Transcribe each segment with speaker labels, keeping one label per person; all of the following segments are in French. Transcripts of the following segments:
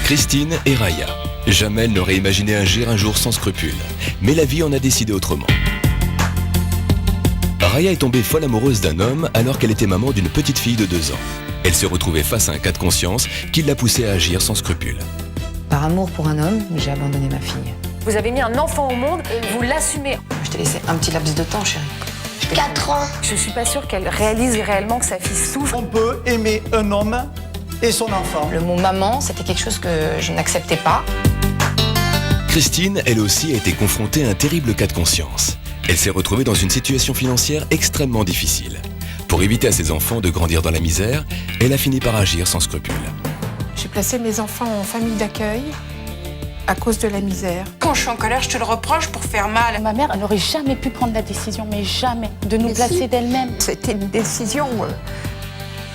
Speaker 1: Christine et Raya. Jamais elle n'aurait imaginé agir un jour sans scrupules. Mais la vie en a décidé autrement. Raya est tombée folle amoureuse d'un homme alors qu'elle était maman d'une petite fille de 2 ans. Elle se retrouvait face à un cas de conscience qui l'a poussée à agir sans scrupules.
Speaker 2: Par amour pour un homme, j'ai abandonné ma fille.
Speaker 3: Vous avez mis un enfant au monde et vous l'assumez.
Speaker 2: Je t'ai laissé un petit laps de temps, chérie.
Speaker 4: 4 ans.
Speaker 3: Je suis pas sûre qu'elle réalise réellement que sa fille souffre.
Speaker 5: On peut aimer un homme et son enfant.
Speaker 2: Le mot maman, c'était quelque chose que je n'acceptais pas.
Speaker 1: Christine, elle aussi, a été confrontée à un terrible cas de conscience. Elle s'est retrouvée dans une situation financière extrêmement difficile. Pour éviter à ses enfants de grandir dans la misère, elle a fini par agir sans scrupules.
Speaker 6: J'ai placé mes enfants en famille d'accueil à cause de la misère.
Speaker 7: Quand je suis en colère, je te le reproche pour faire mal.
Speaker 8: Ma mère, elle n'aurait jamais pu prendre la décision, mais jamais, de nous placer d'elle-même.
Speaker 6: C'était une décision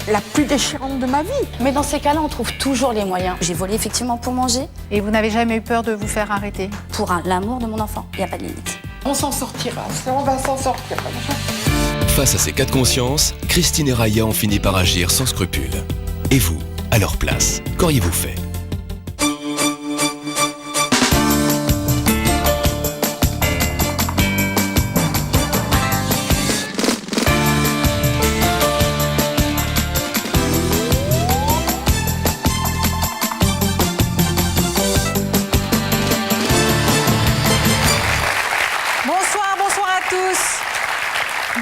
Speaker 6: la plus déchirante de ma vie.
Speaker 8: Mais dans ces cas-là, on trouve toujours les moyens.
Speaker 9: J'ai volé effectivement pour manger.
Speaker 6: Et vous n'avez jamais eu peur de vous faire arrêter?
Speaker 9: Pour l'amour de mon enfant, il n'y a pas de limite.
Speaker 6: On s'en sortira, on va s'en sortir.
Speaker 1: Face à ces cas de conscience, Christine et Raya ont fini par agir sans scrupules. Et vous, à leur place, qu'auriez-vous fait ?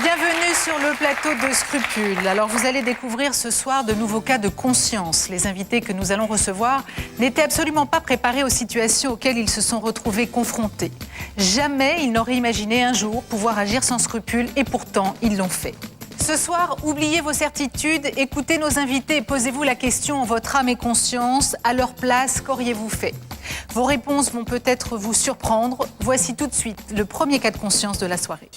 Speaker 10: Bienvenue sur le plateau de Scrupules. Alors vous allez découvrir ce soir de nouveaux cas de conscience. Les invités que nous allons recevoir n'étaient absolument pas préparés aux situations auxquelles ils se sont retrouvés confrontés. Jamais ils n'auraient imaginé un jour pouvoir agir sans scrupules et pourtant ils l'ont fait. Ce soir, oubliez vos certitudes, écoutez nos invités et posez-vous la question en votre âme et conscience. À leur place, qu'auriez-vous fait ? Vos réponses vont peut-être vous surprendre. Voici tout de suite le premier cas de conscience de la soirée.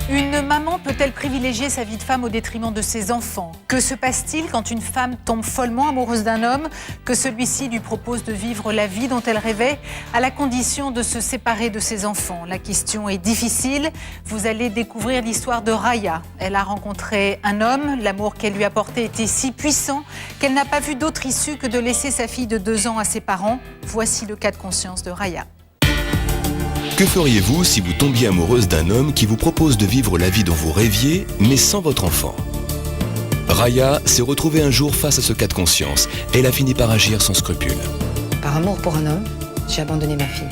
Speaker 10: Une maman peut-elle privilégier sa vie de femme au détriment de ses enfants? Que se passe-t-il quand une femme tombe follement amoureuse d'un homme, que celui-ci lui propose de vivre la vie dont elle rêvait, à la condition de se séparer de ses enfants? La question est difficile. Vous allez découvrir l'histoire de Raya. Elle a rencontré un homme. L'amour qu'elle lui apportait était si puissant qu'elle n'a pas vu d'autre issue que de laisser sa fille de 2 ans à ses parents. Voici le cas de conscience de Raya.
Speaker 1: Que feriez-vous si vous tombiez amoureuse d'un homme qui vous propose de vivre la vie dont vous rêviez, mais sans votre enfant? Raya s'est retrouvée un jour face à ce cas de conscience. Elle a fini par agir sans scrupules.
Speaker 2: Par amour pour un homme, j'ai abandonné ma fille.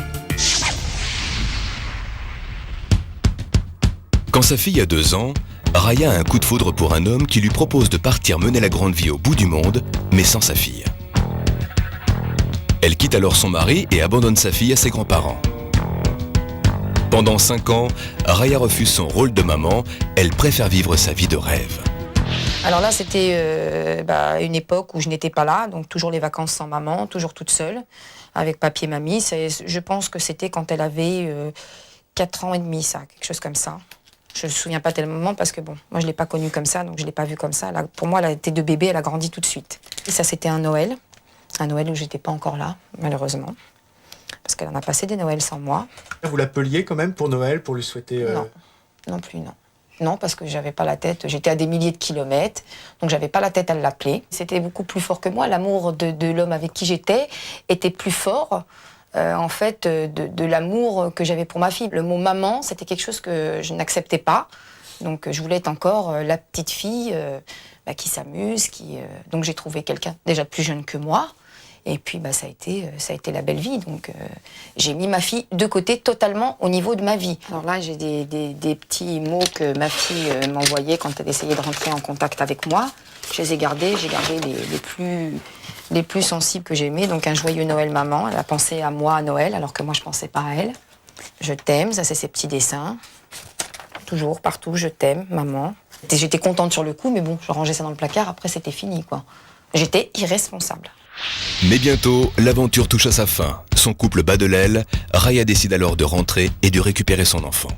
Speaker 1: Quand sa fille a 2 ans, Raya a un coup de foudre pour un homme qui lui propose de partir mener la grande vie au bout du monde, mais sans sa fille. Elle quitte alors son mari et abandonne sa fille à ses grands-parents. Pendant 5 ans, Raya refuse son rôle de maman. Elle préfère vivre sa vie de rêve.
Speaker 2: Alors là, c'était une époque où je n'étais pas là, donc toujours les vacances sans maman, toujours toute seule, avec papy et mamie. Je pense que c'était quand elle avait 4 ans et demi, ça, quelque chose comme ça. Je ne me souviens pas tellement parce que bon, moi je ne l'ai pas connue comme ça, donc je ne l'ai pas vue comme ça. Pour moi, elle était de bébé, elle a grandi tout de suite. Et ça, c'était un Noël où j'étais pas encore là, malheureusement. Parce qu'elle en a passé des Noëls sans moi.
Speaker 11: Vous l'appeliez quand même pour Noël, pour lui souhaiter...
Speaker 2: Non, non plus, non. Non, parce que j'avais pas la tête, j'étais à des milliers de kilomètres, donc j'avais pas la tête à l'appeler. C'était beaucoup plus fort que moi. L'amour de l'homme avec qui j'étais était plus fort, de l'amour que j'avais pour ma fille. Le mot maman, c'était quelque chose que je n'acceptais pas. Donc je voulais être encore la petite fille qui s'amuse, donc j'ai trouvé quelqu'un déjà plus jeune que moi. Et puis ça a été la belle vie. Donc j'ai mis ma fille de côté totalement au niveau de ma vie. Alors là, j'ai des petits mots que ma fille m'envoyait quand elle essayait de rentrer en contact avec moi. Je les ai gardés. J'ai gardé les plus sensibles que j'aimais. Donc un joyeux Noël maman. Elle a pensé à moi à Noël alors que moi je pensais pas à elle. Je t'aime. Ça c'est ses petits dessins. Toujours, partout, je t'aime maman. J'étais contente sur le coup, mais bon, je rangeais ça dans le placard. Après c'était fini quoi. J'étais irresponsable.
Speaker 1: Mais bientôt, l'aventure touche à sa fin. Son couple bat de l'aile. Raya décide alors de rentrer et de récupérer son enfant.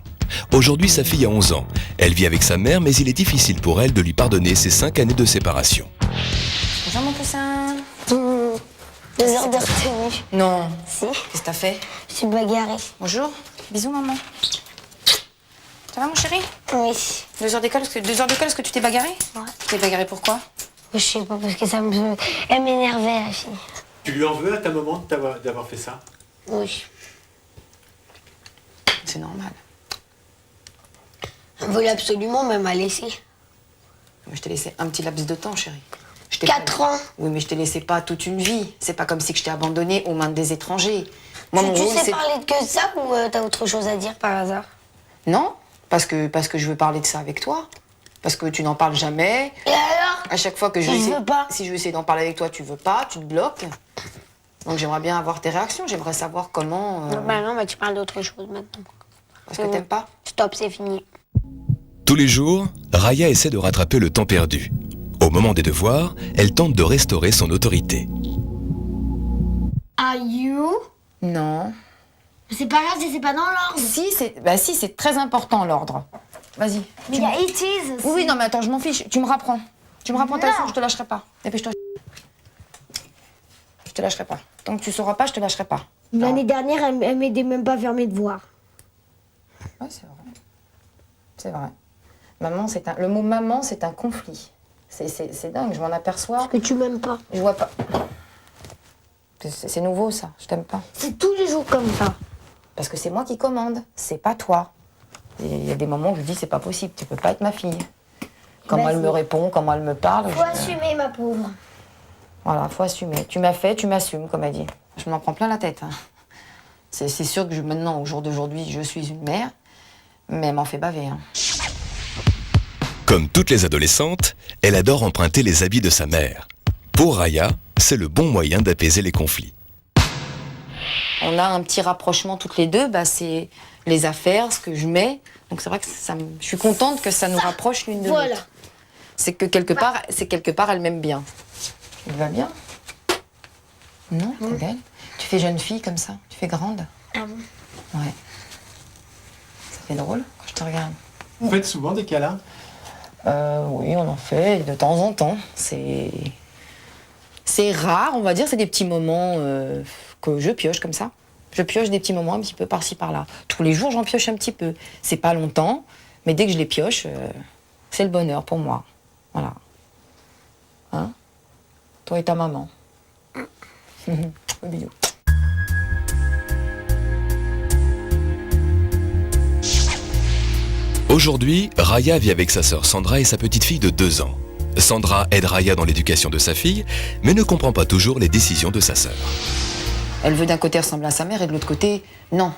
Speaker 1: Aujourd'hui, sa fille a 11 ans. Elle vit avec sa mère, mais il est difficile pour elle de lui pardonner ces 5 années de séparation.
Speaker 2: Bonjour mon poussin.
Speaker 4: 2 heures de retenue.
Speaker 2: Non.
Speaker 4: Si.
Speaker 2: Qu'est-ce que t'as fait?
Speaker 4: Je suis bagarrée.
Speaker 2: Bonjour. Bisous maman. Ça va mon chéri?
Speaker 4: Oui.
Speaker 2: 2 heures d'école, est-ce que tu t'es bagarré?
Speaker 4: Ouais.
Speaker 2: Tu t'es bagarré pourquoi?
Speaker 4: Je sais pas, parce que elle m'énervait, la fille.
Speaker 11: Tu lui en veux à ta maman d'avoir fait ça?
Speaker 4: Oui.
Speaker 2: C'est normal.
Speaker 4: Elle voulait absolument, mais elle m'a laissé.
Speaker 2: Je t'ai laissé un petit laps de temps, chérie.
Speaker 4: 4 ans.
Speaker 2: Oui, mais je t'ai laissé pas toute une vie. C'est pas comme si je t'ai abandonnée aux mains des étrangers. Moi, mon
Speaker 4: Tu
Speaker 2: rôle,
Speaker 4: sais
Speaker 2: c'est...
Speaker 4: parler que de ça ou t'as autre chose à dire par hasard?
Speaker 2: Non, parce que je veux parler de ça avec toi. Parce que tu n'en parles jamais.
Speaker 4: Et alors?
Speaker 2: À chaque fois que je
Speaker 4: veux pas.
Speaker 2: Si je veux essayer d'en parler avec toi, tu veux pas, tu te bloques. Donc j'aimerais bien avoir tes réactions. J'aimerais savoir comment...
Speaker 4: Non, tu parles d'autre chose maintenant.
Speaker 2: Parce que t'aimes pas?
Speaker 4: Stop, c'est fini.
Speaker 1: Tous les jours, Raya essaie de rattraper le temps perdu. Au moment des devoirs, elle tente de restaurer son autorité.
Speaker 4: Are you?
Speaker 2: Non.
Speaker 4: C'est pas grave si c'est pas dans l'ordre.
Speaker 2: Si, c'est très important, l'ordre. Vas-y.
Speaker 4: Mais il y a it is aussi.
Speaker 2: Oui, non, mais attends, je m'en fiche. Tu me rapprends. Tu me rapprends ta
Speaker 4: Non.
Speaker 2: leçon, je te lâcherai pas. Dépêche-toi. Je te lâcherai pas. Tant que tu sauras pas, je te lâcherai pas.
Speaker 4: L'année dernière, elle m'aidait même pas à faire mes devoirs.
Speaker 2: Ouais, c'est vrai. C'est vrai. Maman, le mot maman, c'est un conflit. C'est dingue, je m'en aperçois.
Speaker 4: Parce que tu m'aimes pas.
Speaker 2: Je vois pas. C'est nouveau, ça. Je t'aime pas.
Speaker 4: C'est tous les jours comme ça.
Speaker 2: Parce que c'est moi qui commande, c'est pas toi. Il y a des moments où je dis, c'est pas possible, tu peux pas être ma fille. Comment elle me répond, comment elle me parle.
Speaker 4: Faut assumer, ma pauvre.
Speaker 2: Voilà, faut assumer. Tu m'as fait, tu m'assumes, comme elle dit. Je m'en prends plein la tête. Hein. C'est sûr que maintenant, au jour d'aujourd'hui, je suis une mère, mais elle m'en fait baver. Hein.
Speaker 1: Comme toutes les adolescentes, elle adore emprunter les habits de sa mère. Pour Raya, c'est le bon moyen d'apaiser les conflits.
Speaker 2: On a un petit rapprochement toutes les deux, c'est les affaires, ce que je mets. Donc c'est vrai que je suis contente que ça nous rapproche l'une de l'autre.
Speaker 4: Voilà.
Speaker 2: C'est que quelque part, elle m'aime bien. Elle va bien? Non, t'es belle. Tu fais jeune fille comme ça, tu fais grande.
Speaker 4: Ah bon?
Speaker 2: Ouais. Ça fait drôle quand je te regarde.
Speaker 11: Vous faites souvent des câlins?
Speaker 2: Oui, on en fait de temps en temps. C'est rare, on va dire, c'est des petits moments que je pioche comme ça. Je pioche des petits moments un petit peu par-ci par-là. Tous les jours, j'en pioche un petit peu. C'est pas longtemps, mais dès que je les pioche, c'est le bonheur pour moi. Voilà. Hein? Toi et ta maman. Bisous.
Speaker 1: Aujourd'hui, Raya vit avec sa sœur Sandra et sa petite fille de 2 ans. Sandra aide Raya dans l'éducation de sa fille, mais ne comprend pas toujours les décisions de sa sœur.
Speaker 2: Elle veut d'un côté ressembler à sa mère et de l'autre côté, non.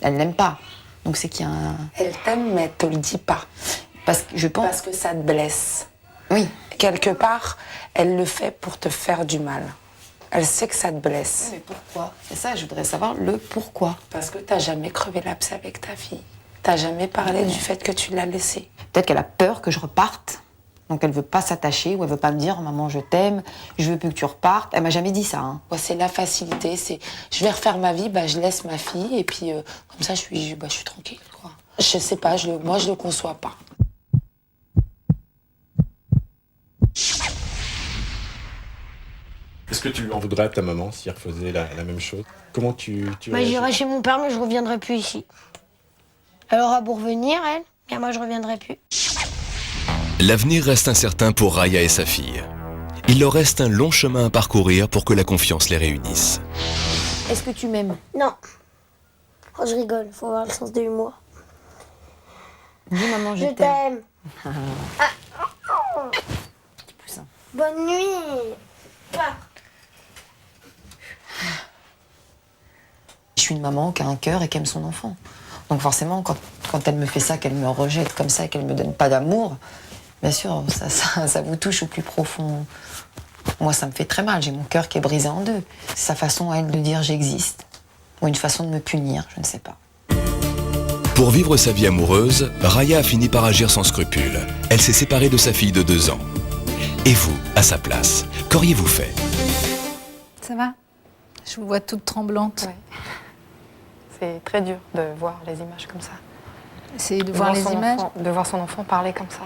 Speaker 2: Elle n'aime pas. Donc c'est qu'il y a un...
Speaker 7: Elle t'aime, mais elle te le dit pas.
Speaker 2: Parce que je pense...
Speaker 7: Parce que ça te blesse.
Speaker 2: Oui.
Speaker 7: Quelque part, elle le fait pour te faire du mal. Elle sait que ça te blesse.
Speaker 2: Mais pourquoi? C'est ça, je voudrais savoir le pourquoi.
Speaker 7: Parce que t'as jamais crevé l'abcès avec ta fille. T'as jamais parlé du fait que tu l'as laissée.
Speaker 2: Peut-être qu'elle a peur que je reparte. Donc elle veut pas s'attacher ou elle veut pas me dire « Maman, je t'aime, je veux plus que tu repartes ». Elle m'a jamais dit ça. Hein.
Speaker 7: C'est la facilité, c'est je vais refaire ma vie, je laisse ma fille et puis comme ça je suis tranquille. Quoi. Je sais pas, moi je le conçois pas.
Speaker 11: Est-ce que tu lui en voudrais à ta maman si elle refaisait la même chose? Comment tu
Speaker 4: J'irai chez mon père, mais je reviendrai plus ici. Elle aura beau revenir, elle, mais moi je reviendrai plus.
Speaker 1: L'avenir reste incertain pour Raya et sa fille. Il leur reste un long chemin à parcourir pour que la confiance les réunisse.
Speaker 2: Est-ce que tu m'aimes?
Speaker 4: Non. Oh, je rigole, faut avoir le sens de l'humour.
Speaker 2: Dis maman, je
Speaker 4: Je
Speaker 2: t'aime.
Speaker 4: t'aime.
Speaker 2: Petit poussin.
Speaker 4: Bonne nuit.
Speaker 2: Je suis une maman qui a un cœur et qui aime son enfant. Donc forcément, quand elle me fait ça, qu'elle me rejette comme ça, qu'elle me donne pas d'amour, bien sûr, ça vous touche au plus profond. Moi, ça me fait très mal. J'ai mon cœur qui est brisé en deux. C'est sa façon à elle de dire j'existe. Ou une façon de me punir, je ne sais pas.
Speaker 1: Pour vivre sa vie amoureuse, Raya a fini par agir sans scrupule. Elle s'est séparée de sa fille de 2 ans. Et vous, à sa place, qu'auriez-vous fait?
Speaker 10: Ça va? Je vous vois toute tremblante.
Speaker 2: Ouais. C'est très dur de voir les images comme ça.
Speaker 10: C'est de voir les images.
Speaker 2: De voir son enfant parler comme ça.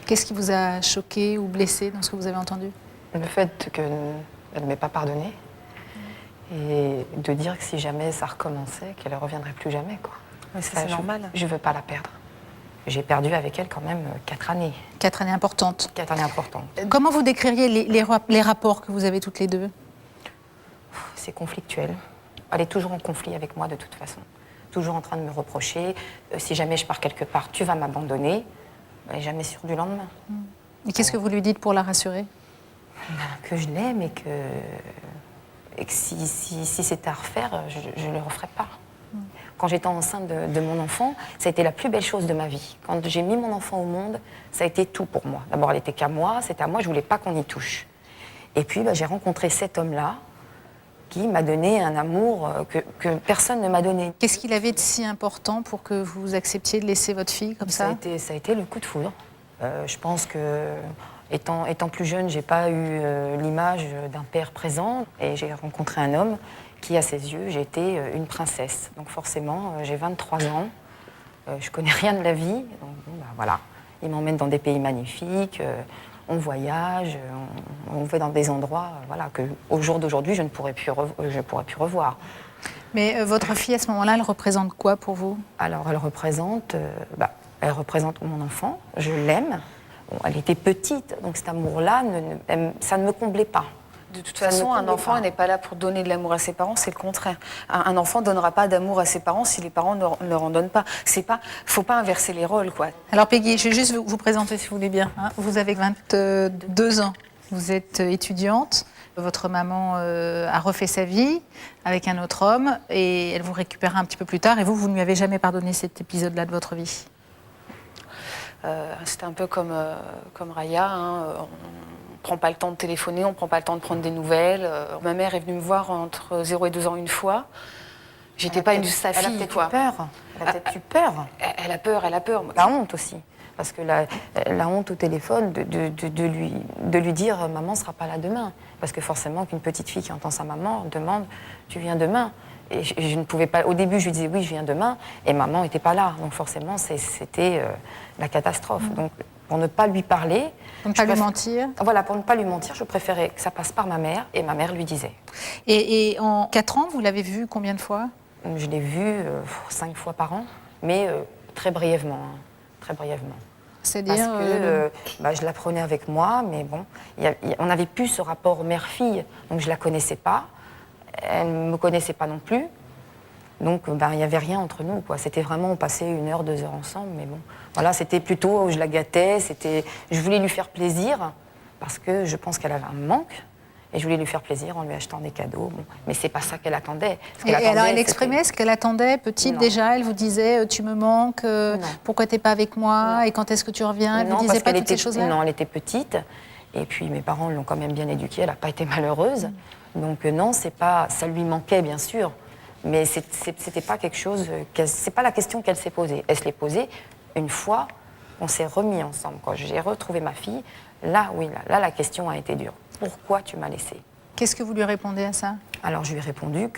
Speaker 10: Qu'est-ce qui vous a choqué ou blessé dans ce que vous avez entendu?
Speaker 2: Le fait qu'elle ne m'ait pas pardonné. Et de dire que si jamais ça recommençait, qu'elle ne reviendrait plus jamais, quoi.
Speaker 3: Mais ça, c'est normal.
Speaker 2: Je veux pas la perdre. J'ai perdu avec elle quand même 4 années.
Speaker 10: 4 années importantes.
Speaker 2: 4 années importantes.
Speaker 10: Comment vous décririez les rapports que vous avez toutes les deux?
Speaker 2: C'est conflictuel. Elle est toujours en conflit avec moi de toute façon. Toujours en train de me reprocher. Si jamais je pars quelque part, tu vas m'abandonner. Elle n'est jamais sûre du lendemain.
Speaker 10: Et qu'est-ce que vous lui dites pour la rassurer?
Speaker 2: Que je l'aime et que si c'était à refaire, je ne le referais pas. Quand j'étais enceinte de mon enfant, ça a été la plus belle chose de ma vie. Quand j'ai mis mon enfant au monde, ça a été tout pour moi. D'abord, elle n'était qu'à moi, c'était à moi, je ne voulais pas qu'on y touche. Et puis, j'ai rencontré cet homme-là qui m'a donné un amour que personne ne m'a donné.
Speaker 10: Qu'est-ce qu'il avait de si important pour que vous acceptiez de laisser votre fille comme ça?
Speaker 2: Ça a été le coup de foudre. Je pense que, étant plus jeune, je n'ai pas eu l'image d'un père présent. Et j'ai rencontré un homme qui, à ses yeux, j'étais une princesse. Donc forcément, j'ai 23 ans, je connais rien de la vie. Donc voilà, il m'emmène dans des pays magnifiques, on voyage, on va dans des endroits voilà, qu'au jour d'aujourd'hui, je ne pourrais plus revoir.
Speaker 10: Mais votre fille, à ce moment-là, elle représente quoi pour vous?
Speaker 2: Alors, elle représente mon enfant, je l'aime. Bon, elle était petite, donc cet amour-là, ça ne me comblait pas.
Speaker 3: De toute façon, un enfant n'est pas là pour donner de l'amour à ses parents, c'est le contraire. Un enfant ne donnera pas d'amour à ses parents si les parents ne leur en donnent pas. Faut pas inverser les rôles, quoi.
Speaker 10: Alors Peggy, je vais juste vous présenter, si vous voulez bien. Vous avez 22 ans, vous êtes étudiante. Votre maman a refait sa vie avec un autre homme et elle vous récupérera un petit peu plus tard. Et vous ne lui avez jamais pardonné cet épisode-là de votre vie?
Speaker 3: C'était un peu comme Raya, on ne prend pas le temps de téléphoner, on ne prend pas le temps de prendre des nouvelles. Ma mère est venue me voir entre 0 et 2 ans une fois. J'étais pas sa fille,
Speaker 2: Elle a peut-être
Speaker 3: quoi.
Speaker 2: eu peur. Elle a peut-être eu peur.
Speaker 3: Elle a peur.
Speaker 2: La honte aussi. Parce que la honte au téléphone de lui dire « maman ne sera pas là demain ». Parce que forcément qu'une petite fille qui entend sa maman demande « tu viens demain ». Et je ne pouvais pas... Au début, je lui disais « oui, je viens demain ». Et maman n'était pas là. Donc forcément, c'était la catastrophe. Donc pour ne pas lui parler...
Speaker 10: Pour ne pas lui mentir.
Speaker 2: Voilà, pour ne pas lui mentir, je préférais que ça passe par ma mère. Et ma mère lui disait.
Speaker 10: Et en 4 ans, vous l'avez vu combien de fois?
Speaker 2: Je l'ai vu 5 fois par an, mais très brièvement. Très brièvement.
Speaker 10: C'est-à-dire
Speaker 2: Parce que je la prenais avec moi, mais bon, on n'avait plus ce rapport mère-fille, donc je ne la connaissais pas. Elle ne me connaissait pas non plus. Donc, il n'y avait rien entre nous, quoi. C'était vraiment, on passait 1 heure, 2 heures ensemble, mais bon. Voilà, c'était plutôt, je la gâtais, je voulais lui faire plaisir, parce que je pense qu'elle avait un manque, et je voulais lui faire plaisir en lui achetant des cadeaux. Bon. Mais c'est pas ça qu'elle attendait.
Speaker 10: Et alors, elle exprimait ce qu'elle attendait, petite
Speaker 2: Non.
Speaker 10: déjà, elle vous disait, tu me manques, pourquoi t'es pas avec moi, et quand est-ce que tu reviens? Elle ne vous disait pas toutes ces choses-là?
Speaker 2: Non, elle était petite, et puis mes parents l'ont quand même bien éduquée, elle n'a pas été malheureuse. Donc non, ça lui manquait bien sûr, mais c'était pas quelque chose, c'est pas la question qu'elle s'est posée. Elle se l'est posée une fois, on s'est remis ensemble. Quand j'ai retrouvé ma fille, là, la question a été dure. Pourquoi tu m'as laissée?
Speaker 10: Qu'est-ce que vous lui répondez à ça?
Speaker 2: Alors je lui ai répondu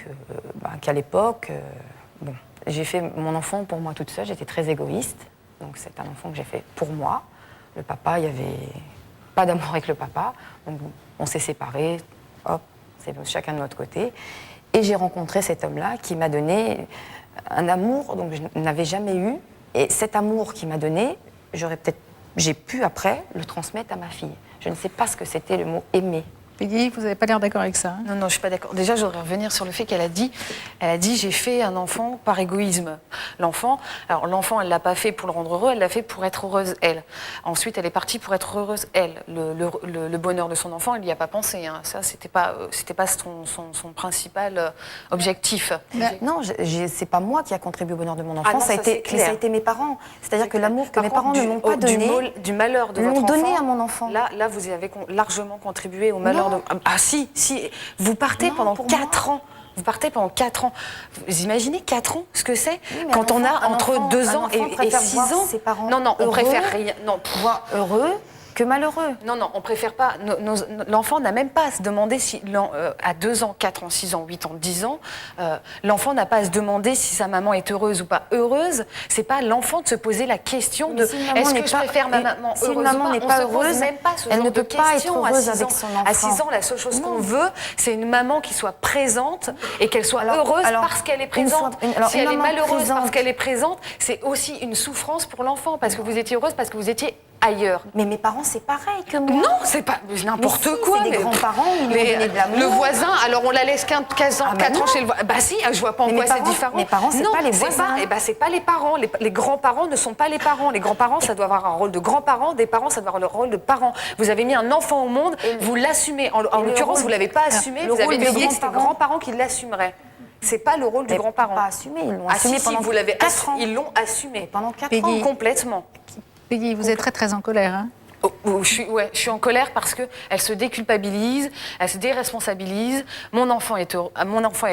Speaker 2: qu'à l'époque, j'ai fait mon enfant pour moi toute seule, j'étais très égoïste, donc c'est un enfant que j'ai fait pour moi. Le papa, il n'y avait pas d'amour avec le papa, donc on s'est séparés, hop, c'est chacun de notre côté. Et j'ai rencontré cet homme-là qui m'a donné un amour dont je n'avais jamais eu. Et cet amour qu'il m'a donné, j'ai pu après le transmettre à ma fille. Je ne sais pas ce que c'était le mot aimer.
Speaker 10: Peggy, vous n'avez pas l'air d'accord avec ça?
Speaker 3: Non, je ne suis pas d'accord. Déjà, je voudrais revenir sur le fait qu'elle a dit j'ai fait un enfant par égoïsme. L'enfant, elle ne l'a pas fait pour le rendre heureux, elle l'a fait pour être heureuse, elle. Ensuite, elle est partie pour être heureuse, elle. Le bonheur de son enfant, elle n'y a pas pensé. Hein. Ça, c'était pas son principal objectif.
Speaker 2: Non, c'est pas moi qui a contribué au bonheur de mon enfant,
Speaker 3: non,
Speaker 2: ça a été mes parents. C'est-à-dire que l'amour que mes parents ne m'ont pas donné,
Speaker 3: du malheur de votre enfant,
Speaker 2: donné à mon enfant.
Speaker 3: Là, vous avez largement contribué au malheur. Ah si, vous partez pendant 4 ans. Vous partez pendant 4 ans. Vous imaginez 4 ans, ce que c'est quand on a entre 2 ans et 6 ans?
Speaker 2: Ses parents
Speaker 3: on préfère rien. Non,
Speaker 2: voir heureux que malheureux.
Speaker 3: Non, non, on préfère pas. L'enfant n'a même pas à se demander si, à 2 ans, 4 ans, 6 ans, 8 ans, 10 ans, l'enfant n'a pas à se demander si sa maman est heureuse ou pas heureuse. C'est pas l'enfant de se poser la question de est-ce que je préfère ma maman heureuse ou pas.
Speaker 2: Si une maman n'est pas heureuse,
Speaker 3: même pas ce
Speaker 2: elle
Speaker 3: genre
Speaker 2: ne peut
Speaker 3: de
Speaker 2: pas être
Speaker 3: questions
Speaker 2: heureuse
Speaker 3: à 6
Speaker 2: avec
Speaker 3: ans.
Speaker 2: son enfant.
Speaker 3: À 6 ans, la seule chose qu'on veut, c'est une maman qui soit présente et qu'elle soit heureuse parce qu'elle est présente. Si elle est malheureuse parce qu'elle est présente, c'est aussi une souffrance pour l'enfant parce que vous étiez heureuse parce que vous étiez ailleurs.
Speaker 2: Mais mes parents, c'est pareil que moi.
Speaker 3: Non, c'est pas n'importe quoi.
Speaker 2: C'est des grands-parents, ils m'ont donné de l'amour.
Speaker 3: Le voisin, alors on la laisse 15 ans, 4 ans chez le voisin. Bah si, je vois pas en quoi c'est différent.
Speaker 2: Mes parents, c'est pas les voisins.
Speaker 3: C'est pas les parents. Les grands-parents ne sont pas les parents. Les grands-parents, ça doit avoir un rôle de grands-parents. Des parents, ça doit avoir le rôle de parents. Vous avez mis un enfant au monde, vous l'assumez. En l'occurrence, vous l'avez pas assumé. Vous avez décidé que c'était les grands-parents qui l'assumeraient. C'est pas le rôle du grand-parent.
Speaker 2: Pas assumé, ils l'ont assumé pendant 4 ans.
Speaker 3: Ils l'ont assumé.
Speaker 2: Pendant 4 ans.
Speaker 3: Complètement.
Speaker 10: Peggy, vous êtes très très en colère, hein?
Speaker 3: Je suis en colère parce qu'elle se déculpabilise, elle se déresponsabilise. Mon enfant a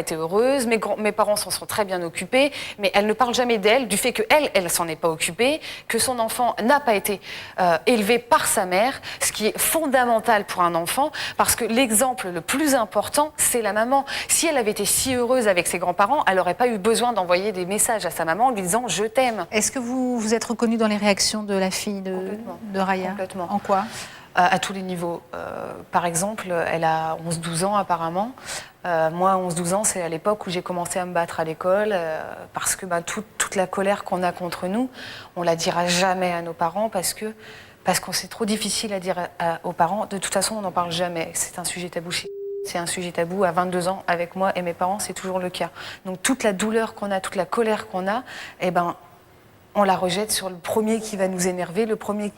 Speaker 3: été heureuse, mes parents s'en sont très bien occupés, mais elle ne parle jamais d'elle, du fait qu'elle s'en est pas occupée, que son enfant n'a pas été élevé par sa mère, ce qui est fondamental pour un enfant, parce que l'exemple le plus important, c'est la maman. Si elle avait été si heureuse avec ses grands-parents, elle n'aurait pas eu besoin d'envoyer des messages à sa maman en lui disant « je t'aime ».
Speaker 10: Est-ce que vous vous êtes reconnue dans les réactions de la fille de Raya?
Speaker 3: Complètement.
Speaker 10: En quoi?
Speaker 3: À tous les niveaux. Par exemple, elle a 11-12 ans apparemment. Moi, 11-12 ans, c'est à l'époque où j'ai commencé à me battre à l'école parce que toute la colère qu'on a contre nous, on la dira jamais à nos parents parce que c'est trop difficile à dire aux parents. De toute façon, on n'en parle jamais. C'est un sujet tabou C'est un sujet tabou. À 22 ans, avec moi et mes parents, c'est toujours le cas. Donc toute la douleur qu'on a, toute la colère qu'on a, on la rejette sur le premier qui va nous énerver, le premier...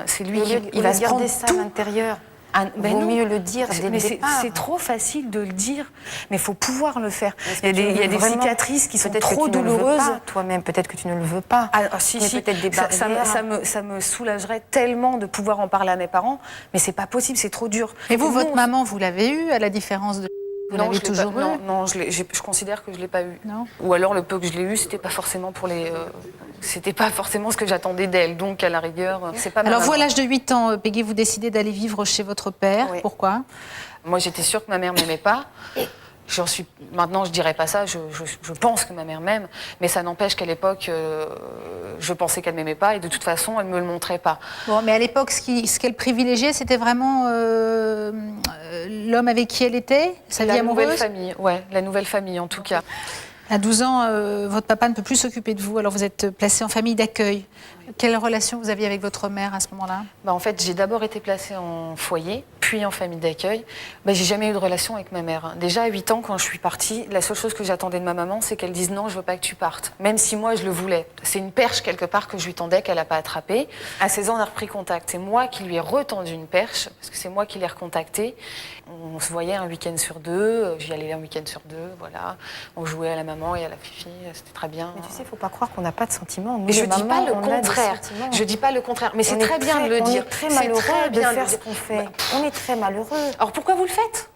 Speaker 3: c'est lui qui va se prendre
Speaker 2: ça
Speaker 3: tout
Speaker 2: à l'intérieur.
Speaker 3: Vaut
Speaker 2: mieux le dire dès le départ.
Speaker 3: C'est trop facile de le dire, mais il faut pouvoir le faire. Il y a des cicatrices qui sont trop douloureuses.
Speaker 2: Toi-même, peut-être que tu ne le veux pas.
Speaker 3: Si,
Speaker 2: peut-être des
Speaker 3: ça me soulagerait tellement de pouvoir en parler à mes parents, mais c'est pas possible, c'est trop dur.
Speaker 10: Et vous, votre maman, vous l'avez eue, à la différence de... Vous l'avez toujours eu?
Speaker 3: Non, je considère que je l'ai pas eu.
Speaker 10: Non.
Speaker 3: Ou alors le peu que je l'ai eu, c'était pas forcément c'était pas forcément ce que j'attendais d'elle. Donc à la rigueur, c'est pas.
Speaker 10: Alors vous, à l'âge de 8 ans, Peggy, vous décidez d'aller vivre chez votre père. Oui. Pourquoi?
Speaker 3: Moi, j'étais sûre que ma mère m'aimait pas. Maintenant, je dirais pas ça. Je pense que ma mère m'aime, mais ça n'empêche qu'à l'époque, je pensais qu'elle m'aimait pas et de toute façon, elle me le montrait pas.
Speaker 10: Bon, mais à l'époque, ce qu'elle privilégiait, c'était vraiment l'homme avec qui elle était, sa vie amoureuse.
Speaker 3: La nouvelle famille, la nouvelle famille en tout cas.
Speaker 10: À 12 ans, votre papa ne peut plus s'occuper de vous, alors vous êtes placée en famille d'accueil. Quelle relation vous aviez avec votre mère à ce moment-là?
Speaker 3: En fait, j'ai d'abord été placée en foyer, puis en famille d'accueil. J'ai jamais eu de relation avec ma mère. Déjà à 8 ans, quand je suis partie, la seule chose que j'attendais de ma maman, c'est qu'elle dise non, je veux pas que tu partes. Même si moi, je le voulais. C'est une perche quelque part que je lui tendais, qu'elle n'a pas attrapée. À 16 ans, on a repris contact. C'est moi qui lui ai retendu une perche, parce que c'est moi qui l'ai recontactée. On se voyait un week-end sur 2, j'y allais un week-end sur 2, voilà. On jouait à la maman et à la fifi, c'était très bien.
Speaker 2: Mais tu sais, il ne faut pas croire qu'on n'a pas de sentiments. Nous,
Speaker 3: mais je ne dis pas le contraire.
Speaker 2: Je
Speaker 3: dis pas le contraire, mais c'est très bien de le dire.
Speaker 2: On est très malheureux de faire ce qu'on fait. On est très malheureux.
Speaker 3: Alors pourquoi vous le faites?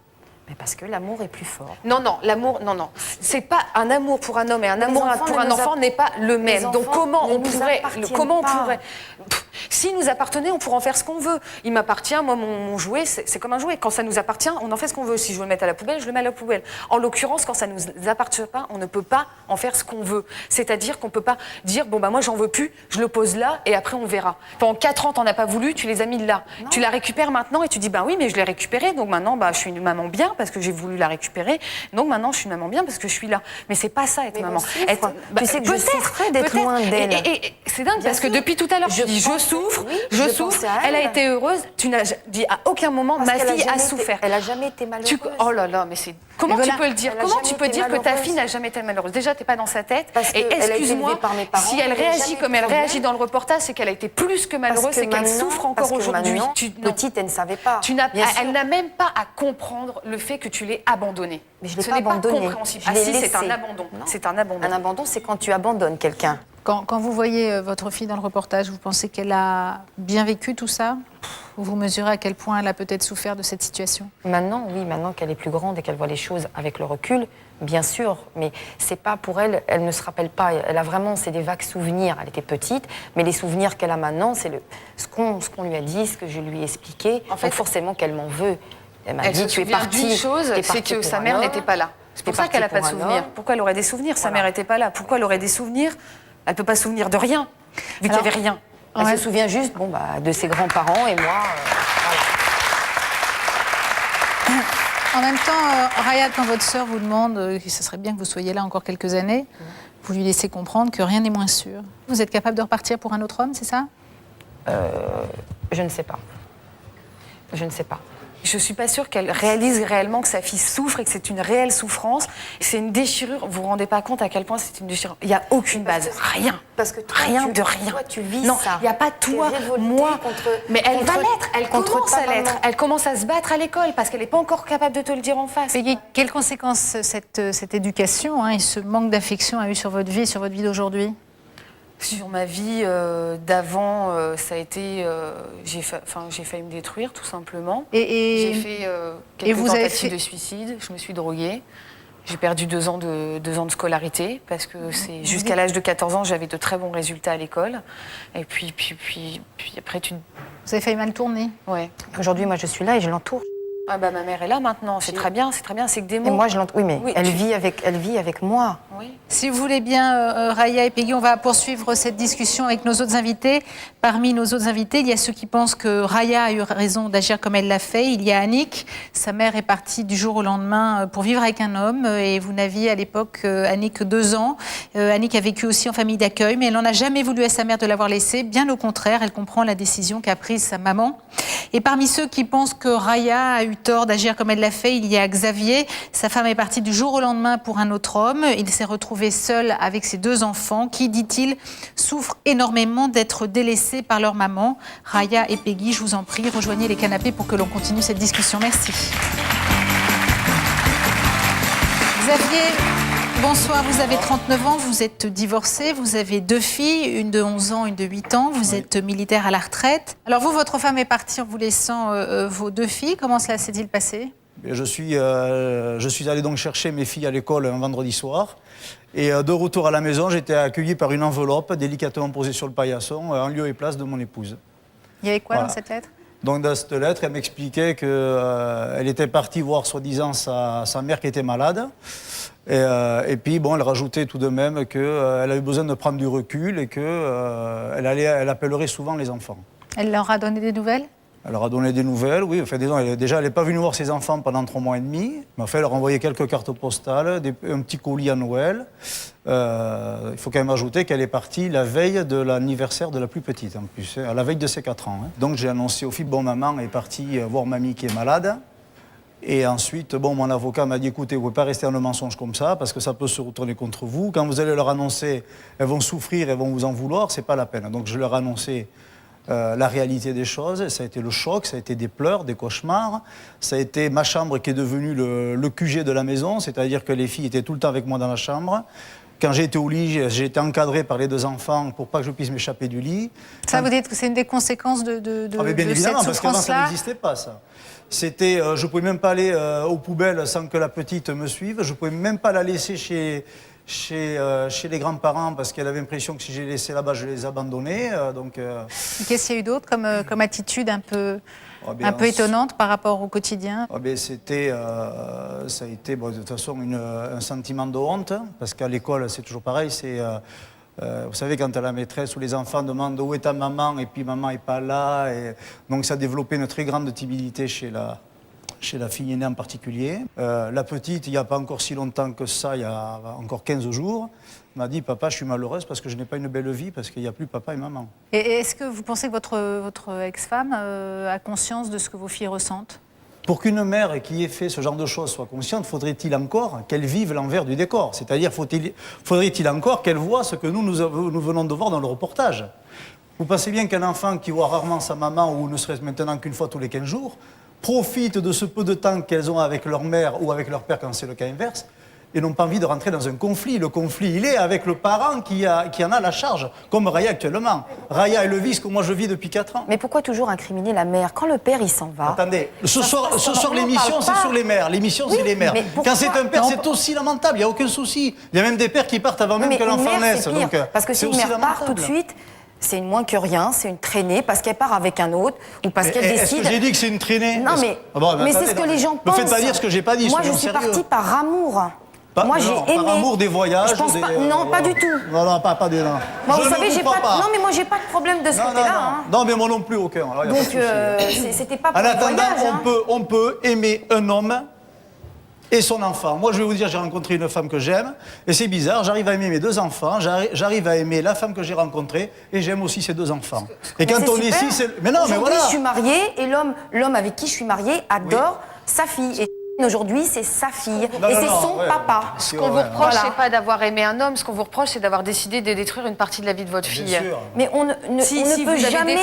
Speaker 2: Mais parce que l'amour est plus fort.
Speaker 3: Non, l'amour, non. C'est pas un amour pour un homme et un amour pour un enfant n'est pas le même. Donc comment on pourrait... S'il nous appartenait, on pourrait en faire ce qu'on veut. Il m'appartient, moi, mon jouet, c'est comme un jouet. Quand ça nous appartient, on en fait ce qu'on veut. Si je veux le mettre à la poubelle, je le mets à la poubelle. En l'occurrence, quand ça ne nous appartient pas, on ne peut pas en faire ce qu'on veut. C'est-à-dire qu'on ne peut pas dire, moi, j'en veux plus, je le pose là et après, on verra. Pendant 4 ans, tu n'en as pas voulu, tu les as mis là. Non. Tu la récupères maintenant et tu dis, oui, mais je l'ai récupérée, donc maintenant, je suis une maman bien parce que j'ai voulu la récupérer. Donc maintenant, je suis une maman bien parce que je suis là. Mais c'est pas ça, être maman.
Speaker 2: Tu sais que je souffrais d'être loin d'elle.
Speaker 3: Et c'est dingue parce que depuis tout à l'heure, je dis, je souffre. Elle a été heureuse. Tu n'as dit à aucun moment, ma fille a souffert.
Speaker 2: Elle n'a jamais été malheureuse.
Speaker 3: Oh là là, mais c'est... Comment tu peux le dire? Comment tu peux dire que ta fille n'a jamais été malheureuse? Déjà, tu n'es pas dans sa tête. Et excuse-moi, si elle réagit comme elle réagit dans le reportage, c'est qu'elle a été plus que malheureuse, c'est qu'elle souffre encore aujourd'hui.
Speaker 2: Petite, elle ne savait pas.
Speaker 3: Elle n'a même pas à comprendre le fait que tu l'aies abandonnée.
Speaker 2: Mais je ne l'ai pas abandonnée.
Speaker 3: Ce n'est pas compréhensible. Ah si, c'est un abandon. C'est un abandon.
Speaker 2: Un abandon, c'est quand tu abandonnes quelqu'un.
Speaker 10: Quand vous voyez votre fille dans le reportage, vous pensez qu'elle a bien vécu tout ça? Vous mesurez à quel point elle a peut-être souffert de cette situation?
Speaker 2: Maintenant, oui, maintenant qu'elle est plus grande et qu'elle voit les choses avec le recul, bien sûr, mais c'est pas pour elle, elle ne se rappelle pas. Elle a vraiment, c'est des vagues souvenirs. Elle était petite, mais les souvenirs qu'elle a maintenant, c'est ce qu'on lui a dit, ce que je lui ai expliqué.
Speaker 3: En fait,
Speaker 2: donc forcément qu'elle m'en veut. Elle m'a
Speaker 3: Elle
Speaker 2: dit,
Speaker 3: se souvient d'une chose, c'est que sa mère n'était pas là. C'est pour ça qu'elle n'a pas de souvenirs. Pourquoi elle aurait des souvenirs? Sa mère n'était pas là. Pourquoi elle aurait des souvenirs? Elle ne peut pas se souvenir de rien, vu qu'il n'y avait rien.
Speaker 2: Elle se souvient juste de ses grands-parents et moi.
Speaker 10: En même temps, Raya, quand votre sœur vous demande que ce serait bien que vous soyez là encore quelques années, vous lui laissez comprendre que rien n'est moins sûr. Vous êtes capable de repartir pour un autre homme, c'est ça?
Speaker 2: Je ne sais pas. Je ne sais pas.
Speaker 3: Je ne suis pas sûre qu'elle réalise réellement que sa fille souffre et que c'est une réelle souffrance. C'est une déchirure. Vous ne vous rendez pas compte à quel point c'est une déchirure. Il n'y a aucune base. Rien.
Speaker 2: Parce que toi,
Speaker 3: rien.
Speaker 2: Toi, tu vis
Speaker 3: non,
Speaker 2: ça.
Speaker 3: il n'y a pas toi, moi. Mais elle va l'être. Elle commence à l'être. Elle commence à se battre à l'école parce qu'elle n'est pas encore capable de te le dire en face.
Speaker 10: Et quelles conséquences cette éducation et ce manque d'affection a eu sur votre vie d'aujourd'hui?
Speaker 3: Sur ma vie d'avant, ça a été... j'ai failli me détruire, tout simplement. J'ai fait quelques tentatives de suicide. Je me suis droguée. J'ai perdu 2 ans de scolarité parce que c'est jusqu'à l'âge de 14 ans, j'avais de très bons résultats à l'école. Et puis après,
Speaker 10: Vous avez failli mal tourner?
Speaker 3: Ouais.
Speaker 2: Aujourd'hui, moi, je suis là et je l'entoure.
Speaker 3: Ah bah ma mère est là maintenant, c'est très bien, c'est que des mots.
Speaker 2: Et moi, je l'entoure. Oui, mais elle vit avec moi.
Speaker 3: Oui.
Speaker 10: Si vous voulez bien, Raya et Peggy, on va poursuivre cette discussion avec nos autres invités. Parmi nos autres invités, il y a ceux qui pensent que Raya a eu raison d'agir comme elle l'a fait. Il y a Annick, sa mère est partie du jour au lendemain pour vivre avec un homme et vous n'aviez à l'époque, Annick, que 2 ans. Annick a vécu aussi en famille d'accueil, mais elle n'en a jamais voulu à sa mère de l'avoir laissée. Bien au contraire, elle comprend la décision qu'a prise sa maman. Et parmi ceux qui pensent que Raya a eu tort d'agir comme elle l'a fait, il y a Xavier. Sa femme est partie du jour au lendemain pour un autre homme. Il s'est retrouvé seul avec ses 2 enfants qui, dit-il, souffrent énormément d'être délaissés par leur maman. Raya et Peggy, je vous en prie, rejoignez les canapés pour que l'on continue cette discussion. Merci. Xavier, bonsoir, vous avez 39 ans, vous êtes divorcé, vous avez 2 filles, une de 11 ans, une de 8 ans, vous êtes militaire à la retraite. Alors vous, votre femme est partie en vous laissant vos 2 filles, comment cela s'est-il passé?
Speaker 5: Je suis allé donc chercher mes filles à l'école un vendredi soir. Et de retour à la maison, j'ai été accueilli par une enveloppe délicatement posée sur le paillasson en lieu et place de mon épouse.
Speaker 10: Il y avait quoi dans cette lettre?
Speaker 5: Donc dans cette lettre, elle m'expliquait qu'elle était partie voir soi-disant sa mère qui était malade. Et puis bon, elle rajoutait tout de même qu'elle avait besoin de prendre du recul et qu'elle appellerait souvent les enfants.
Speaker 10: Elle leur a donné des nouvelles?
Speaker 5: Elle leur a donné des nouvelles, oui. Enfin, déjà, elle n'est pas venue voir ses enfants pendant 3 mois et demi. Mais enfin, elle leur a envoyé quelques cartes postales, un petit colis à Noël. Il faut quand même ajouter qu'elle est partie la veille de l'anniversaire de la plus petite, en plus, à la veille de ses 4 ans. Donc j'ai annoncé aux filles, bon, maman est partie voir mamie qui est malade. Et ensuite, bon, mon avocat m'a dit, écoutez, vous ne pouvez pas rester dans le mensonge comme ça, parce que ça peut se retourner contre vous. Quand vous allez leur annoncer, elles vont souffrir, elles vont vous en vouloir, c'est pas la peine. Donc je leur ai annoncé la réalité des choses. Ça a été le choc, ça a été des pleurs, des cauchemars. Ça a été ma chambre qui est devenue le QG de la maison, c'est-à-dire que les filles étaient tout le temps avec moi dans la chambre. Quand j'ai été au lit, j'ai été encadré par les 2 enfants pour pas que je puisse m'échapper du lit.
Speaker 10: Ça, vous dites que c'est une des conséquences de
Speaker 5: bien évidemment,
Speaker 10: cette
Speaker 5: parce qu'avant ça
Speaker 10: souffrance-là?
Speaker 5: n'existait pas, ça. C'était, je pouvais même pas aller aux poubelles sans que la petite me suive. Je pouvais même pas la laisser chez les grands-parents parce qu'elle avait l'impression que si je les laissais là-bas, je les abandonnais.
Speaker 10: Qu'est-ce qu'il y a eu d'autre comme attitude un peu étonnante par rapport au quotidien?
Speaker 5: Ça a été de toute façon un sentiment de honte, parce qu'à l'école, c'est toujours pareil. Vous savez, quand la maîtresse ou les enfants demandent où est ta maman, et puis maman n'est pas là. Donc ça a développé une très grande timidité chez la fille aînée en particulier. La petite, il n'y a pas encore si longtemps que ça, il y a encore 15 jours, m'a dit « Papa, je suis malheureuse parce que je n'ai pas une belle vie, parce qu'il n'y a plus papa et maman. »
Speaker 10: Et est-ce que vous pensez que votre ex-femme a conscience de ce que vos filles ressentent?
Speaker 5: Pour qu'une mère qui ait fait ce genre de choses soit consciente, faudrait-il encore qu'elle vive l'envers du décor? C'est-à-dire, faudrait-il encore qu'elle voie ce que nous venons de voir dans le reportage? Vous pensez bien qu'un enfant qui voit rarement sa maman, ou ne serait-ce maintenant qu'une fois tous les 15 jours, profite de ce peu de temps qu'elles ont avec leur mère ou avec leur père quand c'est le cas inverse, et n'ont pas envie de rentrer dans un conflit. Le conflit, il est avec le parent qui en a la charge, comme Raya actuellement. Raya, elle le vit ce que moi je vis depuis 4 ans.
Speaker 2: Mais pourquoi toujours incriminer la mère? Quand le père, il s'en va...
Speaker 5: Attendez, ce soir l'émission, c'est sur les mères. L'émission, c'est les mères. Quand c'est un père, c'est aussi lamentable, il n'y a aucun souci. Il y a même des pères qui partent avant même que l'enfant naisse. Donc,
Speaker 2: parce que si une mère part tout de suite... C'est une moins que rien, c'est une traînée parce qu'elle part avec un autre ou parce qu'elle décide...
Speaker 5: Est-ce que j'ai dit que c'est une traînée?
Speaker 2: Non, mais, mais c'est ce que les gens pensent.
Speaker 5: Ne faites pas dire ce que j'ai pas dit.
Speaker 2: Moi, je suis partie par amour. Moi, j'ai aimé.
Speaker 5: Par amour des voyages.
Speaker 2: Je pense pas, non, pas du tout.
Speaker 5: Non, pas du tout.
Speaker 2: Moi, vous savez, j'ai pas. Non, mais moi, j'ai pas de problème de ce côté-là.
Speaker 5: Non, mais moi non plus, aucun. Alors,
Speaker 2: donc, c'était pas pour
Speaker 5: le voyage. En attendant,
Speaker 2: on
Speaker 5: peut aimer un homme et son enfant. Moi, je vais vous dire, j'ai rencontré une femme que j'aime, et c'est bizarre, j'arrive à aimer mes 2 enfants, j'arrive à aimer la femme que j'ai rencontrée, et j'aime aussi ses 2 enfants. Et quand on est ici, c'est... Mais non, mais voilà.
Speaker 2: Je suis mariée, et l'homme avec qui je suis mariée adore sa fille. Et aujourd'hui, c'est sa fille, et c'est son papa.
Speaker 3: Ce qu'on vous reproche, c'est pas d'avoir aimé un homme, ce qu'on vous reproche, c'est d'avoir décidé de détruire une partie de la vie de votre fille.
Speaker 5: Bien sûr.
Speaker 2: Mais on ne peut jamais...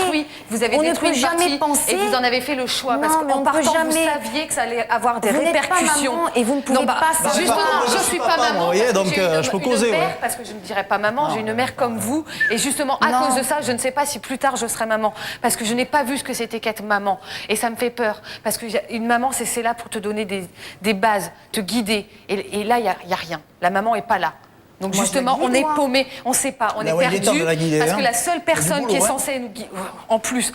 Speaker 3: Vous avez détruit une partie,
Speaker 2: penser...
Speaker 3: et vous en avez fait le choix, parce qu'en partant, vous saviez que ça allait avoir des répercussions.
Speaker 2: Maman, et vous ne pouvez pas savoir.
Speaker 3: Justement, je ne suis pas maman,
Speaker 5: donc je peux causer.
Speaker 3: Parce que je ne dirais pas maman, j'ai une mère comme vous, et justement, à cause de ça, je ne sais pas si plus tard je serai maman, parce que je n'ai pas vu ce que c'était qu'être maman, et ça me fait peur, parce qu'une maman, c'est là pour te donner des bases, te guider. Et là, il n'y a rien. La maman n'est pas là. Donc moi, justement, on est paumé, on ne sait pas, on est perdu, parce que la seule personne qui est censée nous guider, en plus,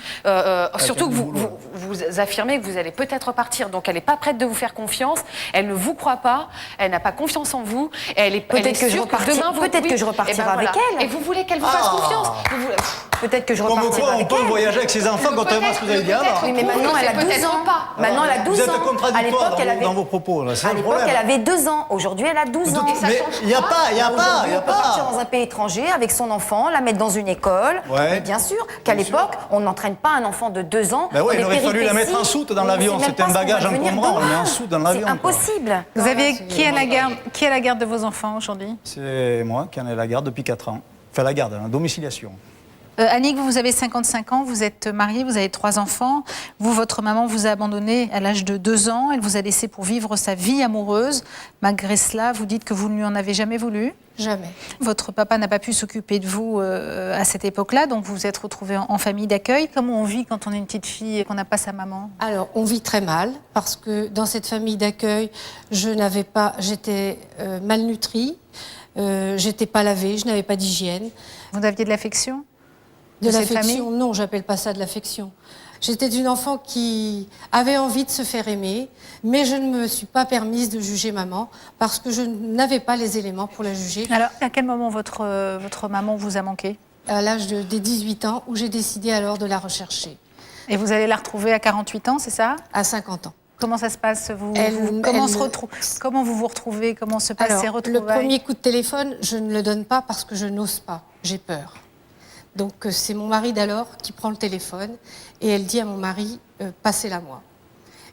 Speaker 3: surtout que vous affirmez que vous allez peut-être partir, donc elle n'est pas prête de vous faire confiance, elle ne vous croit pas, elle n'a pas confiance en vous, et elle est
Speaker 2: peut-être que je repartirai avec elle.
Speaker 3: Et vous voulez qu'elle vous fasse confiance.
Speaker 2: Peut-être que je repartirai avec elle.
Speaker 5: On peut voyager avec ses enfants, contrairement à ce que vous avez dit avant.
Speaker 2: Oui, mais maintenant, elle a 12 ans. Maintenant, elle a 12 ans.
Speaker 5: Vous êtes contradictoire dans vos propos.
Speaker 2: À l'époque, elle avait 2 ans. Aujourd'hui, elle a 12 ans.
Speaker 5: Mais il n'y a pas.
Speaker 2: On peut partir dans un pays étranger avec son enfant, la mettre dans une école.
Speaker 5: Ouais.
Speaker 2: Bien sûr qu'à l'époque, on n'entraîne pas un enfant de 2 ans.
Speaker 5: Ben oui, il aurait fallu la mettre en soute dans l'avion. C'était un bagage encombrant. On met en soute dans l'avion.
Speaker 2: C'est impossible.
Speaker 10: Vous avez qui a la garde de vos enfants aujourd'hui?
Speaker 5: C'est moi qui en ai la garde depuis 4 ans. Enfin, la garde, la domiciliation.
Speaker 10: Annick, vous avez 55 ans, vous êtes mariée, vous avez 3 enfants. Vous, votre maman vous a abandonné à l'âge de 2 ans. Elle vous a laissé pour vivre sa vie amoureuse. Malgré cela, vous dites que vous ne lui en avez jamais voulu.
Speaker 4: Jamais.
Speaker 10: Votre papa n'a pas pu s'occuper de vous à cette époque-là, donc vous vous êtes retrouvée en famille d'accueil. Comment on vit quand on est une petite fille et qu'on n'a pas sa maman?
Speaker 12: Alors, on vit très mal, parce que dans cette famille d'accueil, j'étais malnutrie, j'étais pas lavée, je n'avais pas d'hygiène.
Speaker 10: Vous aviez de l'affection?
Speaker 12: De l'affection, non, j'appelle pas ça de l'affection. J'étais une enfant qui avait envie de se faire aimer, mais je ne me suis pas permise de juger maman parce que je n'avais pas les éléments pour la juger.
Speaker 10: Alors, à quel moment votre maman vous a manqué?
Speaker 12: À l'âge des 18 ans, où j'ai décidé alors de la rechercher.
Speaker 10: Et vous allez la retrouver à 48 ans, c'est ça?
Speaker 12: À 50 ans. Comment
Speaker 10: ça se passe? Comment vous vous retrouvez? Comment se passent ces retrouvailles?
Speaker 12: Le premier coup de téléphone, je ne le donne pas parce que je n'ose pas. J'ai peur. Donc c'est mon mari d'alors qui prend le téléphone et elle dit à mon mari « passez-la moi ».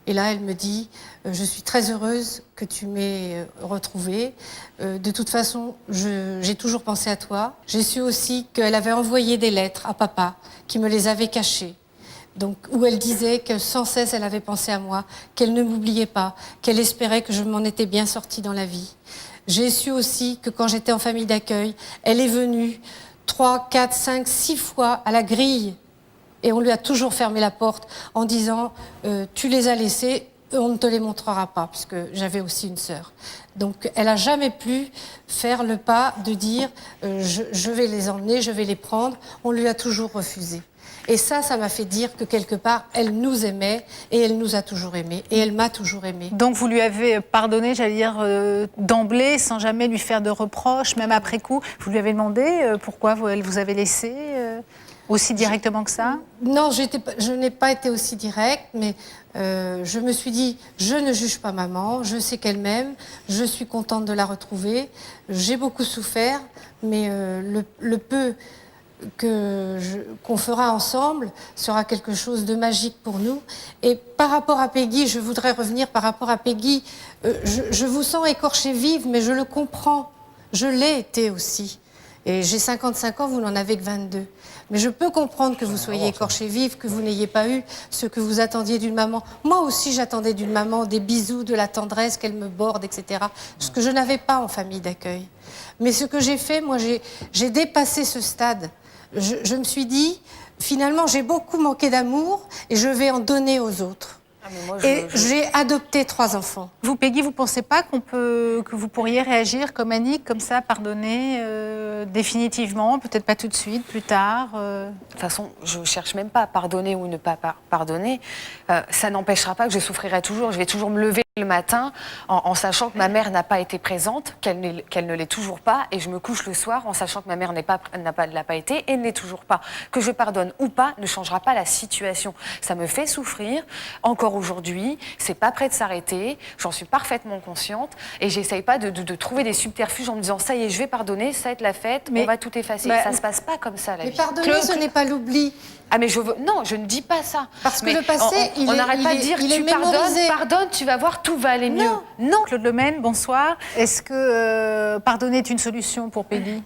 Speaker 12: Et là, elle me dit « je suis très heureuse que tu m'aies retrouvée. De toute façon, j'ai toujours pensé à toi. J'ai su aussi qu'elle avait envoyé des lettres à papa qui me les avait cachées. Donc, où elle disait que sans cesse, elle avait pensé à moi, qu'elle ne m'oubliait pas, qu'elle espérait que je m'en étais bien sortie dans la vie. J'ai su aussi que quand j'étais en famille d'accueil, elle est venue 3, 4, 5, 6 fois à la grille et on lui a toujours fermé la porte en disant tu les as laissés, on ne te les montrera pas, puisque j'avais aussi une sœur. Donc elle n'a jamais pu faire le pas de dire je vais les emmener, je vais les prendre. On lui a toujours refusé. Et ça m'a fait dire que quelque part, elle nous aimait et elle nous a toujours aimés et elle m'a toujours aimée.
Speaker 10: Donc vous lui avez pardonné, j'allais dire, d'emblée, sans jamais lui faire de reproches, même après coup. Vous lui avez demandé pourquoi elle vous avait laissé aussi directement que ça?
Speaker 12: Non, je n'ai pas été aussi directe, mais je me suis dit, je ne juge pas maman, je sais qu'elle m'aime, je suis contente de la retrouver. J'ai beaucoup souffert, mais le peu qu'on fera ensemble sera quelque chose de magique pour nous. Et par rapport à Peggy, je voudrais revenir par rapport à Peggy. Je vous sens écorchée vive, mais je le comprends. Je l'ai été aussi. Et j'ai 55 ans, vous n'en avez que 22. Mais je peux comprendre que vous soyez écorché vif, que vous n'ayez pas eu ce que vous attendiez d'une maman. Moi aussi, j'attendais d'une maman des bisous, de la tendresse, qu'elle me borde, etc. Ce que je n'avais pas en famille d'accueil. Mais ce que j'ai fait, moi, j'ai dépassé ce stade. Je me suis dit, finalement, j'ai beaucoup manqué d'amour et je vais en donner aux autres. Et j'ai adopté 3 enfants.
Speaker 10: Vous, Peggy, vous ne pensez pas que vous pourriez réagir comme Annick, comme ça, pardonner définitivement, peut-être pas tout de suite, plus tard
Speaker 3: De toute façon, je ne cherche même pas à pardonner ou ne pas pardonner. Ça n'empêchera pas que je souffrirai toujours. Je vais toujours me lever le matin en sachant que ma mère n'a pas été présente, qu'elle ne l'est toujours pas, et je me couche le soir en sachant que ma mère n'a pas été et ne l'est toujours pas. Que je pardonne ou pas ne changera pas la situation. Ça me fait souffrir, encore aujourd'hui, c'est pas prêt de s'arrêter, j'en suis parfaitement consciente, et j'essaye pas de trouver des subterfuges en me disant ça y est, je vais pardonner, ça va être la fête, on va tout effacer. Ça se passe pas comme ça, la vie.
Speaker 12: Mais pardonner, ce n'est pas l'oubli.
Speaker 3: Ah mais non, je ne dis pas ça.
Speaker 12: Parce que le passé,
Speaker 3: on n'arrête pas de dire tu pardonnes, tu vas voir, tout va aller mieux.
Speaker 10: Non. Claude Lemaine, bonsoir. Est-ce que pardonner est une solution pour Peggy ?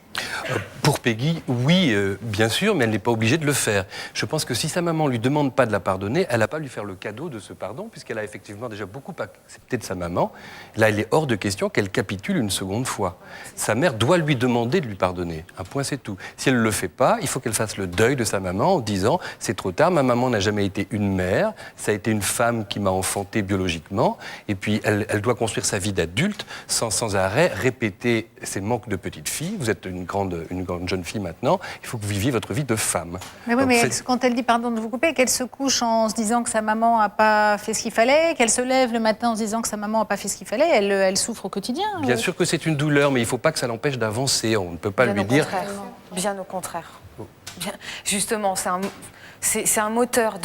Speaker 13: Pour Peggy, oui, bien sûr, mais elle n'est pas obligée de le faire. Je pense que si sa maman ne lui demande pas de la pardonner, elle n'a pas à lui faire le cadeau de ce pardon, puisqu'elle a effectivement déjà beaucoup accepté de sa maman. Là, il est hors de question qu'elle capitule une seconde fois. Sa mère doit lui demander de lui pardonner. Un point, c'est tout. Si elle ne le fait pas, il faut qu'elle fasse le deuil de sa maman en disant « c'est trop tard, ma maman n'a jamais été une mère, ça a été une femme qui m'a enfanté biologiquement, et puis elle doit construire sa vie d'adulte sans arrêt répéter ses manques de petite fille. Vous êtes une grande jeune fille maintenant, il faut que vous viviez votre vie de femme. »
Speaker 10: Mais oui, mais quand elle dit, pardon de vous couper, qu'elle se couche en se disant que sa maman n'a pas fait ce qu'il fallait, qu'elle se lève le matin en se disant que sa maman n'a pas fait ce qu'il fallait, elle souffre au quotidien.
Speaker 13: Bien sûr que c'est une douleur, mais il ne faut pas que ça l'empêche d'avancer. On ne peut pas lui dire...
Speaker 3: Bien au contraire. Justement, c'est un moteur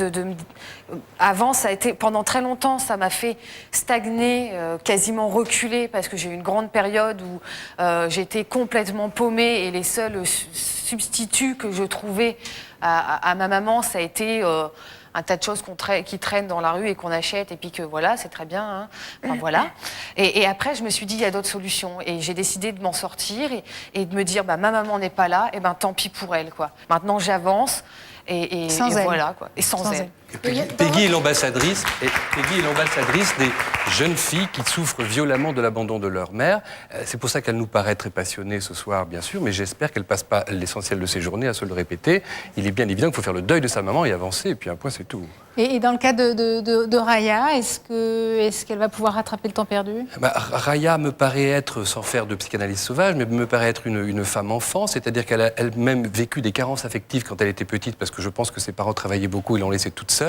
Speaker 3: Avant, ça a été, pendant très longtemps, ça m'a fait stagner, quasiment reculer, parce que j'ai eu une grande période où j'étais complètement paumée et les seuls substituts que je trouvais à ma maman, ça a été un tas de choses qui traînent dans la rue et qu'on achète, et puis que voilà, c'est très bien. Hein. Enfin, voilà. Et après, je me suis dit, il y a d'autres solutions. Et j'ai décidé de m'en sortir et de me dire, ma maman n'est pas là, et tant pis pour elle, quoi. Maintenant, j'avance. Et voilà, quoi. Et sans elle.
Speaker 13: Peggy est l'ambassadrice des jeunes filles qui souffrent violemment de l'abandon de leur mère. C'est pour ça qu'elle nous paraît très passionnée ce soir, bien sûr, mais j'espère qu'elle ne passe pas l'essentiel de ses journées à se le répéter. Il est bien évident qu'il faut faire le deuil de sa maman et avancer, et puis un point, c'est tout.
Speaker 10: Et dans le cas de Raya, est-ce qu'elle va pouvoir rattraper le temps perdu ?
Speaker 13: Raya me paraît être, sans faire de psychanalyse sauvage, mais me paraît être une femme enfant, c'est-à-dire qu'elle a elle-même vécu des carences affectives quand elle était petite, parce que je pense que ses parents travaillaient beaucoup et l'ont laissée toute seule.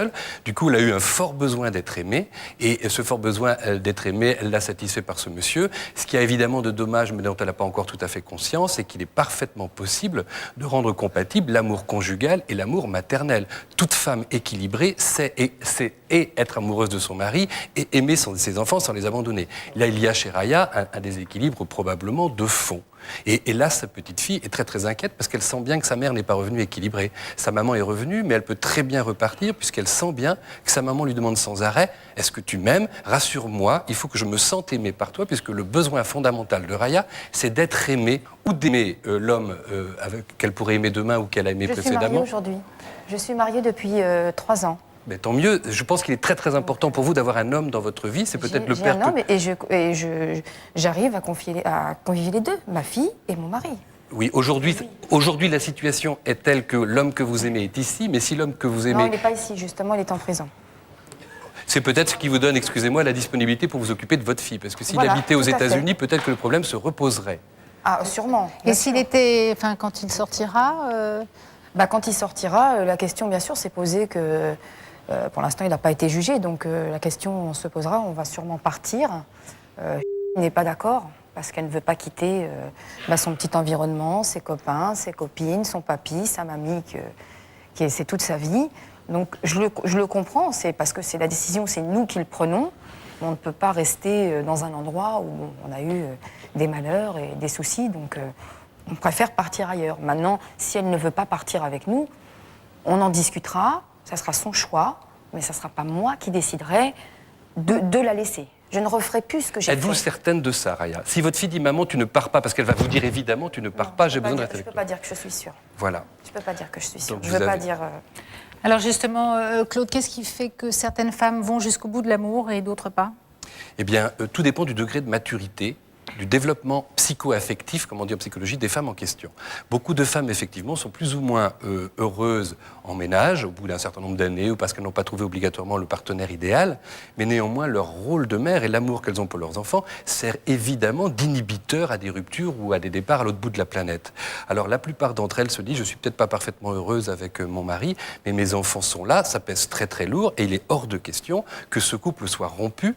Speaker 13: Du coup, elle a eu un fort besoin d'être aimée, et ce fort besoin d'être aimée, elle l'a satisfait par ce monsieur. Ce qui a évidemment de dommage, mais dont elle n'a pas encore tout à fait conscience, c'est qu'il est parfaitement possible de rendre compatible l'amour conjugal et l'amour maternel. Toute femme équilibrée sait être amoureuse de son mari et aimer ses enfants sans les abandonner. Là, il y a chez Raya un déséquilibre probablement de fond. Et là, sa petite fille est très très inquiète parce qu'elle sent bien que sa mère n'est pas revenue équilibrée. Sa maman est revenue, mais elle peut très bien repartir puisqu'elle sent bien que sa maman lui demande sans arrêt « Est-ce que tu m'aimes ? Rassure-moi, il faut que je me sente aimée par toi » puisque le besoin fondamental de Raya, c'est d'être aimée ou d'aimer l'homme qu'elle pourrait aimer demain ou qu'elle a aimé précédemment.
Speaker 2: Je suis mariée aujourd'hui. Je suis mariée depuis 3 ans.
Speaker 13: Mais tant mieux. Je pense qu'il est très très important pour vous d'avoir un homme dans votre vie. C'est peut-être le père.
Speaker 2: J'ai un homme et j'arrive à convier les deux, ma fille et mon mari.
Speaker 13: Oui, aujourd'hui la situation est telle que l'homme que vous aimez est ici, mais si l'homme que vous aimez...
Speaker 2: Non, il n'est pas ici, justement, il est en prison.
Speaker 13: C'est peut-être ce qui vous donne, excusez-moi, la disponibilité pour vous occuper de votre fille. Parce que s'il habitait aux États-Unis, peut-être que le problème se reposerait.
Speaker 2: Ah, sûrement.
Speaker 10: Et s'il était... Enfin, quand il sortira...
Speaker 2: Quand il sortira, la question, bien sûr, s'est posée que... pour l'instant, il n'a pas été jugé, donc la question se posera, on va sûrement partir. Elle n'est pas d'accord, parce qu'elle ne veut pas quitter son petit environnement, ses copains, ses copines, son papy, sa mamie, c'est toute sa vie. Donc je le comprends, c'est parce que c'est la décision, c'est nous qui le prenons. On ne peut pas rester dans un endroit où on a eu des malheurs et des soucis, donc on préfère partir ailleurs. Maintenant, si elle ne veut pas partir avec nous, on en discutera. Ça sera son choix, mais ça ne sera pas moi qui déciderai de la laisser. Je ne referai plus ce que j'ai fait.
Speaker 13: Êtes-vous certaine de ça, Raya? Si votre fille dit maman, tu ne pars pas, parce qu'elle va vous dire évidemment, tu ne pars pas, j'ai besoin de rester avec toi.
Speaker 2: Je ne peux pas dire que je suis sûre.
Speaker 13: Voilà.
Speaker 2: Je ne peux pas dire que je suis sûre.
Speaker 13: Donc
Speaker 2: Je ne veux pas dire.
Speaker 10: Alors justement, Claude, qu'est-ce qui fait que certaines femmes vont jusqu'au bout de l'amour et d'autres pas?
Speaker 13: Eh bien, tout dépend du degré de maturité, du développement psycho-affectif, comme on dit en psychologie, des femmes en question. Beaucoup de femmes, effectivement, sont plus ou moins heureuses en ménage, au bout d'un certain nombre d'années, ou parce qu'elles n'ont pas trouvé obligatoirement le partenaire idéal, mais néanmoins, leur rôle de mère et l'amour qu'elles ont pour leurs enfants sert évidemment d'inhibiteur à des ruptures ou à des départs à l'autre bout de la planète. Alors, la plupart d'entre elles se disent, je suis peut-être pas parfaitement heureuse avec mon mari, mais mes enfants sont là, ça pèse très très lourd, et il est hors de question que ce couple soit rompu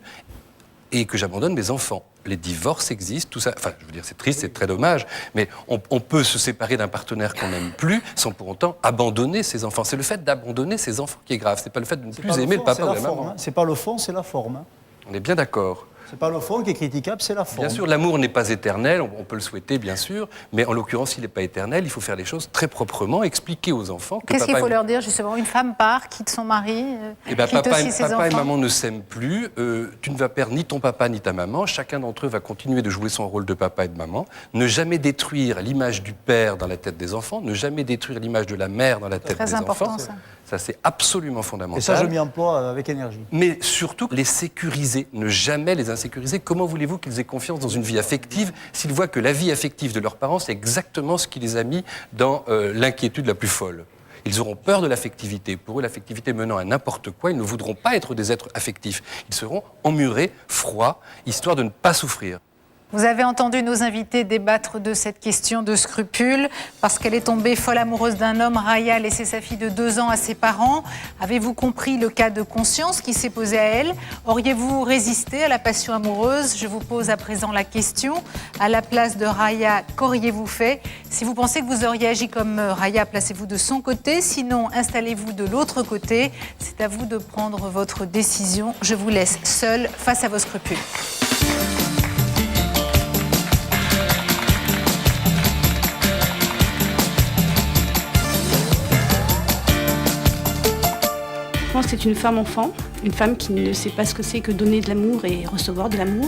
Speaker 13: et que j'abandonne mes enfants. Les divorces existent, tout ça. Enfin, je veux dire, c'est triste, c'est très dommage, mais on peut se séparer d'un partenaire qu'on n'aime plus sans pour autant abandonner ses enfants. C'est le fait d'abandonner ses enfants qui est grave. C'est pas le fait de ne plus aimer le papa ou la maman.
Speaker 5: C'est pas le fond, c'est la forme.
Speaker 13: On est bien d'accord.
Speaker 5: C'est pas le fond qui est critiquable, c'est la forme.
Speaker 13: Bien sûr, l'amour n'est pas éternel, on peut le souhaiter, bien sûr, mais en l'occurrence, il n'est pas éternel, il faut faire les choses très proprement, expliquer aux enfants que
Speaker 10: Qu'est-ce qu'il faut leur dire, justement? Une femme part, quitte son mari, quitte aussi ses enfants.
Speaker 13: Papa et maman ne s'aiment plus, tu ne vas perdre ni ton papa ni ta maman, chacun d'entre eux va continuer de jouer son rôle de papa et de maman, ne jamais détruire l'image du père dans la tête des enfants, ne jamais détruire l'image de la mère dans la tête des enfants. Ça, c'est absolument fondamental.
Speaker 5: Et ça, je m'y emploie avec énergie.
Speaker 13: Mais surtout, les sécuriser, ne jamais les insécuriser. Comment voulez-vous qu'ils aient confiance dans une vie affective s'ils voient que la vie affective de leurs parents, c'est exactement ce qui les a mis dans l'inquiétude la plus folle? Ils auront peur de l'affectivité. Pour eux, l'affectivité menant à n'importe quoi, ils ne voudront pas être des êtres affectifs. Ils seront emmurés, froids, histoire de ne pas souffrir.
Speaker 10: Vous avez entendu nos invités débattre de cette question de scrupule. Parce qu'elle est tombée folle amoureuse d'un homme, Raya a laissé sa fille de 2 ans à ses parents. Avez-vous compris le cas de conscience qui s'est posé à elle? Auriez-vous résisté à la passion amoureuse? Je vous pose à présent la question. À la place de Raya, qu'auriez-vous fait? Si vous pensez que vous auriez agi comme Raya, placez-vous de son côté. Sinon, installez-vous de l'autre côté. C'est à vous de prendre votre décision. Je vous laisse seul face à vos scrupules.
Speaker 8: C'est une femme enfant, une femme qui ne sait pas ce que c'est que donner de l'amour et recevoir de l'amour.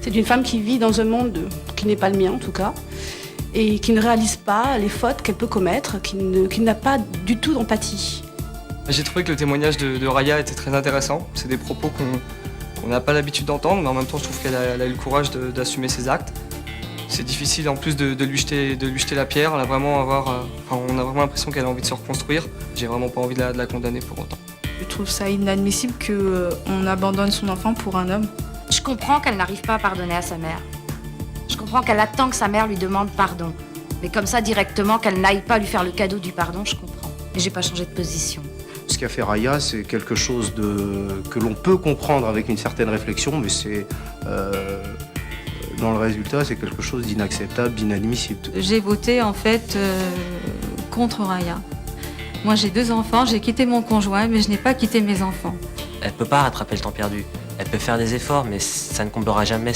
Speaker 8: C'est une femme qui vit dans un monde qui n'est pas le mien en tout cas, et qui ne réalise pas les fautes qu'elle peut commettre, qui n'a pas du tout d'empathie.
Speaker 14: J'ai trouvé que le témoignage de Raya était très intéressant. C'est des propos qu'on n'a pas l'habitude d'entendre, mais en même temps je trouve qu'elle a eu le courage d'assumer ses actes. C'est difficile en plus de lui jeter la pierre. On a vraiment l'impression qu'elle a envie de se reconstruire. J'ai vraiment pas envie de la condamner pour autant.
Speaker 15: Je trouve ça inadmissible qu'on abandonne son enfant pour un homme.
Speaker 16: Je comprends qu'elle n'arrive pas à pardonner à sa mère. Je comprends qu'elle attend que sa mère lui demande pardon. Mais comme ça, directement, qu'elle n'aille pas lui faire le cadeau du pardon, je comprends. Mais j'ai pas changé de position.
Speaker 17: Ce qu'a fait Raya, c'est quelque chose que l'on peut comprendre avec une certaine réflexion, mais c'est... dans le résultat, c'est quelque chose d'inacceptable, d'inadmissible.
Speaker 15: J'ai voté en fait contre Raya. Moi j'ai 2 enfants, j'ai quitté mon conjoint, mais je n'ai pas quitté mes enfants.
Speaker 18: Elle ne peut pas rattraper le temps perdu. Elle peut faire des efforts, mais ça ne comblera jamais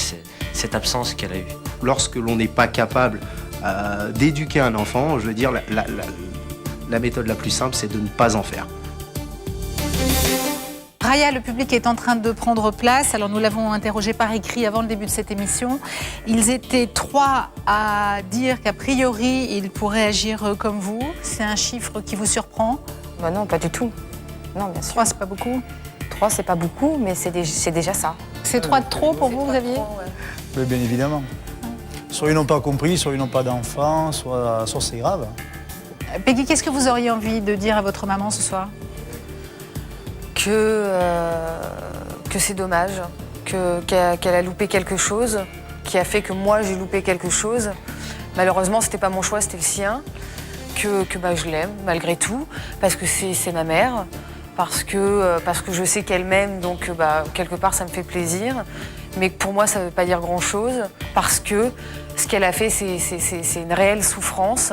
Speaker 18: cette absence qu'elle a eue.
Speaker 17: Lorsque l'on n'est pas capable d'éduquer un enfant, je veux dire, la méthode la plus simple, c'est de ne pas en faire.
Speaker 10: Raya, le public est en train de prendre place. Alors nous l'avons interrogé par écrit avant le début de cette émission. Ils étaient 3 à dire qu'a priori, ils pourraient agir comme vous. C'est un chiffre qui vous surprend?
Speaker 2: Bah non, pas du tout. Non, bien sûr.
Speaker 10: 3, c'est pas beaucoup?
Speaker 2: 3, c'est pas beaucoup, mais c'est déjà ça.
Speaker 10: C'est 3 de trop pour vous, Xavier?
Speaker 5: Oui, bien évidemment. Soit ils n'ont pas compris, soit ils n'ont pas d'enfants, soit c'est grave.
Speaker 10: Peggy, qu'est-ce que vous auriez envie de dire à votre maman ce soir?
Speaker 3: Que c'est dommage, qu'elle a loupé quelque chose, qui a fait que moi j'ai loupé quelque chose. Malheureusement, c'était pas mon choix, c'était le sien. Que je l'aime malgré tout, parce que c'est ma mère, parce que je sais qu'elle m'aime, donc quelque part ça me fait plaisir. Mais pour moi ça veut pas dire grand-chose, parce que ce qu'elle a fait c'est une réelle souffrance.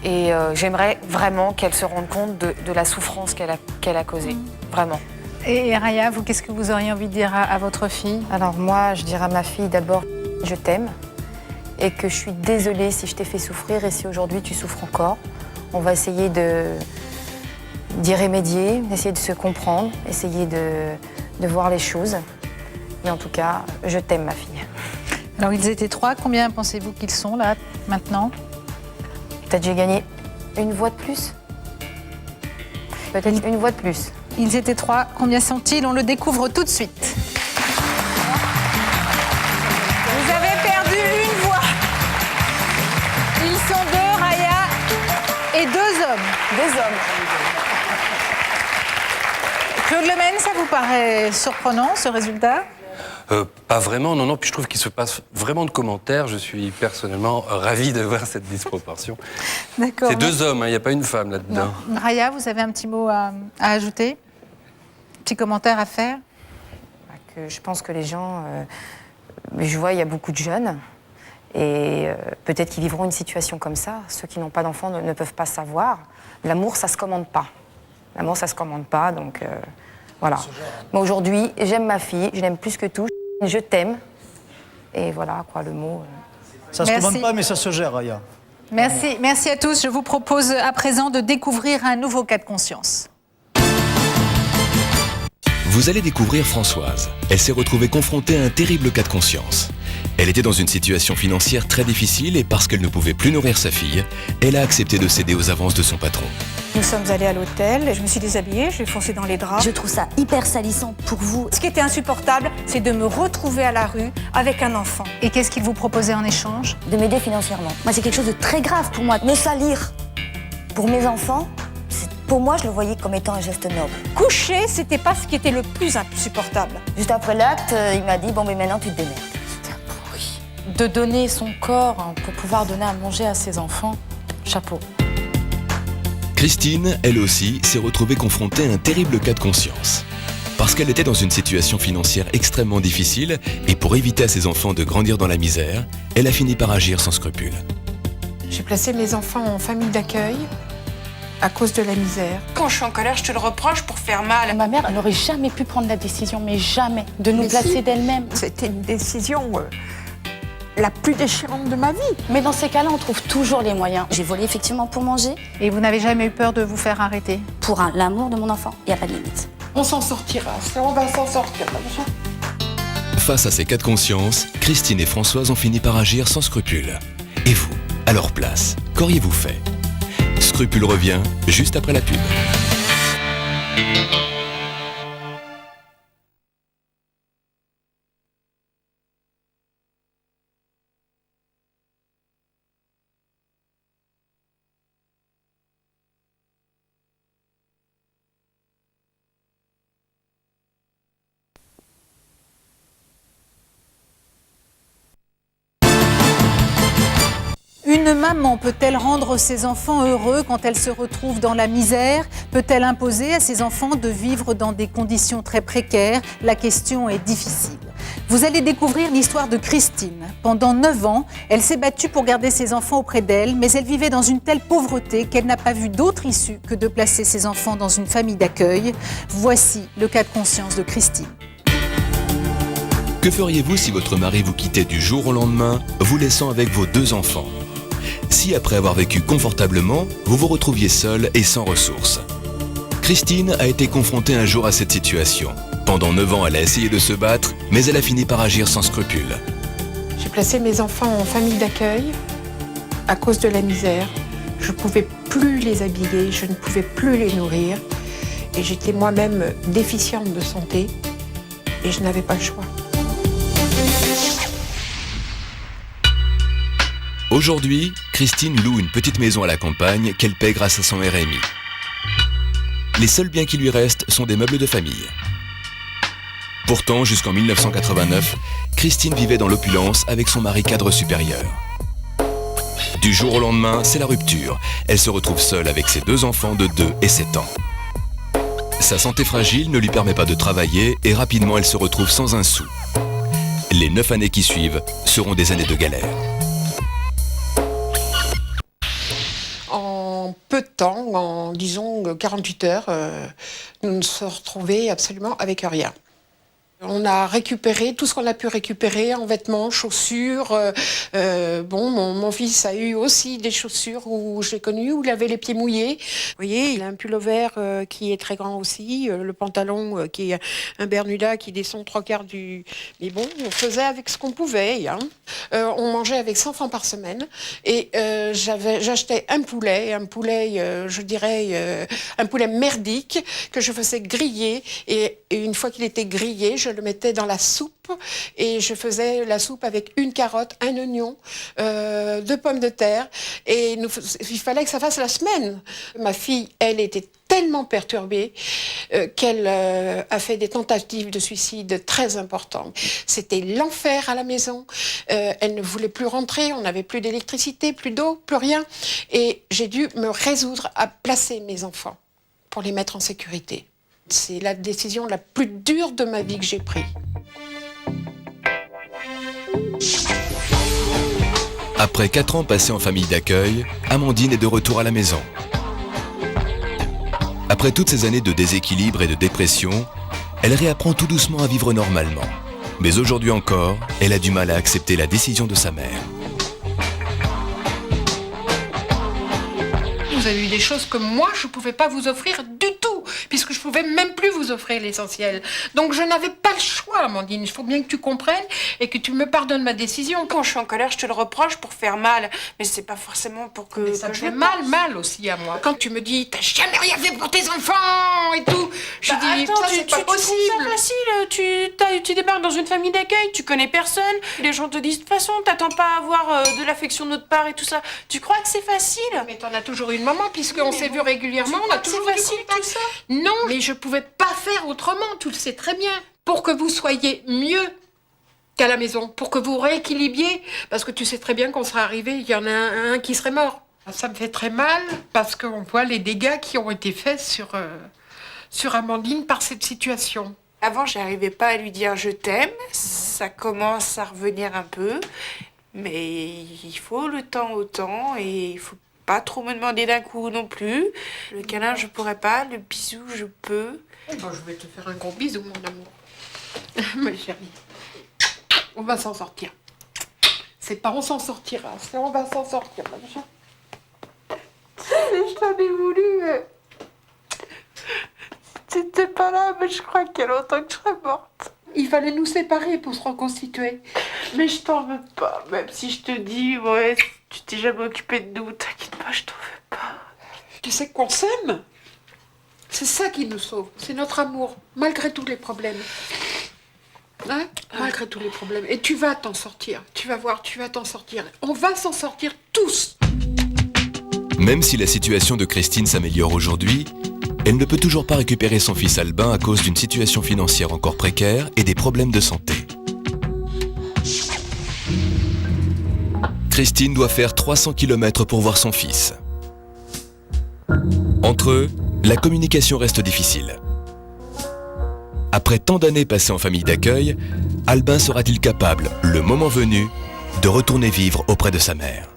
Speaker 3: Et j'aimerais vraiment qu'elle se rende compte de la souffrance qu'elle a causée, vraiment.
Speaker 10: Et Raya, vous, qu'est-ce que vous auriez envie de dire à votre fille?
Speaker 2: Alors moi, je dirais à ma fille d'abord, je t'aime et que je suis désolée si je t'ai fait souffrir et si aujourd'hui tu souffres encore. On va essayer d'y remédier, d'essayer de se comprendre, essayer de voir les choses. Mais en tout cas, je t'aime, ma fille.
Speaker 10: Alors, ils étaient 3. Combien pensez-vous qu'ils sont, là, maintenant?
Speaker 2: Peut-être j'ai gagné une voix de plus. Peut-être une voix de plus.
Speaker 10: Ils étaient 3. Combien sont-ils? On le découvre tout de suite. Vous avez perdu une voix. Ils sont 2, Raya, et 2 hommes.
Speaker 2: 2 hommes.
Speaker 10: Claude Lemaine, ça vous paraît surprenant, ce résultat?
Speaker 13: Pas vraiment, non. Puis je trouve qu'il se passe vraiment de commentaires. Je suis personnellement ravi de voir cette disproportion.
Speaker 10: D'accord.
Speaker 13: C'est 2 hommes, il n'y a pas une femme là-dedans.
Speaker 10: Raya, vous avez un petit mot à ajouter? Petit commentaire à faire?
Speaker 2: Je pense que les gens... je vois, il y a beaucoup de jeunes. Et peut-être qu'ils vivront une situation comme ça. Ceux qui n'ont pas d'enfants ne peuvent pas savoir. L'amour, ça se commande pas. L'amour, ça se commande pas, donc voilà. Moi, aujourd'hui, j'aime ma fille, je l'aime plus que tout. Je t'aime. Et voilà, quoi, le mot...
Speaker 5: Ça se commande pas, mais ça se gère, Raya.
Speaker 10: Merci. Merci à tous. Je vous propose à présent de découvrir un nouveau cas de conscience.
Speaker 1: Vous allez découvrir Françoise. Elle s'est retrouvée confrontée à un terrible cas de conscience. Elle était dans une situation financière très difficile et parce qu'elle ne pouvait plus nourrir sa fille, elle a accepté de céder aux avances de son patron.
Speaker 19: Nous sommes allés à l'hôtel, je me suis déshabillée, je vais foncer dans les draps.
Speaker 9: Je trouve ça hyper salissant pour vous.
Speaker 19: Ce qui était insupportable, c'est de me retrouver à la rue avec un enfant.
Speaker 10: Et qu'est-ce qu'il vous proposait en échange?
Speaker 9: De m'aider financièrement. Moi, c'est quelque chose de très grave pour moi. Me salir pour mes enfants, pour moi, je le voyais comme étant un geste noble.
Speaker 19: Coucher, c'était pas ce qui était le plus insupportable.
Speaker 9: Juste après l'acte, il m'a dit, bon, mais maintenant, tu te démerdes.
Speaker 7: De donner son corps pour pouvoir donner à manger à ses enfants, chapeau.
Speaker 1: Christine, elle aussi, s'est retrouvée confrontée à un terrible cas de conscience. Parce qu'elle était dans une situation financière extrêmement difficile et pour éviter à ses enfants de grandir dans la misère, elle a fini par agir sans scrupule.
Speaker 6: J'ai placé mes enfants en famille d'accueil à cause de la misère.
Speaker 7: Quand je suis en colère, je te le reproche pour faire mal. Ma mère, elle n'aurait jamais pu prendre la décision, mais jamais, de nous placer d'elle-même.
Speaker 19: C'était une décision la plus déchirante de ma vie.
Speaker 9: Mais dans ces cas-là, on trouve toujours les moyens. J'ai volé effectivement pour manger.
Speaker 10: Et vous n'avez jamais eu peur de vous faire arrêter?
Speaker 9: Pour l'amour de mon enfant, il n'y a pas de limite.
Speaker 7: On s'en sortira, on va s'en sortir.
Speaker 1: Face à ces cas de conscience, Christine et Françoise ont fini par agir sans scrupule. Et vous, à leur place, qu'auriez-vous fait? Scrupule revient juste après la pub.
Speaker 10: Une maman peut-elle rendre ses enfants heureux quand elle se retrouve dans la misère? Peut-elle imposer à ses enfants de vivre dans des conditions très précaires? La question est difficile. Vous allez découvrir l'histoire de Christine. Pendant 9 ans, elle s'est battue pour garder ses enfants auprès d'elle, mais elle vivait dans une telle pauvreté qu'elle n'a pas vu d'autre issue que de placer ses enfants dans une famille d'accueil. Voici le cas de conscience de Christine.
Speaker 1: Que feriez-vous si votre mari vous quittait du jour au lendemain, vous laissant avec vos 2 enfants? Si après avoir vécu confortablement, vous vous retrouviez seul et sans ressources? Christine a été confrontée un jour à cette situation. Pendant 9 ans, elle a essayé de se battre, mais elle a fini par agir sans scrupule.
Speaker 6: J'ai placé mes enfants en famille d'accueil à cause de la misère. Je ne pouvais plus les habiller, je ne pouvais plus les nourrir. Et j'étais moi-même déficiente de santé et je n'avais pas le choix.
Speaker 1: Aujourd'hui, Christine loue une petite maison à la campagne qu'elle paie grâce à son RMI. Les seuls biens qui lui restent sont des meubles de famille. Pourtant, jusqu'en 1989, Christine vivait dans l'opulence avec son mari cadre supérieur. Du jour au lendemain, c'est la rupture. Elle se retrouve seule avec ses 2 enfants de 2 et 7 ans. Sa santé fragile ne lui permet pas de travailler et rapidement elle se retrouve sans un sou. Les 9 années qui suivent seront des années de galère.
Speaker 20: En peu de temps, en disons 48 heures, nous nous sommes retrouvés absolument avec rien.
Speaker 6: On a récupéré tout ce qu'on a pu récupérer en vêtements, chaussures. Mon fils a eu aussi des chaussures où je l'ai connu, où il avait les pieds mouillés. Vous voyez, il a un pullover qui est très grand aussi, le pantalon qui est un Bermuda qui descend 3/4 du... Mais bon, on faisait avec ce qu'on pouvait. Hein. On mangeait avec 100 francs par semaine et j'achetais un poulet, je dirais, un poulet merdique que je faisais griller et une fois qu'il était grillé, je le mettais dans la soupe et je faisais la soupe avec une carotte, un oignon, 2 pommes de terre et il fallait que ça fasse la semaine. Ma fille, elle était tellement perturbée qu'elle a fait des tentatives de suicide très importantes. C'était l'enfer à la maison. Elle ne voulait plus rentrer, on n'avait plus d'électricité, plus d'eau, plus rien. Et j'ai dû me résoudre à placer mes enfants pour les mettre en sécurité. C'est la décision la plus dure de ma vie que j'ai prise.
Speaker 1: Après 4 ans passés en famille d'accueil, Amandine est de retour à la maison. Après toutes ces années de déséquilibre et de dépression, elle réapprend tout doucement à vivre normalement. Mais aujourd'hui encore, elle a du mal à accepter la décision de sa mère.
Speaker 6: Vous avez eu des choses que moi, je ne pouvais pas vous offrir du tout, puisque je ne pouvais même plus vous offrir l'essentiel. Donc je n'avais pas le choix, Amandine. Il faut bien que tu comprennes et que tu me pardonnes ma décision.
Speaker 20: Quand je suis en colère, je te le reproche pour faire mal, mais c'est pas forcément pour que...
Speaker 6: Mais ça me fait mal aussi à moi. Quand tu me dis, t'as jamais rien fait pour tes enfants et tout, je dis,
Speaker 20: attends,
Speaker 6: ça, c'est pas possible.
Speaker 20: C'est facile, tu débarques dans une famille d'accueil, tu connais personne, les gens te disent, de toute façon, t'attends pas à avoir de l'affection de notre part et tout ça. Tu crois que c'est facile?
Speaker 6: Mais t'en as toujours une maman, puisqu'on s'est vu régulièrement, on a toujours
Speaker 20: facile tout ça.
Speaker 6: Non, mais je pouvais pas faire autrement, tu le sais très bien. Pour que vous soyez mieux qu'à la maison, pour que vous rééquilibriez, parce que tu sais très bien qu'on serait arrivé, il y en a un qui serait mort. Ça me fait très mal, parce qu'on voit les dégâts qui ont été faits sur Amandine par cette situation.
Speaker 20: Avant, j'arrivais pas à lui dire je t'aime, ça commence à revenir un peu, mais il faut le temps au temps et il faut pas trop me demander d'un coup non plus. Le câlin, je pourrais pas, le bisou, je peux.
Speaker 6: Bon, je vais te faire un gros bisou, mon amour. Ma chérie, on va s'en sortir. C'est pas on s'en sortira, c'est on va s'en sortir, ma chérie. Je t'en ai voulu.
Speaker 20: T'étais pas là, mais je crois qu'il y a longtemps que je serais morte.
Speaker 6: Il fallait nous séparer pour se reconstituer.
Speaker 20: Mais je t'en veux pas, même si je te dis, ouais, tu t'es jamais occupé de nous, t'inquiète pas, je t'en veux pas.
Speaker 6: Tu sais qu'on s'aime. C'est ça qui nous sauve, c'est notre amour, malgré tous les problèmes. Hein? Malgré tous les problèmes. Et tu vas t'en sortir, tu vas voir, tu vas t'en sortir. On va s'en sortir tous.
Speaker 1: Même si la situation de Christine s'améliore aujourd'hui, elle ne peut toujours pas récupérer son fils Albin à cause d'une situation financière encore précaire et des problèmes de santé. Christine doit faire 300 km pour voir son fils. Entre eux, la communication reste difficile. Après tant d'années passées en famille d'accueil, Albin sera-t-il capable, le moment venu, de retourner vivre auprès de sa mère ?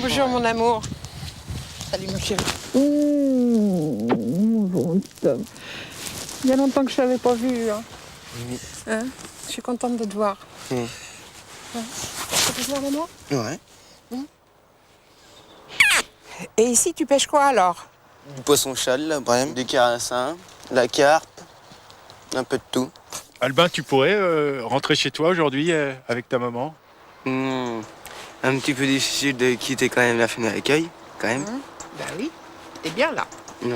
Speaker 6: Bonjour mon amour. Salut ma chérie. Il y a longtemps que je ne t'avais pas vu. Hein. Hein? Je suis contente de te voir. Hein? Tu peux te voir maman?
Speaker 21: Ouais.
Speaker 6: Et ici tu pêches quoi alors?
Speaker 21: Du poisson-châle, la brème, du carassin, la carpe, un peu de tout.
Speaker 22: Albin, tu pourrais rentrer chez toi aujourd'hui avec ta maman?
Speaker 21: Un petit peu difficile de quitter quand même la famille d'accueil, quand même.
Speaker 6: Ben oui, t'es bien là.
Speaker 21: Ouais.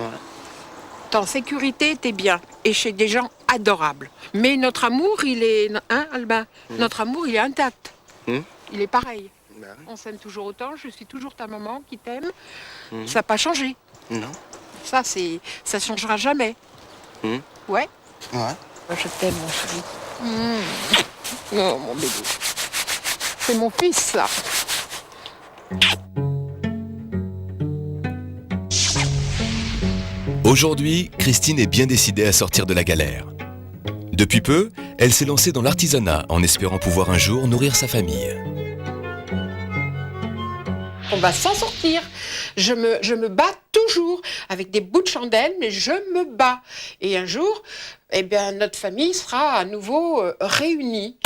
Speaker 6: T'es en sécurité, t'es bien. Et chez des gens adorables. Mais notre amour, il est... Hein, Albin? Notre amour, il est intact. Il est pareil.
Speaker 21: Ben oui.
Speaker 6: On s'aime toujours autant, je suis toujours ta maman qui t'aime. Ça n'a pas changé.
Speaker 21: Non.
Speaker 6: Ça changera jamais. Ouais?
Speaker 21: Ouais.
Speaker 6: Je t'aime, mon chéri. Oh, mon bébé. C'est mon fils, ça.
Speaker 1: Aujourd'hui, Christine est bien décidée à sortir de la galère. Depuis peu, elle s'est lancée dans l'artisanat en espérant pouvoir un jour nourrir sa famille.
Speaker 6: On va s'en sortir. Je me bats tous
Speaker 19: toujours avec des bouts de chandelle, mais je me bats. Et un jour, eh bien, notre famille sera à nouveau réunie.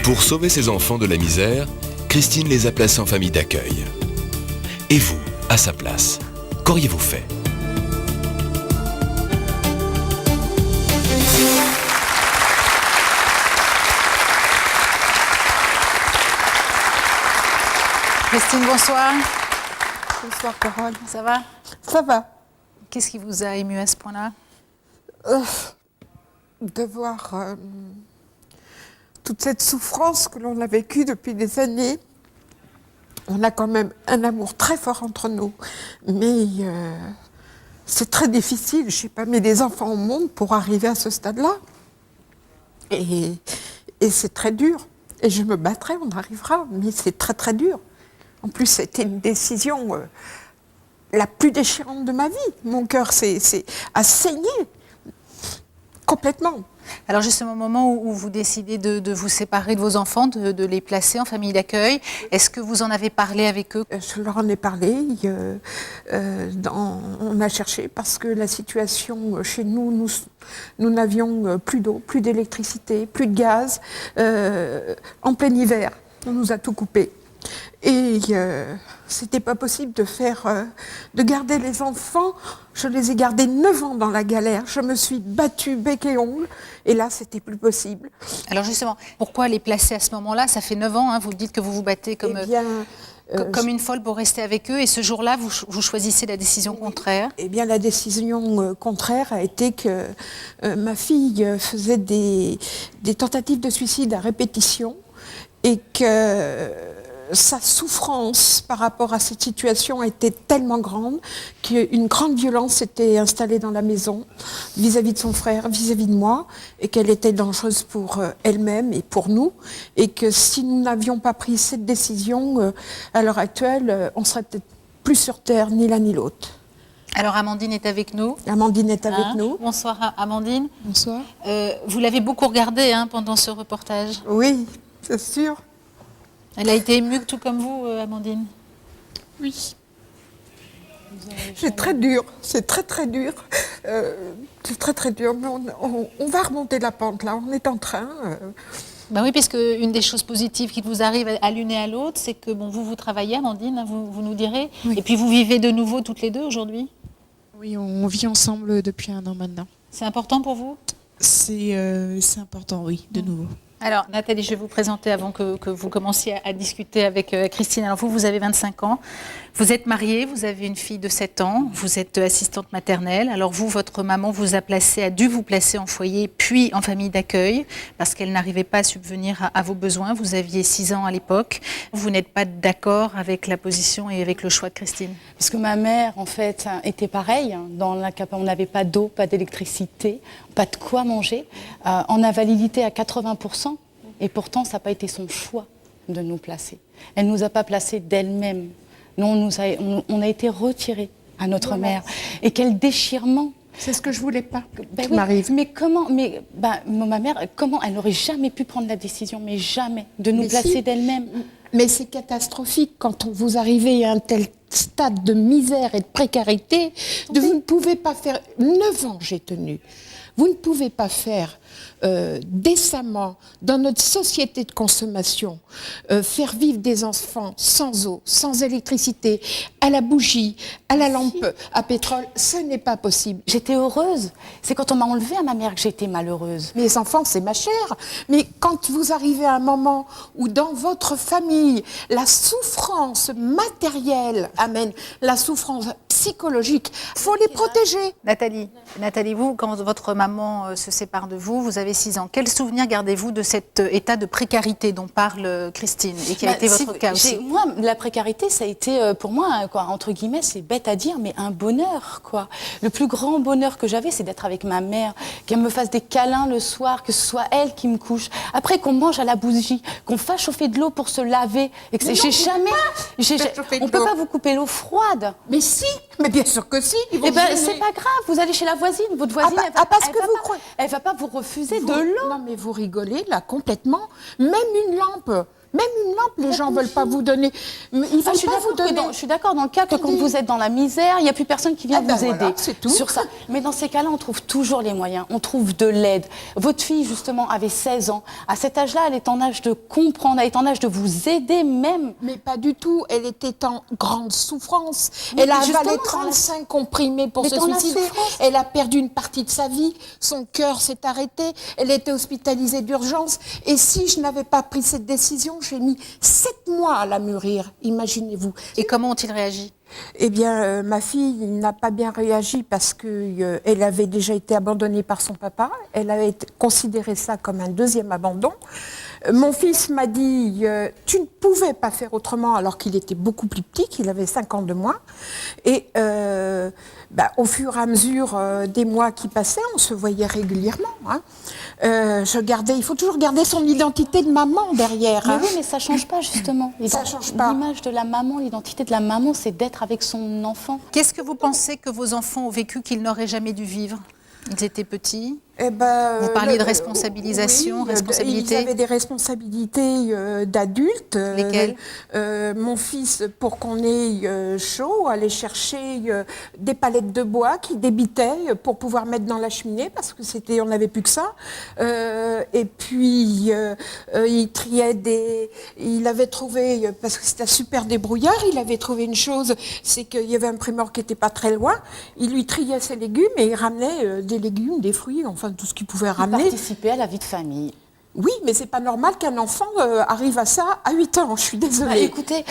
Speaker 1: Pour sauver ses enfants de la misère, Christine les a placés en famille d'accueil. Et vous, à sa place, qu'auriez-vous fait ?
Speaker 10: Christine, bonsoir.
Speaker 19: Bonsoir, Carole.
Speaker 10: Ça va?
Speaker 19: Ça va.
Speaker 10: Qu'est-ce qui vous a ému à ce point-là?
Speaker 19: De voir toute cette souffrance que l'on a vécue depuis des années. On a quand même un amour très fort entre nous, mais c'est très difficile. Je n'ai pas mis des enfants au monde pour arriver à ce stade-là. Et c'est très dur. Et je me battrai, on arrivera, mais c'est très très dur. En plus, c'était une décision la plus déchirante de ma vie. Mon cœur a saigné complètement.
Speaker 10: Alors justement, au moment où vous décidez de vous séparer de vos enfants, de les placer en famille d'accueil, est-ce que vous en avez parlé avec eux?
Speaker 19: Je leur en ai parlé. On a cherché parce que la situation chez nous, nous n'avions plus d'eau, plus d'électricité, plus de gaz. En plein hiver, on nous a tout coupé. Et c'était pas possible de garder les enfants. Je les ai gardés 9 ans dans la galère. Je me suis battue bec et ongles. Et là, c'était plus possible.
Speaker 10: Alors justement, pourquoi les placer à ce moment-là? Ça fait 9 ans, hein, vous dites que vous vous battez comme une folle pour rester avec eux. Et ce jour-là, vous choisissez la décision contraire?
Speaker 19: Eh bien, la décision contraire a été que ma fille faisait des tentatives de suicide à répétition. Et que sa souffrance par rapport à cette situation était tellement grande qu'une grande violence s'était installée dans la maison vis-à-vis de son frère, vis-à-vis de moi, et qu'elle était dangereuse pour elle-même et pour nous, et que si nous n'avions pas pris cette décision, à l'heure actuelle, on serait peut-être plus sur Terre, ni l'un ni l'autre.
Speaker 10: Alors Amandine est avec nous.
Speaker 19: Amandine est avec nous.
Speaker 10: Bonsoir Amandine.
Speaker 19: Bonsoir.
Speaker 10: Vous l'avez beaucoup regardée pendant ce reportage.
Speaker 19: Oui, c'est sûr.
Speaker 10: Elle a été émue tout comme vous, Amandine?
Speaker 19: Oui. C'est très dur, c'est très très dur. C'est très très dur, mais on va remonter la pente là, on est en train.
Speaker 10: Ben oui, parce qu'une des choses positives qui vous arrive à l'une et à l'autre, c'est que vous travaillez, Amandine, vous nous direz, oui. Et puis vous vivez de nouveau toutes les deux aujourd'hui?
Speaker 4: Oui, on vit ensemble depuis 1 an maintenant.
Speaker 10: C'est important pour vous?
Speaker 4: C'est important, oui, de nouveau.
Speaker 10: Alors, Nathalie, je vais vous présenter avant que vous commenciez à discuter avec Christine. Alors, vous avez 25 ans, vous êtes mariée, vous avez une fille de 7 ans, vous êtes assistante maternelle. Alors, votre maman a dû vous placer en foyer, puis en famille d'accueil, parce qu'elle n'arrivait pas à subvenir à vos besoins. Vous aviez 6 ans à l'époque. Vous n'êtes pas d'accord avec la position et avec le choix de Christine?
Speaker 11: Parce que ma mère, en fait, était pareille. On n'avait pas d'eau, pas d'électricité, pas de quoi manger, en invalidité à 80%. Et pourtant, ça n'a pas été son choix de nous placer. Elle ne nous a pas placés d'elle-même. Nous, on a été retirés à notre mère. Et quel déchirement!
Speaker 19: C'est ce que je voulais pas
Speaker 11: qui m'arrive. Mais comment? Ma mère, comment? Elle n'aurait jamais pu prendre la décision, mais jamais, de nous placer d'elle-même.
Speaker 19: Mais c'est catastrophique quand vous arrivez à un tel stade de misère et de précarité. Vous ne pouvez pas faire... 9 ans j'ai tenu. Vous ne pouvez pas faire décemment, dans notre société de consommation, faire vivre des enfants sans eau, sans électricité, à la bougie, à la lampe à pétrole, ce n'est pas possible.
Speaker 11: J'étais heureuse. C'est quand on m'a enlevée à ma mère que j'étais malheureuse.
Speaker 19: Mais les enfants, c'est ma chère. Mais quand vous arrivez à un moment où dans votre famille, la souffrance matérielle amène la souffrance psychologique, il faut les protéger.
Speaker 10: Nathalie, vous, quand votre maman se sépare de vous, vous avez 6 ans. Quel souvenir gardez-vous de cet état de précarité dont parle Christine et qui a été votre cas aussi?
Speaker 11: Moi, la précarité, ça a été pour moi, entre guillemets, c'est bête à dire, mais un bonheur, quoi. Le plus grand bonheur que j'avais, c'est d'être avec ma mère, qu'elle me fasse des câlins le soir, que ce soit elle qui me couche. Après, qu'on mange à la bougie, qu'on fasse chauffer de l'eau pour se laver. Et que on ne peut pas vous couper l'eau froide.
Speaker 19: Mais si, mais bien sûr que si.
Speaker 11: C'est pas grave, vous allez chez la voisine, votre voisine, elle va pas vous refuser de l'eau.
Speaker 19: Non mais vous rigolez là complètement. Même une lampe Les gens ne veulent pas vous donner. Ils veulent
Speaker 11: je suis
Speaker 19: pas vous donner.
Speaker 11: je suis d'accord dans le cas que quand vous êtes dans la misère, il n'y a plus personne qui vient vous aider.
Speaker 19: Voilà, c'est tout.
Speaker 11: Sur ça. Mais dans ces cas-là, on trouve toujours les moyens, on trouve de l'aide. Votre fille, justement, avait 16 ans. À cet âge-là, elle est en âge de comprendre, elle est en âge de vous aider même.
Speaker 19: Mais pas du tout. Elle était en grande souffrance.
Speaker 11: Mais
Speaker 19: Elle a
Speaker 11: justement,
Speaker 19: avalé 35 comprimés pour
Speaker 11: mais
Speaker 19: se
Speaker 11: dans la
Speaker 19: suicider.
Speaker 11: souffrance.
Speaker 19: Elle a perdu une partie de sa vie. Son cœur s'est arrêté. Elle était hospitalisée d'urgence. Et si je n'avais pas pris cette décision, j'ai mis 7 mois à la mûrir. Imaginez-vous.
Speaker 10: Et comment ont-ils réagi ?
Speaker 19: Eh bien, ma fille n'a pas bien réagi parce qu'elle avait déjà été abandonnée par son papa. Elle avait considéré ça comme un deuxième abandon. Mon fils m'a dit tu ne pouvais pas faire autrement alors qu'il était beaucoup plus petit, qu'il avait 5 ans de moins. Et au fur et à mesure des mois qui passaient, on se voyait régulièrement. Hein. Il faut toujours garder son identité de maman derrière.
Speaker 11: Mais
Speaker 19: hein.
Speaker 11: oui, mais ça ne change pas justement.
Speaker 19: Ça change pas.
Speaker 11: L'image de la maman, l'identité de la maman, c'est d'être avec son enfant.
Speaker 10: Qu'est-ce que vous pensez que vos enfants ont vécu qu'ils n'auraient jamais dû vivre ? Ils étaient petits.
Speaker 19: Vous
Speaker 10: parliez de responsabilisation, responsabilité.
Speaker 19: Ils avaient des responsabilités d'adultes.
Speaker 10: Lesquelles
Speaker 19: mon fils, pour qu'on ait chaud, allait chercher des palettes de bois qui débitaient pour pouvoir mettre dans la cheminée parce que on n'avait plus que ça. Et puis il triait il avait trouvé, parce que c'était un super débrouillard, il avait trouvé une chose, c'est qu'il y avait un primeur qui n'était pas très loin. Il lui triait ses légumes et il ramenait des légumes, des fruits, enfin tout ce qu'il pouvait ramener.
Speaker 11: Participer à la vie de famille.
Speaker 19: Oui, mais c'est pas normal qu'un enfant arrive à ça à 8 ans, je suis désolée.
Speaker 11: Écoutez,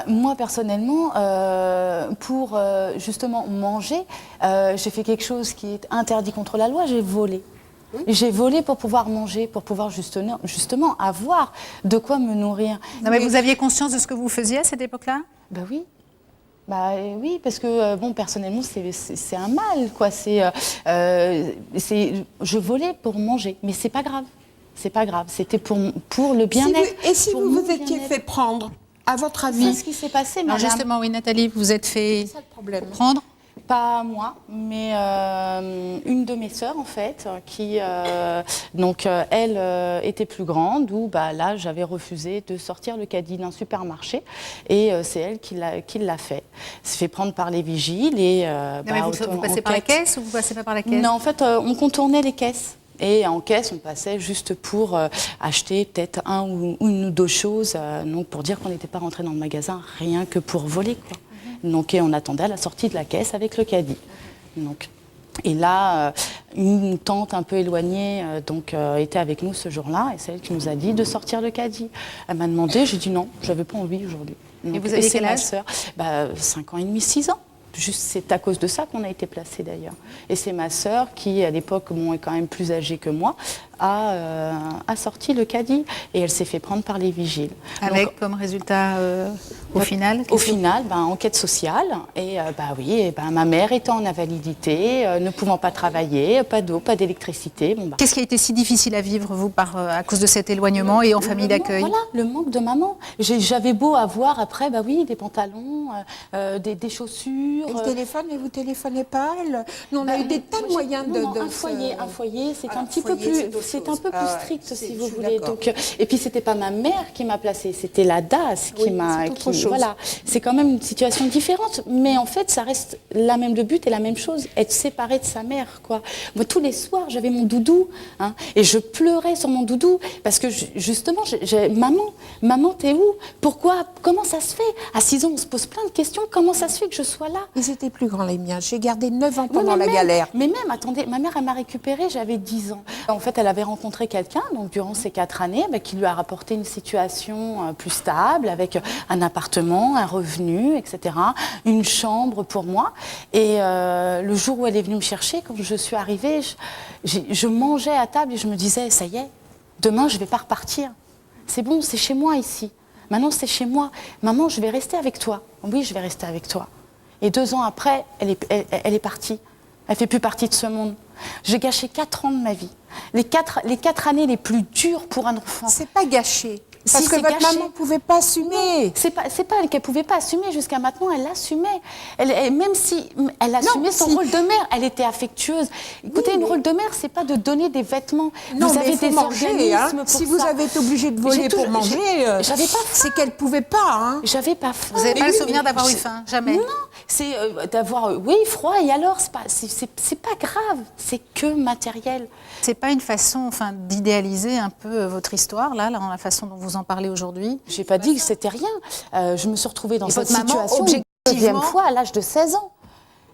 Speaker 11: moi personnellement, pour justement manger, j'ai fait quelque chose qui est interdit contre la loi, j'ai volé. J'ai volé pour pouvoir manger, pour pouvoir justement avoir de quoi me nourrir.
Speaker 10: Non, mais vous aviez conscience de ce que vous faisiez à cette époque-là ?
Speaker 11: Ben oui. Oui, parce que personnellement, c'est un mal, quoi. Je volais pour manger, mais c'est pas grave. C'est pas grave. C'était pour le bien-être.
Speaker 19: Et si vous vous étiez fait prendre, à votre avis ?
Speaker 11: C'est ce qui s'est passé, madame.
Speaker 10: Alors justement, oui, Nathalie, vous êtes fait prendre ?
Speaker 11: Pas moi, mais une de mes sœurs, en fait, qui, elle était plus grande, où là, j'avais refusé de sortir le caddie d'un supermarché, et c'est elle qui l'a fait. C'est fait prendre par les vigiles, et...
Speaker 10: mais vous passez par la caisse ou vous passez pas par la caisse ?
Speaker 11: Non, en fait, on contournait les caisses. Et en caisse, on passait juste pour acheter peut-être une ou deux choses, donc pour dire qu'on n'était pas rentré dans le magasin, rien que pour voler, quoi. Donc, et on attendait à la sortie de la caisse avec le caddie. Donc, et là, une tante un peu éloignée était avec nous ce jour-là, et c'est elle qui nous a dit de sortir le caddie. Elle m'a demandé, j'ai dit non, je n'avais pas envie aujourd'hui.
Speaker 10: Et vous aviez quel âge ?
Speaker 11: 5 ans et demi, 6 ans. C'est à cause de ça qu'on a été placés d'ailleurs. Et c'est ma sœur qui, à l'époque, est quand même plus âgée que moi, a sorti le caddie et elle s'est fait prendre par les vigiles.
Speaker 10: Avec comme résultat au final
Speaker 11: enquête sociale. Et ma mère était en invalidité, ne pouvant pas travailler, pas d'eau, pas d'électricité.
Speaker 10: Qu'est-ce qui a été si difficile à vivre, vous, à cause de cet éloignement et en famille d'accueil ?
Speaker 11: Voilà, le manque de maman. J'avais beau avoir après, des pantalons, des chaussures.
Speaker 19: Elle téléphone et vous téléphonez pas. Nous, on a eu des tas de moyens de...
Speaker 11: Un foyer, c'est un petit peu plus... C'est un peu plus strict, si vous voulez. Donc, et puis, c'était pas ma mère qui m'a placée, c'était la DAS qui m'a... Voilà, c'est quand même une situation différente. Mais en fait, ça reste le but et la même chose, être séparée de sa mère, quoi. Moi, tous les soirs, j'avais mon doudou, hein, et je pleurais sur mon doudou parce que, justement, maman, t'es où ? Pourquoi ? Comment ça se fait ? À 6 ans, on se pose plein de questions. Comment ça se fait que je sois là ?
Speaker 19: Ils étaient plus grands, les miens. J'ai gardé 9 ans pendant la galère.
Speaker 11: Mais même, attendez, ma mère, elle m'a récupérée, j'avais 10 ans. En fait, elle avait rencontré quelqu'un, donc durant ces 4 années, qui lui a rapporté une situation plus stable, avec un appartement, un revenu, etc., une chambre pour moi. Et le jour où elle est venue me chercher, quand je suis arrivée, je mangeais à table et je me disais, ça y est, demain, je ne vais pas repartir. C'est bon, c'est chez moi ici. Maintenant, c'est chez moi. Maman, je vais rester avec toi. Oui, je vais rester avec toi. Et 2 ans après, elle est partie. Elle ne fait plus partie de ce monde. J'ai gâché 4 ans de ma vie. Les 4 années les plus dures pour un enfant.
Speaker 19: C'est pas gâché. Parce que votre maman ne pouvait pas assumer.
Speaker 11: C'est pas qu'elle ne pouvait pas assumer. Jusqu'à maintenant, elle l'assumait. Même si elle assumait son rôle de mère, elle était affectueuse. Écoutez, une rôle de mère, c'est pas de donner des vêtements.
Speaker 19: Non,
Speaker 11: vous
Speaker 19: mais
Speaker 11: avez
Speaker 19: il faut
Speaker 11: des
Speaker 19: manger.
Speaker 11: organismes pour
Speaker 19: Si
Speaker 11: ça.
Speaker 19: vous avez été obligé de voler pour manger,
Speaker 11: j'avais pas faim.
Speaker 19: c'est qu'elle ne pouvait pas. Hein.
Speaker 11: J'avais pas faim.
Speaker 10: Vous n'avez pas le souvenir d'avoir eu faim? Jamais?
Speaker 11: Non, c'est d'avoir, froid. Et alors, c'est pas grave. C'est que matériel.
Speaker 10: C'est pas une façon d'idéaliser un peu votre histoire, là, dans la façon dont vous en parlez aujourd'hui?
Speaker 11: J'ai pas dit que c'était rien. Je me suis retrouvée dans cette
Speaker 10: votre maman,
Speaker 11: situation une
Speaker 10: objectivement,
Speaker 11: deuxième fois à l'âge de 16 ans.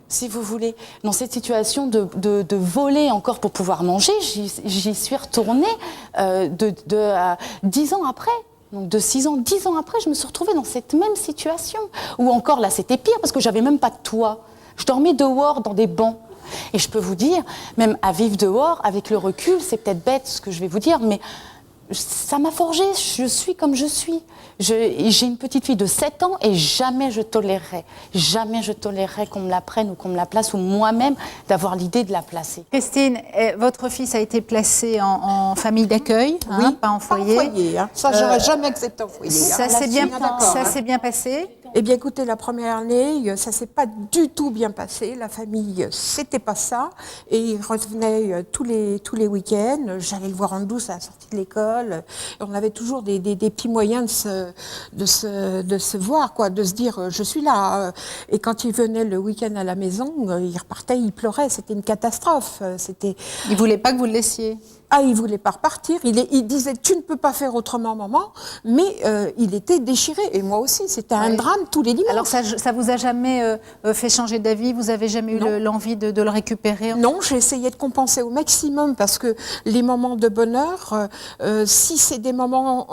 Speaker 11: Si vous voulez, dans cette situation de voler encore pour pouvoir manger, j'y suis retournée 10 ans après. Donc de 6 ans, 10 ans après, je me suis retrouvée dans cette même situation. Ou encore, là, c'était pire parce que j'avais même pas de toit. Je dormais dehors dans des bancs. Et je peux vous dire, même à vivre dehors, avec le recul, c'est peut-être bête ce que je vais vous dire, mais ça m'a forgée. Je suis comme je suis. J'ai une petite fille de 7 ans et jamais je tolérerai qu'on me la prenne ou qu'on me la place, ou moi-même d'avoir l'idée de la placer.
Speaker 10: Christine, votre fils a été placé en famille d'accueil, pas en foyer.
Speaker 19: Pas en foyer, hein. Ça, j'aurais jamais accepté en foyer.
Speaker 10: Ça s'est bien passé?
Speaker 19: Eh bien, écoutez, la première année, ça s'est pas du tout bien passé. La famille, c'était pas ça. Et il revenait tous les week-ends. J'allais le voir en douce à la sortie de l'école. On avait toujours des petits moyens de se voir, quoi, de se dire je suis là. Et quand il venait le week-end à la maison, il repartait, il pleurait. C'était une catastrophe.
Speaker 10: Il voulait pas que vous le laissiez?
Speaker 19: Ah, il voulait pas repartir. Il disait tu ne peux pas faire autrement, maman. Mais il était déchiré. Et moi aussi, c'était un drame tous les dimanches.
Speaker 10: Alors ça vous a jamais fait changer d'avis? Vous avez jamais eu l'envie de le récupérer?
Speaker 19: Non, j'ai essayé de compenser au maximum parce que les moments de bonheur, si c'est des moments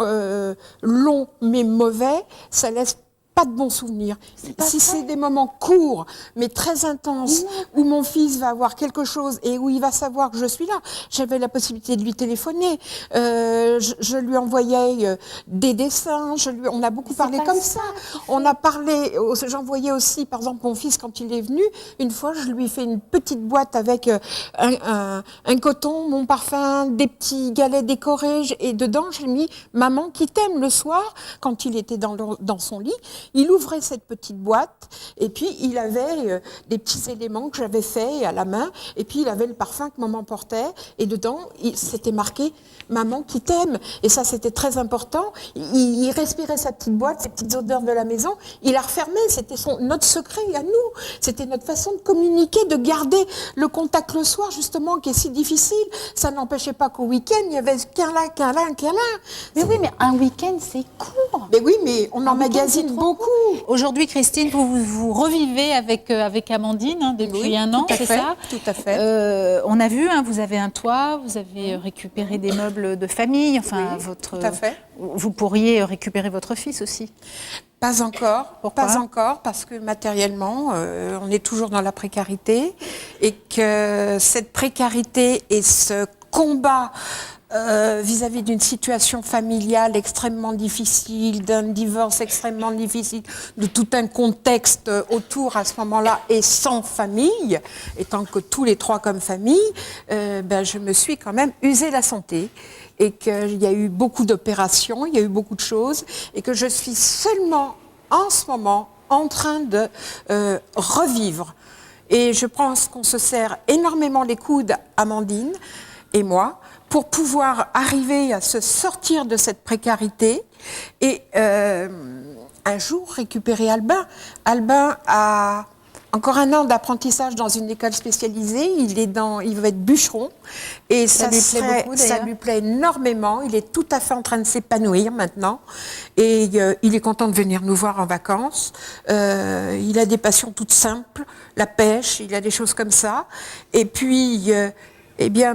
Speaker 19: longs mais mauvais, ça laisse pas de bons souvenirs. Si c'est des moments courts, mais très intenses, où mon fils va avoir quelque chose et où il va savoir que je suis là, j'avais la possibilité de lui téléphoner, je lui envoyais des dessins, on a beaucoup parlé comme ça. On a parlé, j'envoyais aussi, par exemple, mon fils, quand il est venu, une fois, je lui ai fait une petite boîte avec un coton, mon parfum, des petits galets décorés, et dedans, j'ai mis « Maman qui t'aime » le soir, quand il était dans son lit. Il ouvrait cette petite boîte et puis il avait des petits éléments que j'avais faits à la main et puis il avait le parfum que maman portait et dedans, c'était marqué « Maman qui t'aime ». Et ça, c'était très important. Il respirait sa petite boîte, ces petites odeurs de la maison, il la refermait. C'était notre secret à nous. C'était notre façon de communiquer, de garder le contact le soir, justement, qui est si difficile. Ça n'empêchait pas qu'au week-end, il y avait câlin.
Speaker 11: Mais oui, mais un week-end, c'est court.
Speaker 19: Mais oui, mais on emmagasine beaucoup.
Speaker 10: Aujourd'hui, Christine, vous revivez avec Amandine depuis un an, c'est ça?
Speaker 19: Tout à fait.
Speaker 10: On a vu, vous avez un toit, vous avez récupéré des meubles de famille. Enfin,
Speaker 19: tout à fait.
Speaker 10: Vous pourriez récupérer votre fils aussi?
Speaker 19: Pas encore.
Speaker 10: Pourquoi?
Speaker 19: Pas encore, parce que matériellement, on est toujours dans la précarité et que cette précarité et ce combat vis-à-vis d'une situation familiale extrêmement difficile, d'un divorce extrêmement difficile, de tout un contexte autour à ce moment-là et sans famille, étant que tous les trois comme famille, je me suis quand même usé la santé et qu'il y a eu beaucoup d'opérations, il y a eu beaucoup de choses et que je suis seulement en ce moment en train de revivre. Et je pense qu'on se serre énormément les coudes, Amandine et moi, pour pouvoir arriver à se sortir de cette précarité et un jour récupérer Albin. Albin a encore un an d'apprentissage dans une école spécialisée, il va être bûcheron et ça lui plaît énormément, il est tout à fait en train de s'épanouir maintenant et il est content de venir nous voir en vacances, il a des passions toutes simples, la pêche, il a des choses comme ça et puis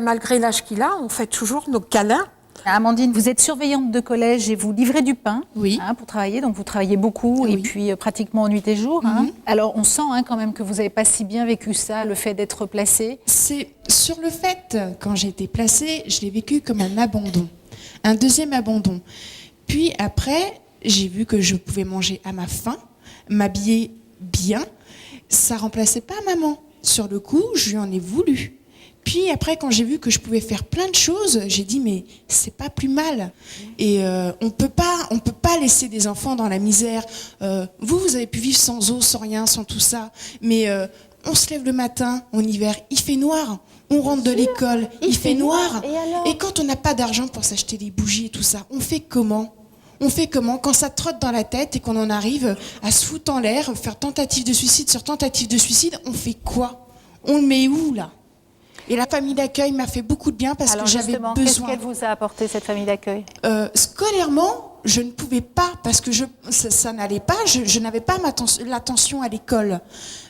Speaker 19: malgré l'âge qu'il a, on fait toujours nos câlins.
Speaker 10: Amandine, vous êtes surveillante de collège et vous livrez du pain pour travailler, donc vous travaillez beaucoup et puis pratiquement nuit et jour. Alors on sent quand même que vous n'avez pas si bien vécu ça, le fait d'être placée.
Speaker 4: C'est sur le fait, quand j'ai été placée, je l'ai vécu comme un abandon, un deuxième abandon. Puis après, j'ai vu que je pouvais manger à ma faim, m'habiller bien, ça remplaçait pas maman. Sur le coup, je lui en ai voulu. Puis après, quand j'ai vu que je pouvais faire plein de choses, j'ai dit mais c'est pas plus mal. Et on peut pas laisser des enfants dans la misère. Vous avez pu vivre sans eau, sans rien, sans tout ça. Mais on se lève le matin, en hiver, il fait noir. On rentre de l'école, il fait noir. Et quand on n'a pas d'argent pour s'acheter des bougies et tout ça, on fait comment ? On fait comment quand ça trotte dans la tête et qu'on en arrive à se foutre en l'air, faire tentative de suicide sur tentative de suicide, on fait quoi ? On le met où là ? Et la famille d'accueil m'a fait beaucoup de bien parce que j'avais besoin.
Speaker 10: Qu'est-ce qu'elle vous a apporté, cette famille d'accueil ?
Speaker 4: Scolairement, je ne pouvais pas parce que ça n'allait pas. Je n'avais pas l'attention à l'école.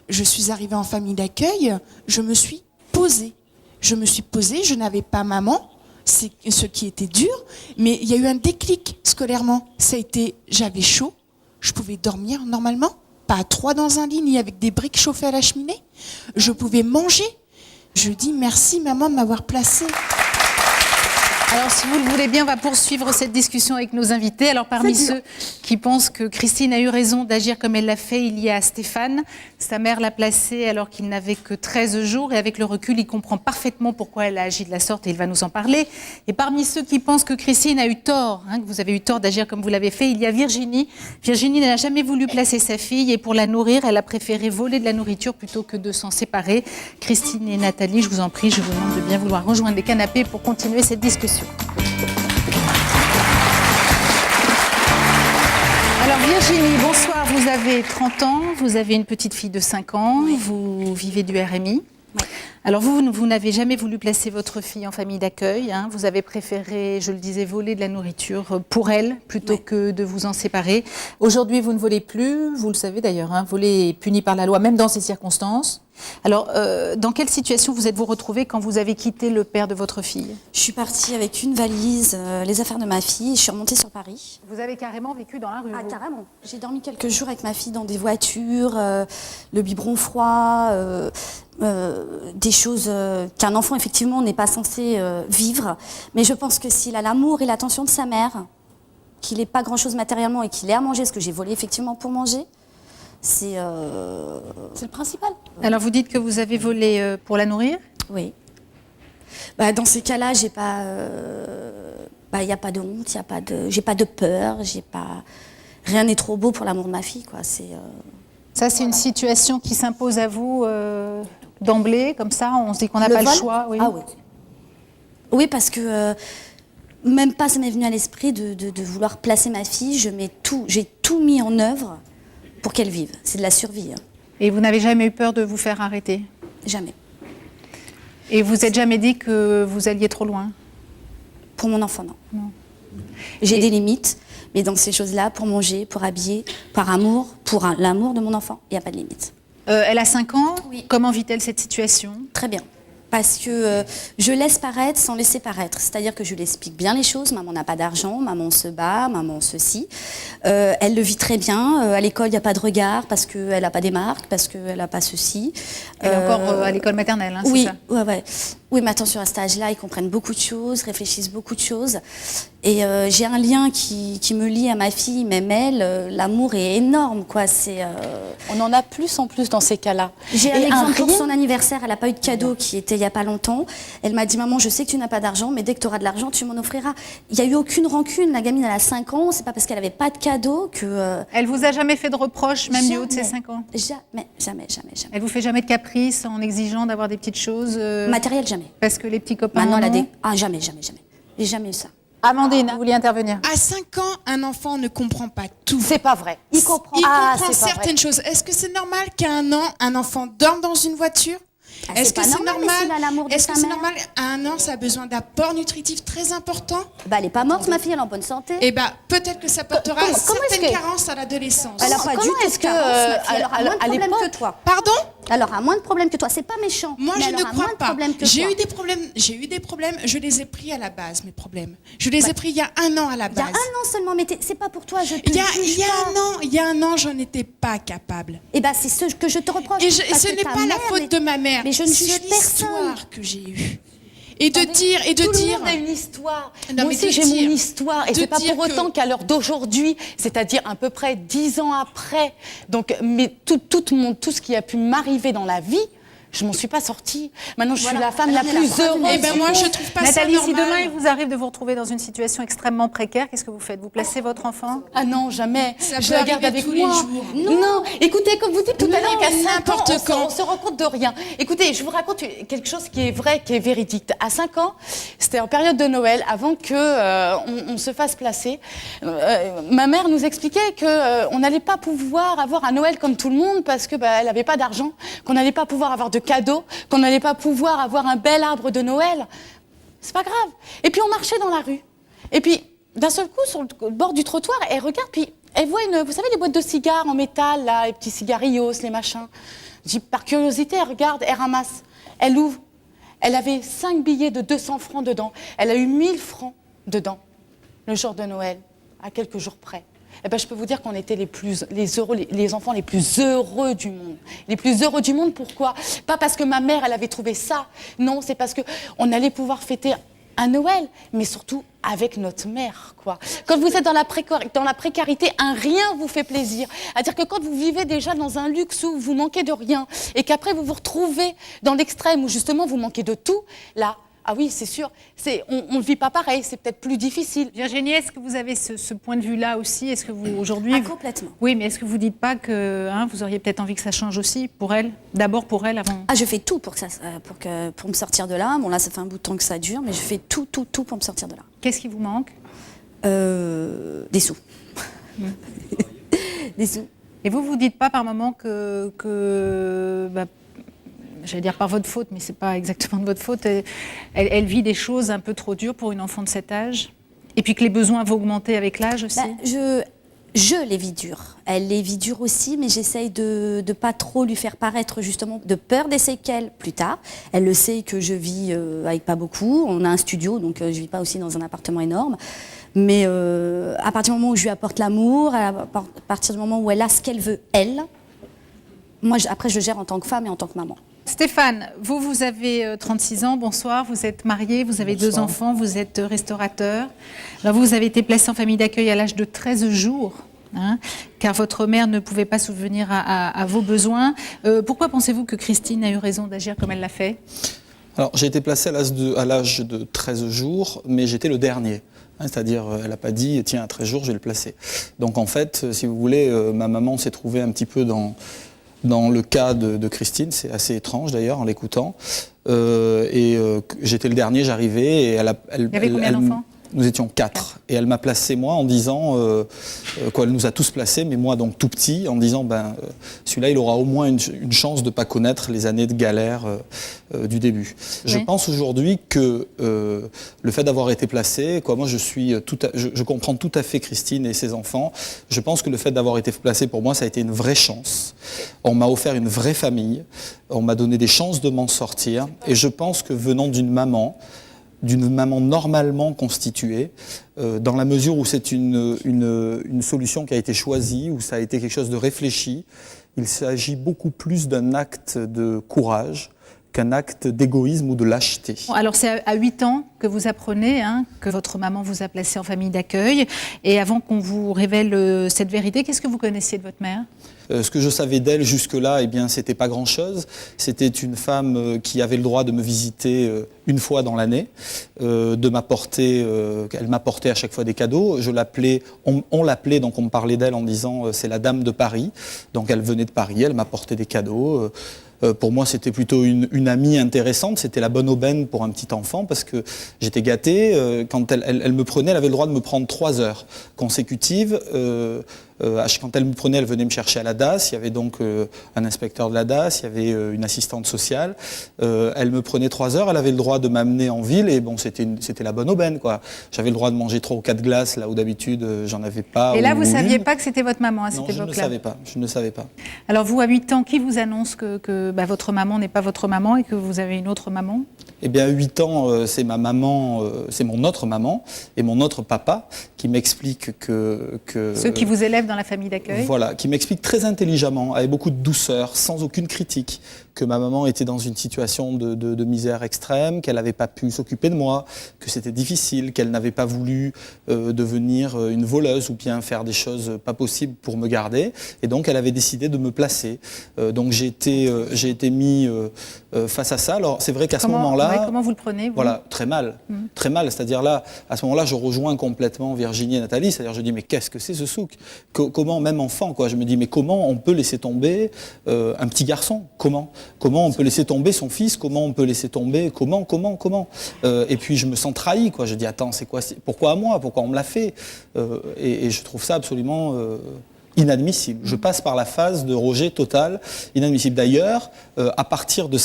Speaker 4: Je suis arrivée en famille d'accueil, je me suis posée. Je n'avais pas maman, c'est ce qui était dur, mais il y a eu un déclic scolairement. Ça a été, j'avais chaud, je pouvais dormir normalement, pas à 3 dans un lit, ni avec des briques chauffées à la cheminée. Je pouvais manger. Je dis merci maman de m'avoir placée.
Speaker 10: Alors, si vous le voulez bien, on va poursuivre cette discussion avec nos invités. Alors, parmi ceux qui pensent que Christine a eu raison d'agir comme elle l'a fait, il y a Stéphane. Sa mère l'a placé alors qu'il n'avait que 13 jours. Et avec le recul, il comprend parfaitement pourquoi elle a agi de la sorte et il va nous en parler. Et parmi ceux qui pensent que Christine a eu tort, que vous avez eu tort d'agir comme vous l'avez fait, il y a Virginie. Virginie n'a jamais voulu placer sa fille et pour la nourrir, elle a préféré voler de la nourriture plutôt que de s'en séparer. Christine et Nathalie, je vous en prie, je vous demande de bien vouloir rejoindre les canapés pour continuer cette discussion. Alors Virginie, bonsoir, vous avez 30 ans, vous avez une petite fille de 5 ans, vous vivez du RMI. Alors vous n'avez jamais voulu placer votre fille en famille d'accueil, vous avez préféré, je le disais, voler de la nourriture pour elle plutôt que de vous en séparer. Aujourd'hui, vous ne volez plus, vous le savez d'ailleurs, voler est puni par la loi, même dans ces circonstances. Alors, dans quelle situation vous êtes-vous retrouvée quand vous avez quitté le père de votre fille ?
Speaker 8: Je suis partie avec une valise, les affaires de ma fille, et je suis remontée sur Paris.
Speaker 10: Vous avez carrément vécu dans la rue ?
Speaker 8: Ah, carrément. J'ai dormi quelques jours avec ma fille dans des voitures, le biberon froid, des choses qu'un enfant, effectivement, n'est pas censé vivre. Mais je pense que s'il a l'amour et l'attention de sa mère, qu'il n'ait pas grand-chose matériellement et qu'il ait à manger, ce que j'ai volé effectivement pour manger, c'est le principal.
Speaker 10: Alors vous dites que vous avez volé pour la nourrir ?
Speaker 8: Oui. Dans ces cas-là, j'ai pas, y a pas de honte, j'ai pas de peur, rien n'est trop beau pour l'amour de ma fille, quoi.
Speaker 10: Ça, c'est une situation qui s'impose à vous d'emblée, comme ça, on se dit qu'on n'a pas le choix. Oui.
Speaker 8: Ah oui. Oui, parce que même pas ça m'est venu à l'esprit de vouloir placer ma fille. J'ai tout mis en œuvre pour qu'elle vive. C'est de la survie.
Speaker 10: Et vous n'avez jamais eu peur de vous faire arrêter ?
Speaker 8: Jamais.
Speaker 10: Et vous n'êtes jamais dit que vous alliez trop loin ?
Speaker 8: Pour mon enfant, non. J'ai des limites, mais dans ces choses-là, pour manger, pour habiller, par amour, pour l'amour de mon enfant, il n'y a pas de limite.
Speaker 10: Elle a 5 ans. Oui. Comment vit-elle cette situation ?
Speaker 8: Très bien. Parce que je laisse paraître sans laisser paraître. C'est-à-dire que je lui explique bien les choses. Maman n'a pas d'argent, maman se bat, maman ceci. Elle le vit très bien. À l'école, il n'y a pas de regard parce qu'elle n'a pas des marques, parce qu'elle n'a pas ceci.
Speaker 10: Elle est encore à l'école maternelle,
Speaker 8: oui,
Speaker 10: c'est ça ?
Speaker 8: Ouais. Oui, mais attention, à cet âge-là, ils comprennent beaucoup de choses, réfléchissent beaucoup de choses. Et j'ai un lien qui me lie à ma fille, même elle, l'amour est énorme, quoi.
Speaker 11: On en a plus en plus dans ces cas-là.
Speaker 8: J'ai un exemple pour son anniversaire, elle n'a pas eu de cadeau qui était il n'y a pas longtemps. Elle m'a dit, maman, je sais que tu n'as pas d'argent, mais dès que tu auras de l'argent, tu m'en offriras. Il n'y a eu aucune rancune, la gamine, elle a 5 ans, c'est pas parce qu'elle n'avait pas de cadeau que...
Speaker 10: Elle vous a jamais fait de reproches, même du haut de ses 5 ans ?
Speaker 8: Jamais.
Speaker 10: Elle vous fait jamais de caprices en exigeant d'avoir des petites choses
Speaker 8: Matériel, jamais.
Speaker 10: Parce que les petits copains...
Speaker 8: Maintenant, jamais. J'ai jamais eu ça.
Speaker 10: Amandine, vous vouliez intervenir ?
Speaker 4: À 5 ans, un enfant ne comprend pas tout.
Speaker 11: C'est pas vrai.
Speaker 4: Il comprend certaines choses. Est-ce que c'est normal qu'à 1 an, un enfant dorme dans une voiture ? Est-ce que c'est normal à 1 an, ça a besoin d'apports nutritifs très importants ?
Speaker 8: Elle n'est pas morte, ma fille, elle est en bonne santé.
Speaker 4: Peut-être que ça portera certaines carences à l'adolescence.
Speaker 8: Elle n'a pas du tout de carence, ma fille, elle aura moins de problèmes que toi.
Speaker 4: Pardon ?
Speaker 8: Elle aura moins de problèmes que toi. C'est pas méchant.
Speaker 4: Moi, je ne crois pas. J'ai eu des problèmes. Je les ai pris à la base, mes problèmes. Je les ai pris il y a 1 an à la base.
Speaker 8: Il y a 1 an seulement, mais c'est pas pour toi.
Speaker 4: Il y a 1 an, je n'étais pas capable.
Speaker 8: C'est ce que je te reproche.
Speaker 4: Et ce n'est pas la faute de ma mère.
Speaker 8: Mais je ne juge personne.
Speaker 4: L'histoire que j'ai eue. Et de dire...
Speaker 11: Tout le monde a une histoire. Moi aussi, j'ai mon histoire. Et c'est pas pour autant qu'à l'heure d'aujourd'hui, c'est-à-dire à peu près 10 ans après, donc, mais tout ce qui a pu m'arriver dans la vie, Je m'en suis pas sortie. Maintenant, je suis
Speaker 8: Voilà.
Speaker 11: la femme la plus heureuse.
Speaker 4: Eh ben moi, je trouve pas ça
Speaker 10: Nathalie, si
Speaker 4: normal.
Speaker 10: demain il vous arrive de vous retrouver dans une situation extrêmement précaire, qu'est-ce que vous faites? Vous placez votre enfant?
Speaker 11: Ah non, jamais.
Speaker 4: Ça
Speaker 11: Je
Speaker 4: peut
Speaker 11: la garde
Speaker 4: arriver
Speaker 11: avec
Speaker 4: tous les
Speaker 11: moi.
Speaker 4: jours.
Speaker 11: Non, écoutez, comme vous dites tout à l'heure, qu'à 5 ans,
Speaker 4: n'importe quand.
Speaker 11: on se rend compte de rien. Écoutez, je vous raconte quelque chose qui est vrai, qui est véridique. À 5 ans, c'était en période de Noël, avant que on se fasse placer. Ma mère nous expliquait que on n'allait pas pouvoir avoir un Noël comme tout le monde parce que elle n'avait pas d'argent, qu'on n'allait pas pouvoir avoir de cadeaux, qu'on n'allait pas pouvoir avoir un bel arbre de Noël. C'est pas grave. Et puis on marchait dans la rue. Et puis d'un seul coup, sur le bord du trottoir, elle regarde, puis elle voit vous savez, les boîtes de cigares en métal, là, les petits cigarillos, les machins. Je dis, par curiosité, elle regarde, elle ramasse, elle ouvre. Elle avait 5 billets de 200 francs dedans. Elle a eu 1000 francs dedans, le jour de Noël, à quelques jours près. Eh ben, je peux vous dire qu'on était les enfants les plus heureux du monde. Les plus heureux du monde, pourquoi? Pas parce que ma mère, elle avait trouvé ça. Non, c'est parce qu'on allait pouvoir fêter un Noël, mais surtout avec notre mère, quoi. Quand vous êtes dans la précarité, un rien vous fait plaisir. C'est-à-dire que quand vous vivez déjà dans un luxe où vous manquez de rien, et qu'après vous vous retrouvez dans l'extrême où justement vous manquez de tout, là, ah oui, c'est sûr, on ne vit pas pareil, c'est peut-être plus difficile.
Speaker 10: Virginie, est-ce que vous avez ce point de vue-là aussi? Est-ce que vous, aujourd'hui...
Speaker 8: Complètement.
Speaker 10: Oui, mais est-ce que vous ne dites pas que vous auriez peut-être envie que ça change aussi pour elle? D'abord pour elle, avant...
Speaker 8: Ah, je fais tout pour me sortir de là. Bon, là, ça fait un bout de temps que ça dure, mais je fais tout pour me sortir de là.
Speaker 10: Qu'est-ce qui vous manque?
Speaker 8: Des sous. Des sous.
Speaker 10: Et vous ne dites pas par moment j'allais dire par votre faute, mais c'est pas exactement de votre faute, elle vit des choses un peu trop dures pour une enfant de cet âge? Et puis que les besoins vont augmenter avec l'âge aussi?
Speaker 8: Je les vis dures. Elle les vit dures aussi, mais j'essaye de ne pas trop lui faire paraître justement de peur des séquelles plus tard. Elle le sait que je vis avec pas beaucoup. On a un studio, donc je ne vis pas aussi dans un appartement énorme. Mais à partir du moment où je lui apporte l'amour, à partir du moment où elle a ce qu'elle veut, elle, moi après je gère en tant que femme et en tant que maman.
Speaker 10: Stéphane, vous avez 36 ans, bonsoir, vous êtes marié, vous avez 2 enfants, vous êtes restaurateur. Alors vous avez été placé en famille d'accueil à l'âge de 13 jours, car votre mère ne pouvait pas subvenir à vos besoins. Pourquoi pensez-vous que Christine a eu raison d'agir comme elle l'a fait?
Speaker 12: Alors j'ai été placé à l'âge de 13 jours, mais j'étais le dernier. C'est-à-dire, elle n'a pas dit, tiens, à 13 jours, je vais le placer. Donc en fait, si vous voulez, ma maman s'est trouvée un petit peu dans le cas de Christine, c'est assez étrange d'ailleurs en l'écoutant. J'étais le dernier, j'arrivais et
Speaker 10: Il y avait combien d'enfants?
Speaker 12: Nous étions 4. Et elle m'a placé moi en disant, elle nous a tous placés, mais moi donc tout petit, en disant, celui-là il aura au moins une chance de ne pas connaître les années de galère du début. Oui. Je pense aujourd'hui que le fait d'avoir été placé, moi je comprends tout à fait Christine et ses enfants. Je pense que le fait d'avoir été placé pour moi, ça a été une vraie chance. On m'a offert une vraie famille, on m'a donné des chances de m'en sortir. Et je pense que venant d'une maman normalement constituée, dans la mesure où c'est une solution qui a été choisie, où ça a été quelque chose de réfléchi, il s'agit beaucoup plus d'un acte de courage qu'un acte d'égoïsme ou de lâcheté.
Speaker 10: Alors c'est à 8 ans que vous apprenez que votre maman vous a placé en famille d'accueil. Et avant qu'on vous révèle cette vérité, qu'est-ce que vous connaissiez de votre mère ?
Speaker 12: Ce que je savais d'elle jusque-là, c'était pas grand-chose. C'était une femme qui avait le droit de me visiter une fois dans l'année, de m'apporter, elle m'apportait à chaque fois des cadeaux. On l'appelait, donc on me parlait d'elle en disant c'est la dame de Paris. Donc elle venait de Paris, elle m'apportait des cadeaux. Pour moi, c'était plutôt une amie intéressante. C'était la bonne aubaine pour un petit enfant parce que j'étais gâté. Quand elle me prenait, elle avait le droit de me prendre 3 heures consécutives. Quand elle me prenait, elle venait me chercher à la DAS. Il y avait donc un inspecteur de la DAS, il y avait une assistante sociale. Elle me prenait 3 heures. Elle avait le droit de m'amener en ville et bon, c'était la bonne aubaine, quoi. J'avais le droit de manger 3 ou 4 glaces là où d'habitude j'en avais pas.
Speaker 10: Et là, vous ne saviez pas que c'était votre maman à cette époque-là ?
Speaker 12: Non, je ne savais pas.
Speaker 10: Alors vous, à 8 ans, qui vous annonce que votre maman n'est pas votre maman et que vous avez une autre maman ?
Speaker 12: Eh bien, à 8 ans, c'est ma maman, c'est mon autre maman et mon autre papa qui m'explique que...
Speaker 10: Ceux qui vous élèvent dans la famille d'accueil.
Speaker 12: Voilà, qui m'explique très intelligemment, avec beaucoup de douceur, sans aucune critique, que ma maman était dans une situation de misère extrême, qu'elle n'avait pas pu s'occuper de moi, que c'était difficile, qu'elle n'avait pas voulu devenir une voleuse ou bien faire des choses pas possibles pour me garder. Et donc, elle avait décidé de me placer. Donc, j'ai été mis face à ça. Alors, c'est vrai qu'à ce moment-là...
Speaker 10: Comment vous le prenez, vous ?
Speaker 12: Voilà, très mal. Très mal. C'est-à-dire là, à ce moment-là, je rejoins complètement Virginie et Nathalie. C'est-à-dire, je dis, mais qu'est-ce que c'est ce souk ? Comment, même enfant, quoi. Je me dis, mais comment on peut laisser tomber un petit garçon ? Comment on peut laisser tomber son fils ? Comment on peut laisser tomber ? Comment et puis je me sens trahi, quoi. Je dis, attends, c'est quoi ? Pourquoi à moi ? Pourquoi on me l'a fait ? Et je trouve ça absolument inadmissible. Je passe par la phase de rejet total, inadmissible. D'ailleurs, à partir du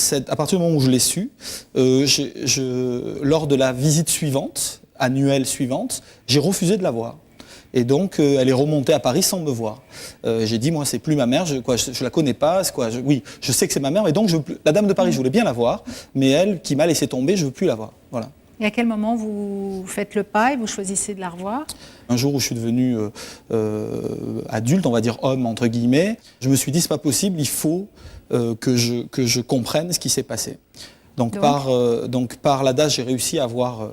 Speaker 12: moment où je l'ai su, lors de la visite suivante, annuelle suivante, j'ai refusé de la voir. Et donc, elle est remontée à Paris sans me voir. J'ai dit, moi, c'est plus ma mère, je la connais pas. Oui, je sais que c'est ma mère, et donc la dame de Paris, je voulais bien la voir, mais elle, qui m'a laissé tomber, je veux plus la voir. Voilà.
Speaker 10: Et à quel moment vous faites le pas et vous choisissez de la revoir ?
Speaker 12: Un jour où je suis devenu adulte, on va dire homme, entre guillemets, je me suis dit, c'est pas possible, il faut que je comprenne ce qui s'est passé. Donc par l'ADAS, j'ai réussi à avoir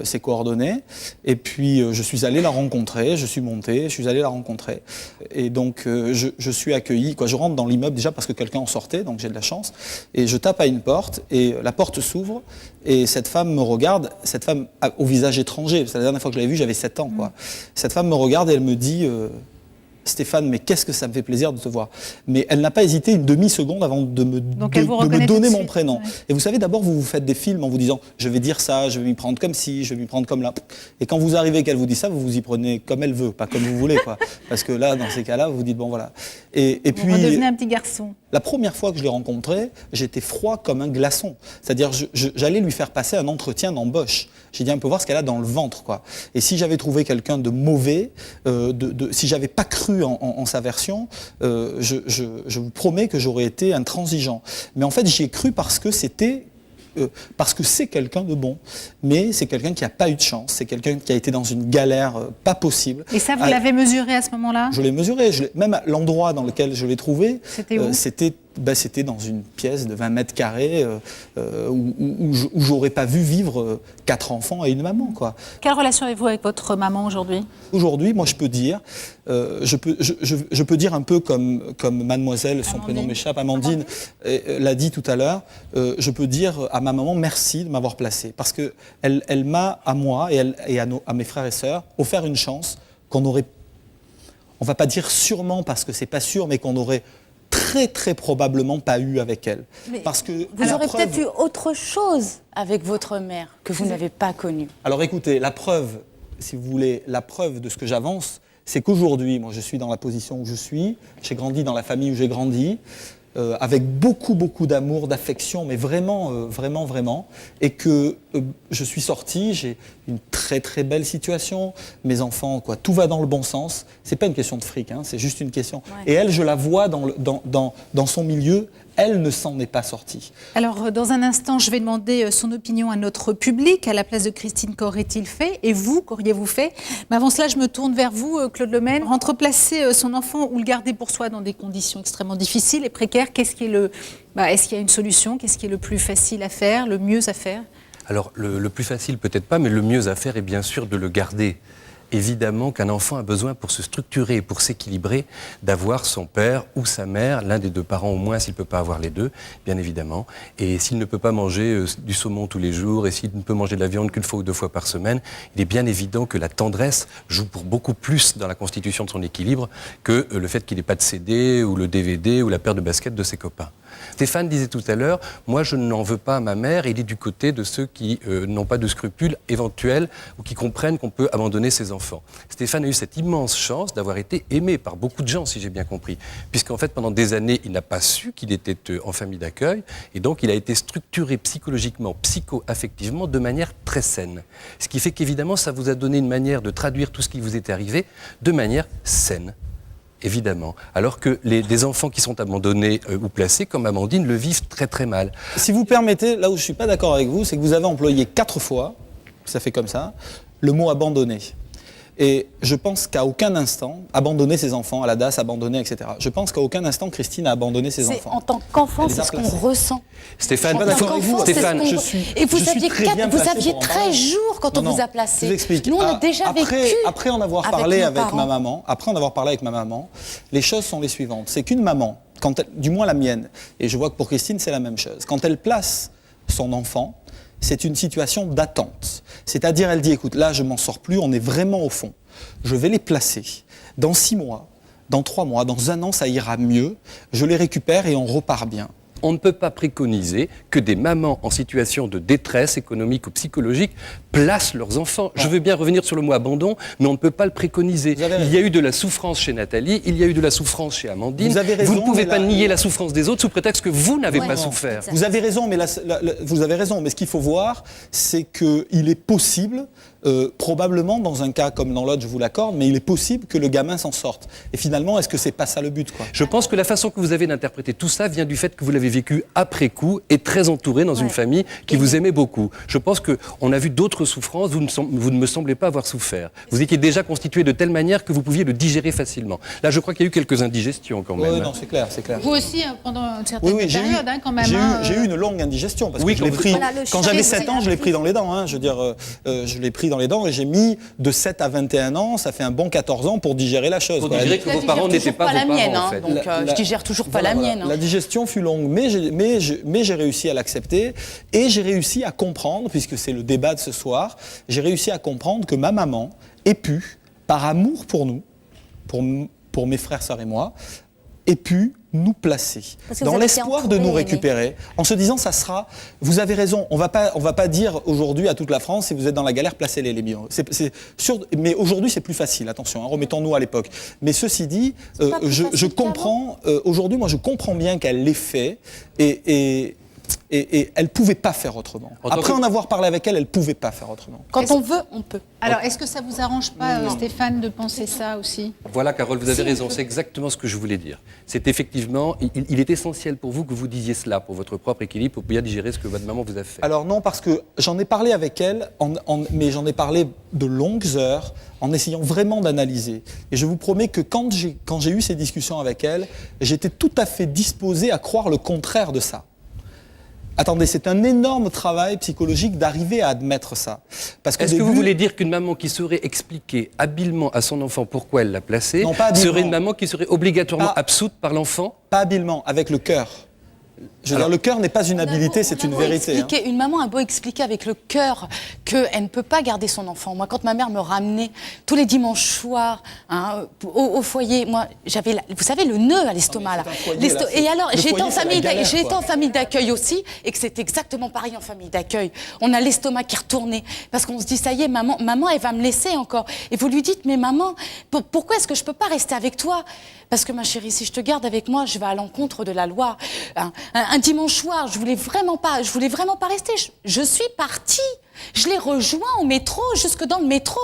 Speaker 12: ses coordonnées. Et puis je suis allé la rencontrer, je suis monté, je suis allé la rencontrer. Et donc je suis accueilli. Je rentre dans l'immeuble déjà parce que quelqu'un en sortait, donc j'ai de la chance. Et je tape à une porte et la porte s'ouvre. Et cette femme me regarde, cette femme au visage étranger. C'est la dernière fois que je l'avais vue, j'avais 7 ans. Cette femme me regarde et elle me dit... Stéphane, mais qu'est-ce que ça me fait plaisir de te voir. Mais elle n'a pas hésité une demi-seconde avant de me donner mon prénom. Ouais. Et vous savez, d'abord, vous vous faites des films en vous disant « je vais dire ça, je vais m'y prendre comme ci, je vais m'y prendre comme là ». Et quand vous arrivez qu'elle vous dit ça, vous vous y prenez comme elle veut, pas comme vous voulez, quoi. Parce que là, dans ces cas-là, vous vous dites « bon, voilà ». Et puis,
Speaker 10: vous redevenez un petit garçon.
Speaker 12: La première fois que je l'ai rencontré, j'étais froid comme un glaçon. C'est-à-dire, j'allais lui faire passer un entretien d'embauche. J'ai dit, on peut voir ce qu'elle a dans le ventre, quoi. Et si j'avais trouvé quelqu'un de mauvais, si j'avais pas cru en sa version, je vous promets que j'aurais été intransigeant. Mais en fait, j'y ai cru parce que c'est quelqu'un de bon, mais c'est quelqu'un qui n'a pas eu de chance, c'est quelqu'un qui a été dans une galère pas possible.
Speaker 10: Et ça, vous l'avez mesuré à ce moment-là ?
Speaker 12: Je l'ai mesuré, même à l'endroit dans lequel je l'ai trouvé,
Speaker 10: c'était où ?
Speaker 12: C'était dans une pièce de 20 mètres carrés où j'aurais pas vu vivre 4 enfants et une maman, quoi.
Speaker 10: Quelle relation avez-vous avec votre maman aujourd'hui ?
Speaker 12: Aujourd'hui, moi, je peux dire, je peux dire un peu comme mademoiselle, son prénom m'échappe, Amandine l'a dit tout à l'heure, je peux dire à ma maman merci de m'avoir placé, parce qu'elle m'a, à moi et à mes frères et sœurs, offert une chance qu'on aurait, on va pas dire sûrement parce que c'est pas sûr, mais qu'on aurait très très probablement pas eu avec elle.
Speaker 11: Mais
Speaker 12: parce que
Speaker 11: vous aurez peut-être eu autre chose avec votre mère que vous n'avez pas connue.
Speaker 12: Alors écoutez, la preuve, si vous voulez, la preuve de ce que j'avance, c'est qu'aujourd'hui, moi je suis dans la position où je suis, j'ai grandi dans la famille où j'ai grandi, avec beaucoup d'amour, d'affection, mais vraiment, et que je suis sorti, j'ai une très très belle situation, mes enfants, quoi, tout va dans le bon sens, c'est pas une question de fric, hein, c'est juste une question. Ouais. Et elle, je la vois dans son milieu, elle ne s'en est pas sortie.
Speaker 10: Alors, dans un instant, je vais demander son opinion à notre public. À la place de Christine, qu'aurait-il fait ? Et vous, qu'auriez-vous fait ? Mais avant cela, je me tourne vers vous, Claude Lemaine. Entre placer son enfant ou le garder pour soi dans des conditions extrêmement difficiles et précaires, qu'est-ce qui est est-ce qu'il y a une solution ? Qu'est-ce qui est le plus facile à faire, le mieux à faire ?
Speaker 13: Alors, le plus facile, peut-être pas, mais le mieux à faire est bien sûr de le garder. Évidemment qu'un enfant a besoin, pour se structurer et pour s'équilibrer, d'avoir son père ou sa mère, l'un des deux parents au moins, s'il ne peut pas avoir les deux, bien évidemment. Et s'il ne peut pas manger du saumon tous les jours, et s'il ne peut manger de la viande qu'une fois ou 2 fois par semaine, il est bien évident que la tendresse joue pour beaucoup plus dans la constitution de son équilibre que le fait qu'il n'ait pas de CD, ou le DVD, ou la paire de baskets de ses copains. Stéphane disait tout à l'heure, moi je n'en veux pas à ma mère, il est du côté de ceux qui n'ont pas de scrupules éventuels ou qui comprennent qu'on peut abandonner ses enfants. Stéphane a eu cette immense chance d'avoir été aimé par beaucoup de gens, si j'ai bien compris, puisqu'en fait pendant des années il n'a pas su qu'il était en famille d'accueil et donc il a été structuré psychologiquement, psycho-affectivement de manière très saine. Ce qui fait qu'évidemment ça vous a donné une manière de traduire tout ce qui vous est arrivé de manière saine. Évidemment. Alors que des enfants qui sont abandonnés ou placés, comme Amandine, le vivent très très mal.
Speaker 12: Si vous permettez, là où je ne suis pas d'accord avec vous, c'est que vous avez employé 4 fois, ça fait comme ça, le mot abandonné. Et je pense qu'à aucun instant, abandonner ses enfants à la DAS, abandonner, etc. Je pense qu'à aucun instant, Christine a abandonné ses enfants.
Speaker 11: En tant qu'enfant, c'est ce qu'on ressent.
Speaker 12: Stéphane,
Speaker 11: En tant qu'enfant,
Speaker 12: Stéphane,
Speaker 11: c'est
Speaker 12: je
Speaker 11: ce
Speaker 12: suis.
Speaker 11: Et vous
Speaker 12: je suis
Speaker 11: aviez,
Speaker 12: très bien
Speaker 11: vous
Speaker 12: placé
Speaker 11: aviez
Speaker 12: pour en
Speaker 11: 13
Speaker 12: parler.
Speaker 11: jours quand on
Speaker 12: Non,
Speaker 11: vous a placé.
Speaker 12: Je vous explique.
Speaker 11: Nous, on a déjà vécu.
Speaker 12: Après en avoir parlé avec ma maman, les choses sont les suivantes. C'est qu'une maman, du moins la mienne, et je vois que pour Christine, c'est la même chose. Quand elle place son enfant, c'est une situation d'attente. C'est-à-dire, elle dit, écoute, là, je m'en sors plus, on est vraiment au fond. Je vais les placer. Dans 6 mois, dans 3 mois, dans 1 an, ça ira mieux. Je les récupère et on repart bien.
Speaker 13: On ne peut pas préconiser que des mamans en situation de détresse économique ou psychologique placent leurs enfants. Je veux bien revenir sur le mot abandon, mais on ne peut pas le préconiser. Il y a eu de la souffrance chez Nathalie, il y a eu de la souffrance chez Amandine. Vous ne pouvez pas nier la souffrance des autres sous prétexte que vous n'avez pas souffert.
Speaker 12: Vous avez raison, mais vous avez raison, mais ce qu'il faut voir, c'est qu'il est possible, probablement dans un cas comme dans l'autre, je vous l'accorde, mais il est possible que le gamin s'en sorte. Et finalement, est-ce que c'est pas ça le but, quoi ?
Speaker 13: Je pense que la façon que vous avez d'interpréter tout ça vient du fait que vous l'avez vécu après coup et très entouré dans une famille qui vous aimait beaucoup. Je pense qu'on a vu d'autres souffrances, vous ne me semblez pas avoir souffert. Vous étiez déjà constitué de telle manière que vous pouviez le digérer facilement. Là, je crois qu'il y a eu quelques indigestions quand même.
Speaker 12: Oui, non, c'est clair, c'est clair.
Speaker 10: Vous aussi, pendant une certaine période, quand même.
Speaker 12: J'ai eu une longue indigestion, parce que je l'ai pris, quand j'avais 7 ans, je l'ai pris dans les dents. Je veux dire, je l'ai pris dans les dents et j'ai mis de 7 à 21 ans, ça fait un bon 14 ans pour digérer la chose.
Speaker 13: Pour digérer que vos parents n'étaient pas vos parents, en fait.
Speaker 11: Donc je digère toujours pas la mienne.
Speaker 12: La digestion fut longue, mais j'ai réussi à l'accepter et j'ai réussi à comprendre, puisque c'est le débat de ce soir, j'ai réussi à comprendre que ma maman ait pu, par amour pour nous, pour mes frères, sœurs et moi, ait pu nous placer dans l'espoir de nous récupérer, en se disant ça sera. Vous avez raison, on va pas dire aujourd'hui à toute la France, si vous êtes dans la galère, placez-les les miens. C'est sûr, mais aujourd'hui c'est plus facile. Attention, remettons-nous à l'époque. Mais ceci dit, je comprends. Aujourd'hui, moi, je comprends bien qu'elle l'ait fait et elle ne pouvait pas faire autrement. Après en avoir parlé avec elle, elle ne pouvait pas faire autrement.
Speaker 11: Quand on veut, on peut.
Speaker 10: Alors, est-ce que ça vous arrange pas, Stéphane, de penser ça aussi ?
Speaker 13: Voilà, Carole, vous avez raison. C'est exactement ce que je voulais dire. C'est effectivement, il est essentiel pour vous que vous disiez cela pour votre propre équilibre, pour bien digérer ce que votre maman vous a fait.
Speaker 12: Alors non, parce que j'en ai parlé avec elle, mais j'en ai parlé de longues heures, en essayant vraiment d'analyser. Et je vous promets que quand j'ai eu ces discussions avec elle, j'étais tout à fait disposé à croire le contraire de ça. Attendez, c'est un énorme travail psychologique d'arriver à admettre ça.
Speaker 13: Est-ce que vous voulez dire qu'une maman qui saurait expliquer habilement à son enfant pourquoi elle l'a placé serait une maman qui serait obligatoirement absoute par l'enfant ?
Speaker 12: Pas habilement, avec le cœur. Je veux dire, le cœur n'est pas une habilité, c'est une vérité.
Speaker 11: Une maman a beau expliquer avec le cœur qu'elle ne peut pas garder son enfant. Moi, quand ma mère me ramenait tous les dimanches soirs au foyer, moi, j'avais, vous savez, le nœud à l'estomac. Là. Et alors, j'étais en famille d'accueil aussi, et que c'est exactement pareil en famille d'accueil. On a l'estomac qui retournait, parce qu'on se dit, ça y est, maman, elle va me laisser encore. Et vous lui dites, mais maman, pourquoi est-ce que je ne peux pas rester avec toi ? Parce que ma chérie, si je te garde avec moi, je vais à l'encontre de la loi. Un dimanche soir, je voulais vraiment pas rester. Je suis partie. Je l'ai rejoint au métro, jusque dans le métro.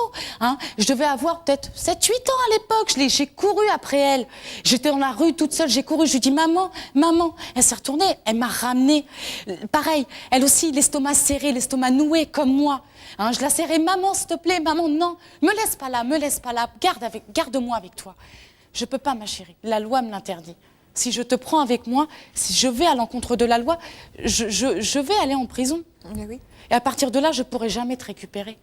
Speaker 11: Je devais avoir peut-être 7-8 ans à l'époque. J'ai couru après elle. J'étais dans la rue toute seule, j'ai couru. Je lui ai dit, maman. Elle s'est retournée, elle m'a ramenée. Pareil, elle aussi, l'estomac serré, l'estomac noué, comme moi. Je la serrais, maman, s'il te plaît, maman, non. Me laisse pas là. Garde-moi avec toi. Je peux pas, ma chérie. La loi me l'interdit. Si je te prends avec moi, si je vais à l'encontre de la loi, je vais aller en prison. Oui. Et à partir de là, je ne pourrai jamais te récupérer.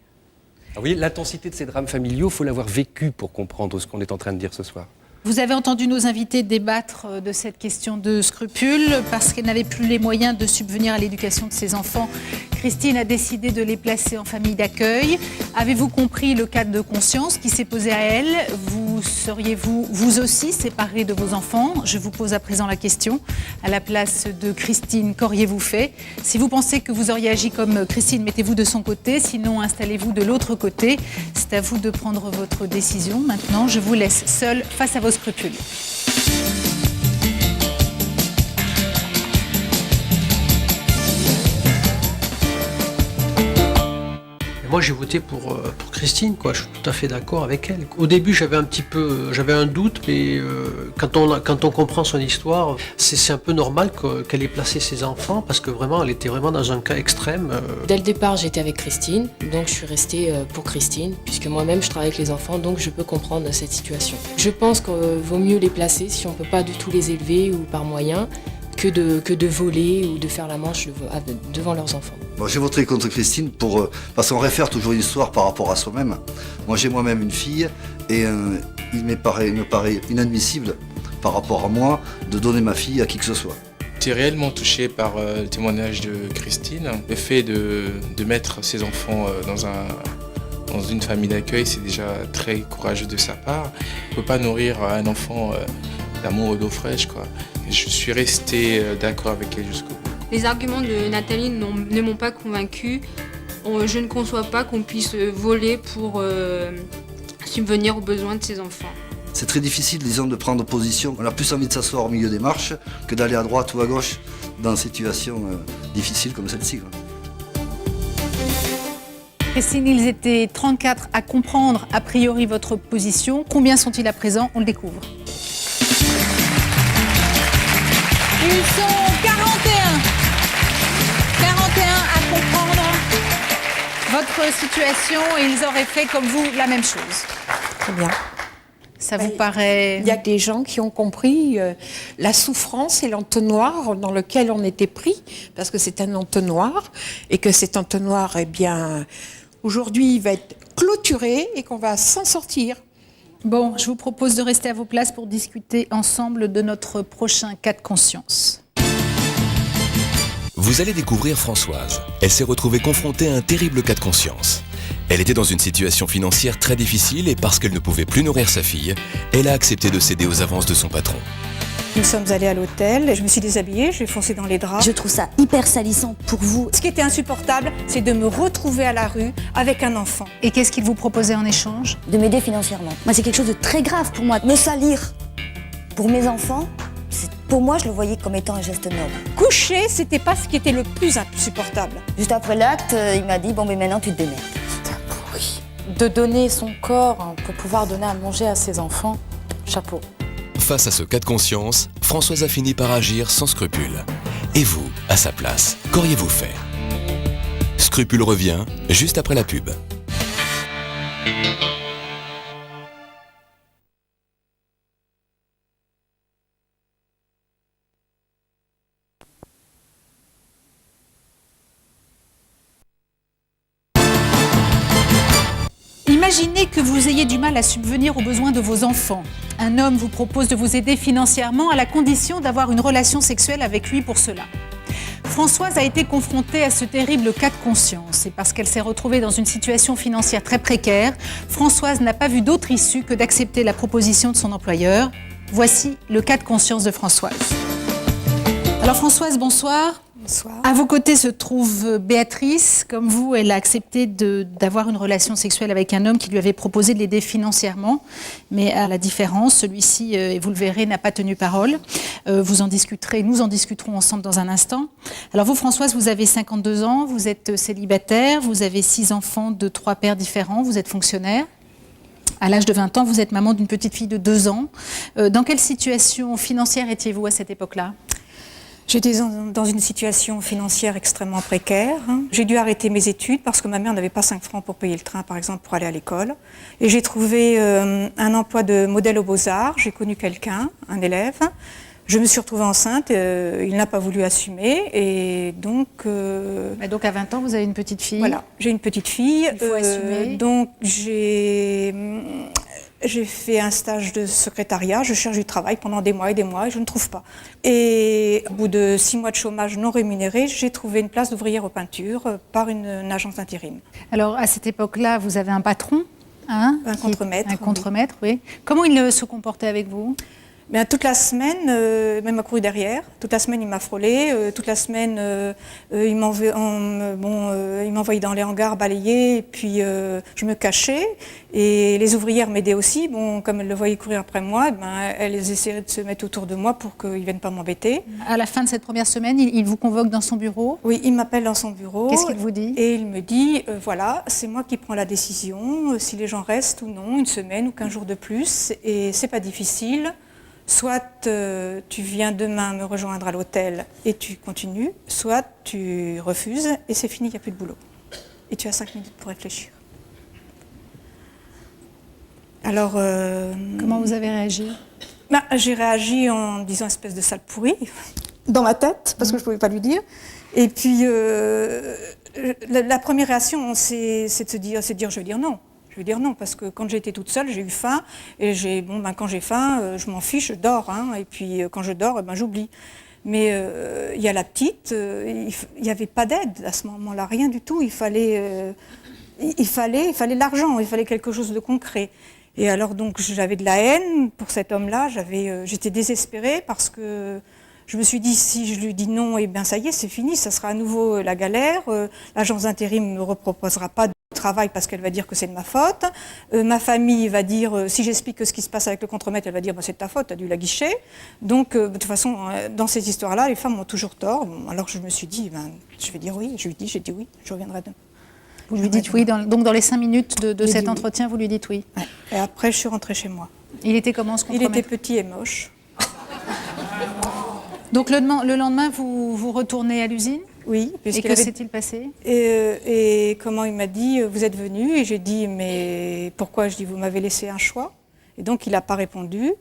Speaker 13: Ah oui, l'intensité de ces drames familiaux, il faut l'avoir vécu pour comprendre ce qu'on est en train de dire ce soir.
Speaker 10: Vous avez entendu nos invités débattre de cette question de scrupules. Parce qu'elle n'avait plus les moyens de subvenir à l'éducation de ses enfants, Christine a décidé de les placer en famille d'accueil. Avez-vous compris le cadre de conscience qui s'est posé à elle ? Seriez-vous, vous aussi, séparés de vos enfants ? Je vous pose à présent la question. À la place de Christine, qu'auriez-vous fait ? Si vous pensez que vous auriez agi comme Christine, mettez-vous de son côté. Sinon, installez-vous de l'autre côté. C'est à vous de prendre votre décision. Maintenant, je vous laisse seul face à vos scrupules.
Speaker 14: Moi, j'ai voté pour Christine, quoi. Je suis tout à fait d'accord avec elle. Au début, j'avais un doute, mais quand on comprend son histoire, c'est un peu normal qu'elle ait placé ses enfants, parce que vraiment, elle était vraiment dans un cas extrême.
Speaker 16: Dès le départ, j'étais avec Christine, donc je suis restée pour Christine, puisque moi-même, je travaille avec les enfants, donc je peux comprendre cette situation. Je pense qu'il vaut mieux les placer si on ne peut pas du tout les élever ou par moyen, que de voler ou de faire la manche devant leurs enfants.
Speaker 23: Bon, j'ai voté contre Christine parce qu'on réfère toujours une histoire par rapport à soi-même. Moi, j'ai moi-même une fille et il me paraît inadmissible par rapport à moi de donner ma fille à qui que ce soit.
Speaker 24: J'étais réellement touché par le témoignage de Christine. Le fait de mettre ses enfants dans une famille d'accueil, c'est déjà très courageux de sa part. On ne peut pas nourrir un enfant d'amour et d'eau fraîche, quoi. Je suis resté d'accord avec elle jusqu'au bout.
Speaker 25: Les arguments de Nathalie ne m'ont pas convaincue. Je ne conçois pas qu'on puisse voler pour subvenir aux besoins de ses enfants.
Speaker 23: C'est très difficile, disons, de prendre position. On a plus envie de s'asseoir au milieu des marches que d'aller à droite ou à gauche dans une situation difficile comme celle-ci, quoi.
Speaker 10: Christine, ils étaient 34 à comprendre a priori votre position. Combien sont-ils à présent? On le découvre. Ils sont 41 à comprendre votre situation et ils auraient fait comme vous la même chose.
Speaker 6: Très bien.
Speaker 10: Ça vous paraît...
Speaker 6: Il y a des gens qui ont compris la souffrance et l'entonnoir dans lequel on était pris, parce que c'est un entonnoir, et que cet entonnoir, eh bien, aujourd'hui, il va être clôturé et qu'on va s'en sortir.
Speaker 10: Bon, je vous propose de rester à vos places pour discuter ensemble de notre prochain cas de conscience.
Speaker 1: Vous allez découvrir Françoise. Elle s'est retrouvée confrontée à un terrible cas de conscience. Elle était dans une situation financière très difficile et parce qu'elle ne pouvait plus nourrir sa fille, elle a accepté de céder aux avances de son patron.
Speaker 26: Nous sommes allés à l'hôtel, je me suis déshabillée, j'ai foncé dans les draps.
Speaker 8: Je trouve ça hyper salissant pour vous.
Speaker 26: Ce qui était insupportable, c'est de me retrouver à la rue avec un enfant.
Speaker 10: Et qu'est-ce qu'il vous proposait en échange?
Speaker 9: De m'aider financièrement. Moi, c'est quelque chose de très grave pour moi. Me salir pour mes enfants, pour moi, je le voyais comme étant un geste noble.
Speaker 26: Coucher, c'était pas ce qui était le plus insupportable.
Speaker 9: Juste après l'acte, il m'a dit, bon, mais maintenant, tu te démerdes.
Speaker 11: De donner son corps pour pouvoir donner à manger à ses enfants, chapeau.
Speaker 1: Face à ce cas de conscience, Françoise a fini par agir sans scrupule. Et vous, à sa place, qu'auriez-vous fait? Scrupule revient juste après la pub.
Speaker 10: Imaginez que vous ayez du mal à subvenir aux besoins de vos enfants. Un homme vous propose de vous aider financièrement à la condition d'avoir une relation sexuelle avec lui pour cela. Françoise a été confrontée à ce terrible cas de conscience et parce qu'elle s'est retrouvée dans une situation financière très précaire, Françoise n'a pas vu d'autre issue que d'accepter la proposition de son employeur. Voici le cas de conscience de Françoise. Alors Françoise, bonsoir.
Speaker 26: Bonsoir.
Speaker 10: À vos côtés se trouve Béatrice. Comme vous, elle a accepté d'avoir une relation sexuelle avec un homme qui lui avait proposé de l'aider financièrement. Mais à la différence, celui-ci, et vous le verrez, n'a pas tenu parole. Vous en discuterez, nous en discuterons ensemble dans un instant. Alors vous, Françoise, vous avez 52 ans, vous êtes célibataire, vous avez 6 enfants de 3 pères différents, vous êtes fonctionnaire. À l'âge de 20 ans, vous êtes maman d'une petite fille de 2 ans. Dans quelle situation financière étiez-vous à cette époque-là ?
Speaker 26: J'étais dans une situation financière extrêmement précaire. J'ai dû arrêter mes études parce que ma mère n'avait pas 5 francs pour payer le train, par exemple, pour aller à l'école. Et j'ai trouvé un emploi de modèle aux Beaux-Arts. J'ai connu quelqu'un, un élève. Je me suis retrouvée enceinte. Il n'a pas voulu assumer. Et donc...
Speaker 10: Donc à 20 ans, vous avez une petite fille.
Speaker 26: Voilà, j'ai une petite fille.
Speaker 10: Il faut assumer.
Speaker 26: Donc j'ai fait un stage de secrétariat, je cherche du travail pendant des mois et je ne trouve pas. Et au bout de 6 mois de chômage non rémunéré, j'ai trouvé une place d'ouvrière aux peintures par une agence d'intérim.
Speaker 10: Alors à cette époque-là, vous avez un patron,
Speaker 26: un contremaître.
Speaker 10: Un contremaître, oui. Comment il se comportait avec vous ?
Speaker 26: Ben, toute la semaine, même m'a couru derrière. Toute la semaine, il m'a frôlé. Toute la semaine, il m'envoyait dans les hangars balayer. Et puis, je me cachais. Et les ouvrières m'aidaient aussi. Bon, comme elles le voyaient courir après moi, ben, elles essayaient de se mettre autour de moi pour qu'ils ne viennent pas m'embêter.
Speaker 10: À la fin de cette première semaine, il vous convoque dans son bureau?
Speaker 26: Oui, il m'appelle dans son bureau.
Speaker 10: Qu'est-ce qu'il vous dit?
Speaker 26: Et il me dit, voilà, c'est moi qui prends la décision, si les gens restent ou non, une semaine ou 15 jours de plus. Et c'est pas difficile. Soit tu viens demain me rejoindre à l'hôtel et tu continues, soit tu refuses et c'est fini, il n'y a plus de boulot. Et tu as 5 minutes pour réfléchir. Alors...
Speaker 10: Comment vous avez réagi?
Speaker 26: J'ai réagi en disant espèce de sale pourri, dans ma tête, parce que je ne pouvais pas lui dire. Et puis, la première réaction, c'est de dire, je vais dire non. Je vais dire non, parce que quand j'étais toute seule, j'ai eu faim, et quand j'ai faim, je m'en fiche, je dors, hein, et puis quand je dors, j'oublie. Mais il y a la petite, il n'y avait pas d'aide à ce moment-là, rien du tout, il fallait l'argent, il fallait quelque chose de concret. Et alors donc j'avais de la haine pour cet homme-là, j'étais désespérée parce que je me suis dit, si je lui dis non, eh bien ça y est, c'est fini, ça sera à nouveau la galère, l'agence d'intérim ne me reproposera pas de travail parce qu'elle va dire que c'est de ma faute. Ma famille va dire, si j'explique ce qui se passe avec le contremaître, elle va dire c'est de ta faute, tu as dû la guicher. Donc de toute façon, dans ces histoires-là, les femmes ont toujours tort. Bon, alors je me suis dit, je vais dire oui. J'ai dit oui, je reviendrai demain.
Speaker 10: Vous lui dites oui, donc dans les 5 minutes de cet entretien, vous lui dites oui.
Speaker 26: Ouais. Et après, je suis rentrée chez moi.
Speaker 10: Il était comment ce contremaître?
Speaker 26: Il était petit et moche.
Speaker 10: Donc le lendemain, vous retournez à l'usine?
Speaker 26: Oui.
Speaker 10: Et que s'est-il passé?
Speaker 26: Et comment il m'a dit, vous êtes venu? Et j'ai dit, mais pourquoi? Je dis, vous m'avez laissé un choix. Et donc il n'a pas répondu.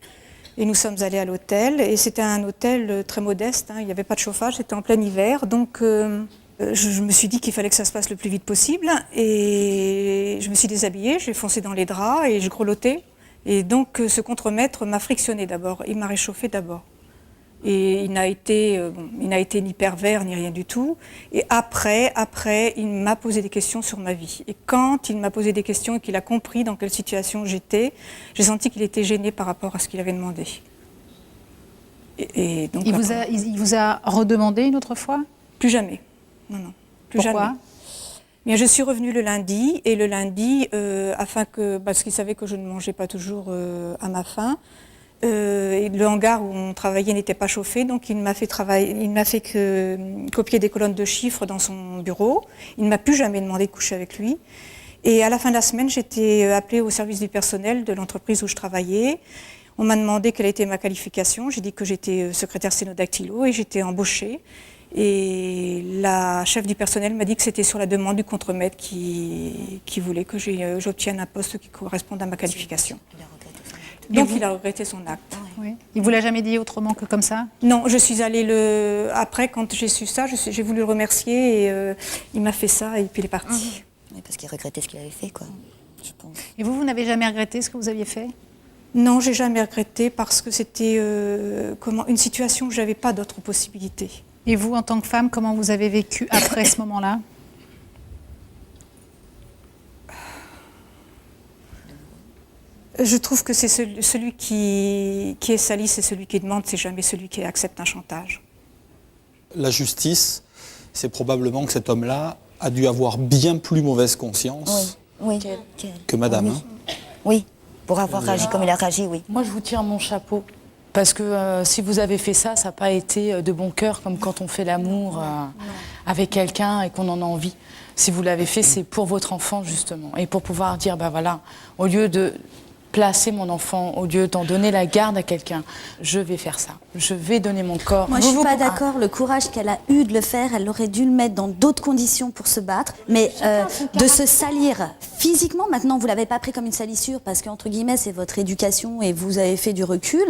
Speaker 26: Et nous sommes allés à l'hôtel. Et c'était un hôtel très modeste, hein. Il n'y avait pas de chauffage, c'était en plein hiver. Donc je me suis dit qu'il fallait que ça se passe le plus vite possible. Et je me suis déshabillée, j'ai foncé dans les draps et je grelottais. Et donc ce contremaître m'a frictionné d'abord, il m'a réchauffé d'abord. Et il n'a été ni pervers ni rien du tout. Et après, il m'a posé des questions sur ma vie. Et quand il m'a posé des questions et qu'il a compris dans quelle situation j'étais, j'ai senti qu'il était gêné par rapport à ce qu'il avait demandé. Et donc
Speaker 10: il vous a redemandé une autre fois?
Speaker 26: Plus jamais. Non, plus
Speaker 10: jamais.
Speaker 26: Pourquoi? Bien, je suis revenue le lundi, et le lundi, parce qu'il savait que je ne mangeais pas toujours à ma faim, et le hangar où on travaillait n'était pas chauffé, donc il m'a fait copier des colonnes de chiffres dans son bureau. Il ne m'a plus jamais demandé de coucher avec lui. Et à la fin de la semaine, j'étais appelée au service du personnel de l'entreprise où je travaillais. On m'a demandé quelle était ma qualification. J'ai dit que j'étais secrétaire sténodactylo et j'étais embauchée. Et la chef du personnel m'a dit que c'était sur la demande du contremaître qui voulait que j'obtienne un poste qui corresponde à ma qualification. Donc il a regretté son acte.
Speaker 10: Oui. Il ne vous l'a jamais dit autrement que comme ça?
Speaker 26: Non, je suis allée après, quand j'ai su ça, j'ai voulu le remercier et il m'a fait ça et puis il est parti.
Speaker 9: Oui, parce qu'il regrettait ce qu'il avait fait, quoi, je pense.
Speaker 10: Et vous n'avez jamais regretté ce que vous aviez fait?
Speaker 26: Non, j'ai jamais regretté parce que c'était une situation où je n'avais pas d'autre possibilité.
Speaker 10: Et vous, en tant que femme, comment vous avez vécu après ce moment-là? Je trouve que c'est celui qui est sali, c'est celui qui demande, c'est jamais celui qui accepte un chantage.
Speaker 12: La justice, c'est probablement que cet homme-là a dû avoir bien plus mauvaise conscience que madame.
Speaker 9: Oui. Oui, pour avoir réagi comme il a réagi, oui.
Speaker 11: Moi, je vous tire mon chapeau. Parce que si vous avez fait ça, ça n'a pas été de bon cœur, comme quand on fait l'amour avec quelqu'un et qu'on en a envie. Si vous l'avez fait, c'est pour votre enfant, justement. Et pour pouvoir dire, voilà, au lieu de placer mon enfant, au lieu d'en donner la garde à quelqu'un, je vais faire ça. Je vais donner mon corps.
Speaker 8: Moi, je ne suis pas d'accord. Le courage qu'elle a eu de le faire, elle aurait dû le mettre dans d'autres conditions pour se battre. Mais de se salir physiquement, maintenant, vous ne l'avez pas pris comme une salissure parce qu'entre guillemets, c'est votre éducation et vous avez fait du recul.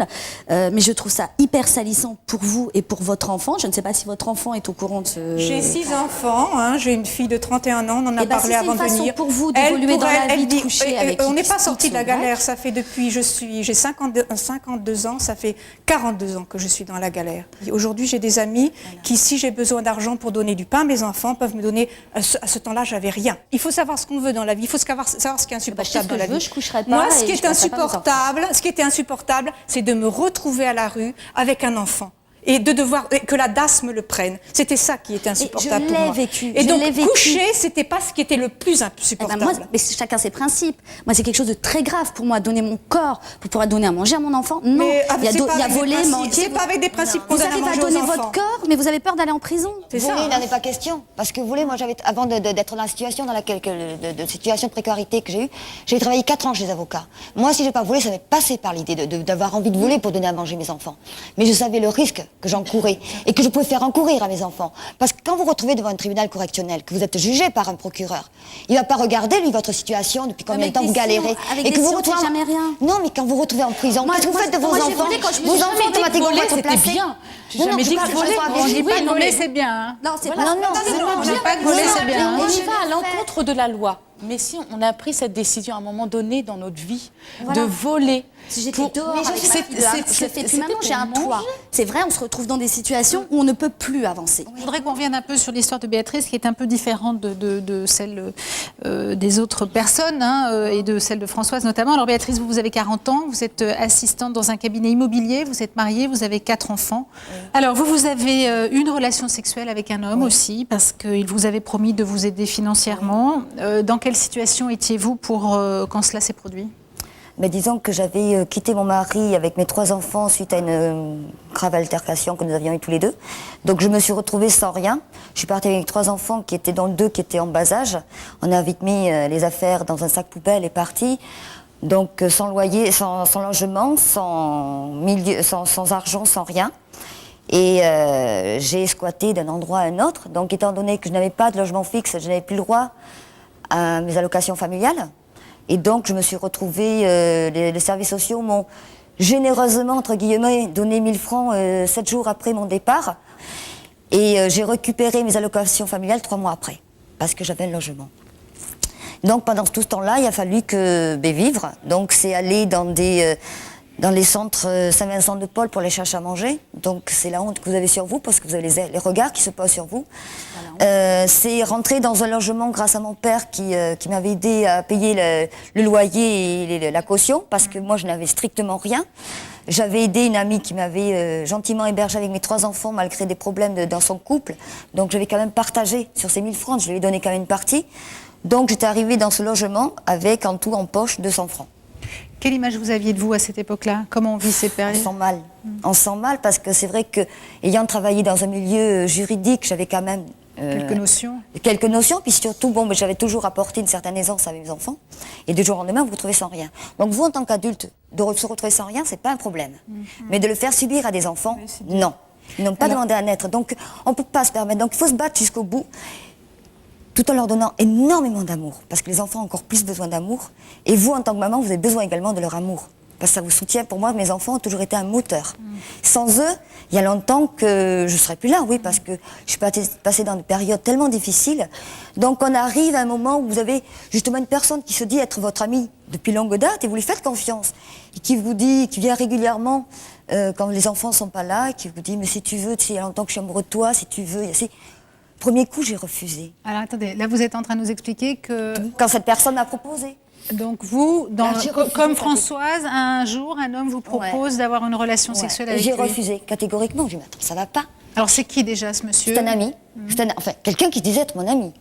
Speaker 8: Mais je trouve ça hyper salissant pour vous et pour votre enfant. Je ne sais pas si votre enfant est au courant de ce...
Speaker 26: J'ai 6 enfants, hein, j'ai une fille de 31 ans, on en a parlé avant de venir.
Speaker 8: Pour vous d'évoluer dans la vie, de coucher avec
Speaker 26: on n'est pas sorti de la galère, ça fait depuis, j'ai 52 ans, ça fait 42 ans que je suis dans la galère. Aujourd'hui, j'ai des amis qui, si j'ai besoin d'argent pour donner du pain à mes enfants, peuvent me donner, à ce temps-là, j'avais rien. Il faut savoir ce qu'on veut dans la vie, il faut savoir ce qui est insupportable dans la vie.
Speaker 8: Je coucherai pas.
Speaker 26: Moi, ce qui était insupportable, c'est de me retrouver à la rue avec un enfant. Et de devoir que la DAS me le prenne. C'était ça qui était insupportable pour moi. Et donc, coucher, c'était pas ce qui était le plus insupportable.
Speaker 8: Mais chacun ses principes. Moi, c'est quelque chose de très grave pour moi, donner mon corps pour pouvoir donner à manger à mon enfant. Non, il y a volé, mentir.
Speaker 26: C'est pas avec des principes qu'on
Speaker 8: donne à manger aux enfants. Vous avez votre corps, mais vous avez peur d'aller en prison.
Speaker 9: Voler, il n'en est pas question. Parce que voler, moi, avant d'être dans la situation de situation de précarité que j'ai travaillé 4 ans chez les avocats. Moi, si je n'ai pas volé, ça m'est passé par l'idée d'avoir envie de voler pour donner à manger mes enfants. Mais je savais le risque que j'encourais et que je pouvais faire encourir à mes enfants. Parce que quand vous vous retrouvez devant un tribunal correctionnel, que vous êtes jugé par un procureur, il ne va pas regarder, lui, votre situation, depuis combien de temps vous galérez.
Speaker 8: Et que vous retrouvez
Speaker 9: jamais rien. Non, mais quand vous vous retrouvez en prison, qu'est-ce que vous faites de vos enfants? Vos enfants, automatiquement, vont être placés.
Speaker 11: J'ai jamais dit que voler, on dit pas que voler c'est bien.
Speaker 8: Non, c'est
Speaker 11: pas. On dit pas que voler c'est bien.
Speaker 2: On y va à l'encontre de la loi. Mais si on a pris cette décision à un moment donné dans notre vie de voler.
Speaker 8: Si j'étais dehors, je fais plus maintenant, j'ai un toit. C'est vrai, on se retrouve dans des situations où on ne peut plus avancer.
Speaker 10: Je voudrais qu'on revienne un peu sur l'histoire de Béatrice, qui est un peu différente de celle des autres personnes, et de celle de Françoise notamment. Alors Béatrice, vous avez 40 ans, vous êtes assistante dans un cabinet immobilier, vous êtes mariée, vous avez 4 enfants. Oui. Alors vous avez une relation sexuelle avec un homme aussi, parce qu'il vous avait promis de vous aider financièrement. Dans quelle situation étiez-vous quand cela s'est produit ?
Speaker 9: Mais disons que j'avais quitté mon mari avec mes 3 enfants suite à une grave altercation que nous avions eue tous les deux. Donc je me suis retrouvée sans rien. Je suis partie avec 3 enfants qui étaient dans le 2 qui étaient en bas âge. On a vite mis les affaires dans un sac poubelle et parti. Donc sans loyer, sans logement, sans argent, sans rien. Et j'ai squatté d'un endroit à un autre. Donc étant donné que je n'avais pas de logement fixe, je n'avais plus le droit à mes allocations familiales. Et donc, je me suis retrouvée, les services sociaux m'ont généreusement, entre guillemets, donné 1000 francs 7 jours après mon départ. Et j'ai récupéré mes allocations familiales 3 mois après, parce que j'avais un logement. Donc, pendant tout ce temps-là, il a fallu vivre. Donc, c'est aller dans les centres Saint-Vincent-de-Paul pour les chercher à manger. Donc, c'est la honte que vous avez sur vous, parce que vous avez les regards qui se posent sur vous. C'est rentrer dans un logement grâce à mon père qui m'avait aidé à payer le loyer et la caution, parce que moi, je n'avais strictement rien. J'avais aidé une amie qui m'avait gentiment hébergée avec mes 3 enfants, malgré des problèmes dans son couple. Donc, j'avais quand même partagé sur ces 1000 francs, je lui ai donné quand même une partie. Donc, j'étais arrivée dans ce logement avec, en tout, en poche, 200 francs.
Speaker 10: Quelle image vous aviez de vous à cette époque-là? Comment on vit ces périodes?
Speaker 9: On sent mal. On sent mal parce que c'est vrai que, ayant travaillé dans un milieu juridique, j'avais quand même
Speaker 10: quelques notions.
Speaker 9: Quelques notions, puis surtout, j'avais toujours apporté une certaine aisance à mes enfants. Et du jour au lendemain, vous vous retrouvez sans rien. Donc vous, en tant qu'adulte, de se retrouver sans rien, c'est pas un problème. Mais de le faire subir à des enfants, non. Ils n'ont pas demandé à naître. Donc on ne peut pas se permettre. Donc il faut se battre jusqu'au bout, tout en leur donnant énormément d'amour. Parce que les enfants ont encore plus besoin d'amour. Et vous, en tant que maman, vous avez besoin également de leur amour. Parce que ça vous soutient. Pour moi, mes enfants ont toujours été un moteur. Sans eux, il y a longtemps que je ne serais plus là, oui, parce que je suis passée dans des périodes tellement difficiles. Donc on arrive à un moment où vous avez justement une personne qui se dit être votre amie depuis longue date et vous lui faites confiance. Et qui vous dit, qui vient régulièrement quand les enfants ne sont pas là, et qui vous dit, mais si tu veux, tu sais, il y a longtemps que je suis amoureux de toi, si tu veux. Premier coup, j'ai refusé.
Speaker 10: Alors attendez, là vous êtes en train de nous expliquer que...
Speaker 9: Quand cette personne m'a proposé.
Speaker 10: Donc vous, comme Françoise, un jour, un homme vous propose d'avoir une relation sexuelle avec lui.
Speaker 9: J'ai refusé, catégoriquement. Je me dis, ça va pas.
Speaker 10: Alors c'est qui déjà ce monsieur?
Speaker 9: C'est un ami. Enfin, quelqu'un qui disait être mon ami.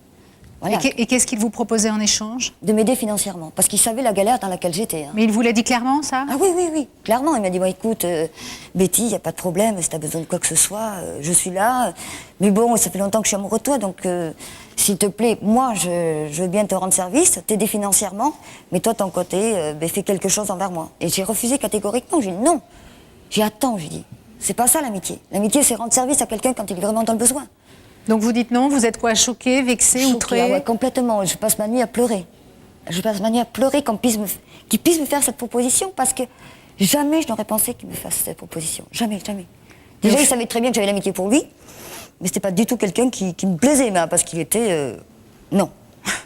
Speaker 10: Voilà. Et qu'est-ce qu'il vous proposait en échange?
Speaker 9: De m'aider financièrement, parce qu'il savait la galère dans laquelle j'étais.
Speaker 10: Mais il vous l'a dit clairement, ça?
Speaker 9: Ah oui, clairement. Il m'a dit, bon, écoute, Betty, il n'y a pas de problème, si tu as besoin de quoi que ce soit, je suis là. Mais bon, ça fait longtemps que je suis amoureux de toi, donc s'il te plaît, moi, je veux bien te rendre service, t'aider financièrement, mais toi, de ton côté, fais quelque chose envers moi. Et j'ai refusé catégoriquement. J'ai dit non. J'ai attends, j'ai dit. C'est pas ça l'amitié. L'amitié, c'est rendre service à quelqu'un quand il est vraiment dans le besoin.
Speaker 10: Donc vous dites non, vous êtes quoi, choqué, vexé, outré?
Speaker 9: Ah ouais, complètement. Je passe ma nuit à pleurer. Je passe ma nuit à pleurer qu'il puisse me faire cette proposition, parce que jamais je n'aurais pensé qu'il me fasse cette proposition. Jamais. Déjà, il savait très bien que j'avais l'amitié pour lui, mais c'était pas du tout quelqu'un qui me plaisait, parce qu'il était... non.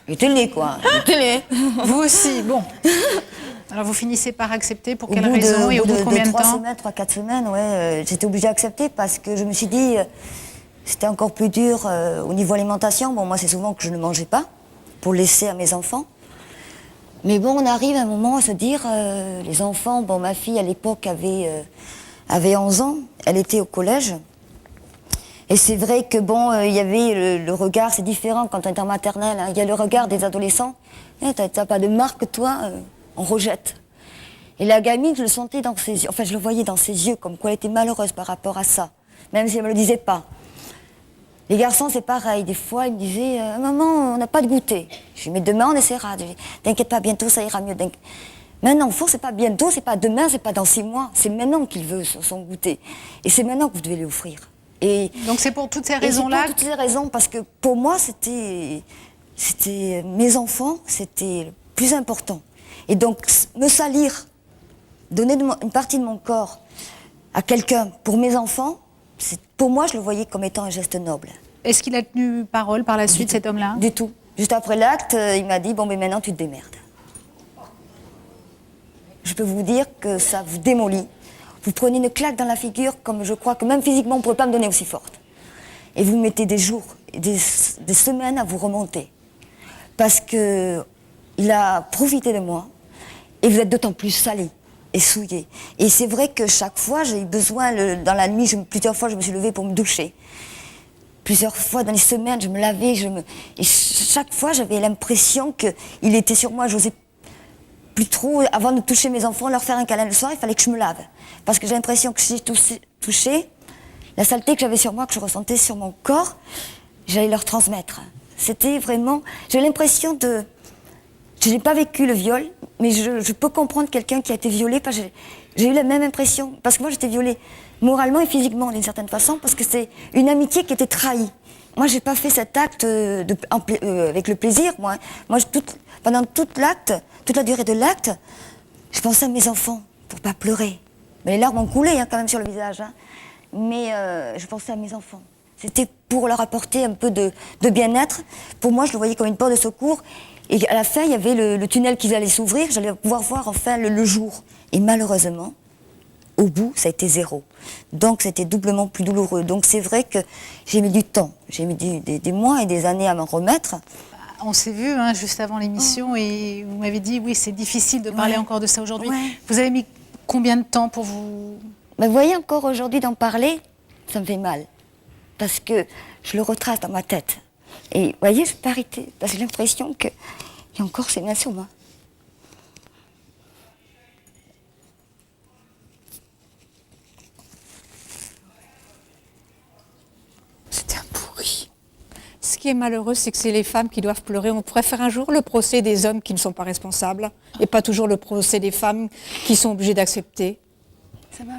Speaker 9: Il était laid, quoi. Il était laid.
Speaker 10: Vous aussi, bon. Alors vous finissez par accepter pour
Speaker 9: Au
Speaker 10: quelle
Speaker 9: bout
Speaker 10: raison et au bout de combien de temps?
Speaker 9: 3-4 semaines, ouais, j'étais obligée d'accepter parce que je me suis dit, c'était encore plus dur au niveau alimentation. Bon, moi, c'est souvent que je ne mangeais pas pour laisser à mes enfants. Mais bon, on arrive à un moment à se dire, les enfants, bon, ma fille à l'époque avait 11 ans, elle était au collège. Et c'est vrai que bon, il y avait le regard, c'est différent quand on est en maternelle. Hein. Il y a le regard des adolescents. T'as pas de marque, toi, on rejette. Et la gamine, je le sentais dans ses yeux, enfin je le voyais dans ses yeux, comme quoi elle était malheureuse par rapport à ça, même si elle me le disait pas. Les garçons, c'est pareil. Des fois, ils me disaient, maman, on n'a pas de goûter. Je dis, mais demain, on essaiera. Je dis, t'inquiète pas, bientôt, ça ira mieux. Mais un enfant, c'est pas bientôt, c'est pas demain, c'est pas dans 6 mois. C'est maintenant qu'il veut son goûter. Et c'est maintenant que vous devez lui offrir. Et
Speaker 10: donc c'est pour toutes ces raisons-là?
Speaker 9: Pour toutes ces raisons, parce que pour moi, c'était mes enfants, c'était le plus important. Et donc, me salir, donner une partie de mon corps à quelqu'un pour mes enfants, pour moi, je le voyais comme étant un geste noble.
Speaker 10: Est-ce qu'il a tenu parole par la suite, cet homme-là?
Speaker 9: Du tout. Juste après l'acte, il m'a dit, bon, mais maintenant, tu te démerdes. Je peux vous dire que ça vous démolit. Vous prenez une claque dans la figure, comme je crois que même physiquement, on ne pourrait pas me donner aussi forte. Et vous mettez des jours, des semaines à vous remonter. Parce qu'il a profité de moi, et vous êtes d'autant plus salé et souillé. Et c'est vrai que chaque fois, j'ai eu besoin, dans la nuit, plusieurs fois, je me suis levée pour me doucher. Plusieurs fois, dans les semaines, je me lavais, et chaque fois, j'avais l'impression qu'il était sur moi. J'osais plus trop, avant de toucher mes enfants, leur faire un câlin le soir, il fallait que je me lave. Parce que j'ai l'impression que si j'ai touché, la saleté que j'avais sur moi, que je ressentais sur mon corps, j'allais leur transmettre. C'était vraiment... J'ai l'impression de... Je n'ai pas vécu le viol, mais je peux comprendre quelqu'un qui a été violé, parce que j'ai eu la même impression. Parce que moi, j'étais violée moralement et physiquement, d'une certaine façon, parce que c'est une amitié qui était trahie. Moi, j'ai pas fait cet acte avec le plaisir, moi. Moi, pendant toute la durée de l'acte, je pensais à mes enfants, pour pas pleurer. Mais les larmes ont coulé quand même sur le visage. Hein. Mais je pensais à mes enfants. C'était pour leur apporter un peu de bien-être. Pour moi, je le voyais comme une porte de secours. Et à la fin, il y avait le tunnel qui allait s'ouvrir. J'allais pouvoir voir enfin le jour. Et malheureusement, au bout, ça a été 0. Donc, c'était doublement plus douloureux. Donc, c'est vrai que j'ai mis du temps. J'ai mis des mois et des années à m'en remettre.
Speaker 10: On s'est vu juste avant l'émission et vous m'avez dit, oui, c'est difficile de parler encore de ça aujourd'hui. Ouais. Vous avez mis combien de temps pour vous...
Speaker 9: Vous voyez, encore aujourd'hui, d'en parler, ça me fait mal. Parce que je le retrace dans ma tête. Et vous voyez, je ne peux pas arrêter. Parce que j'ai l'impression qu'il y a encore ces mains sur moi.
Speaker 26: C'était un pourri. Ce qui est malheureux, c'est que c'est les femmes qui doivent pleurer. On pourrait faire un jour le procès des hommes qui ne sont pas responsables et pas toujours le procès des femmes qui sont obligées d'accepter.
Speaker 9: Ça va.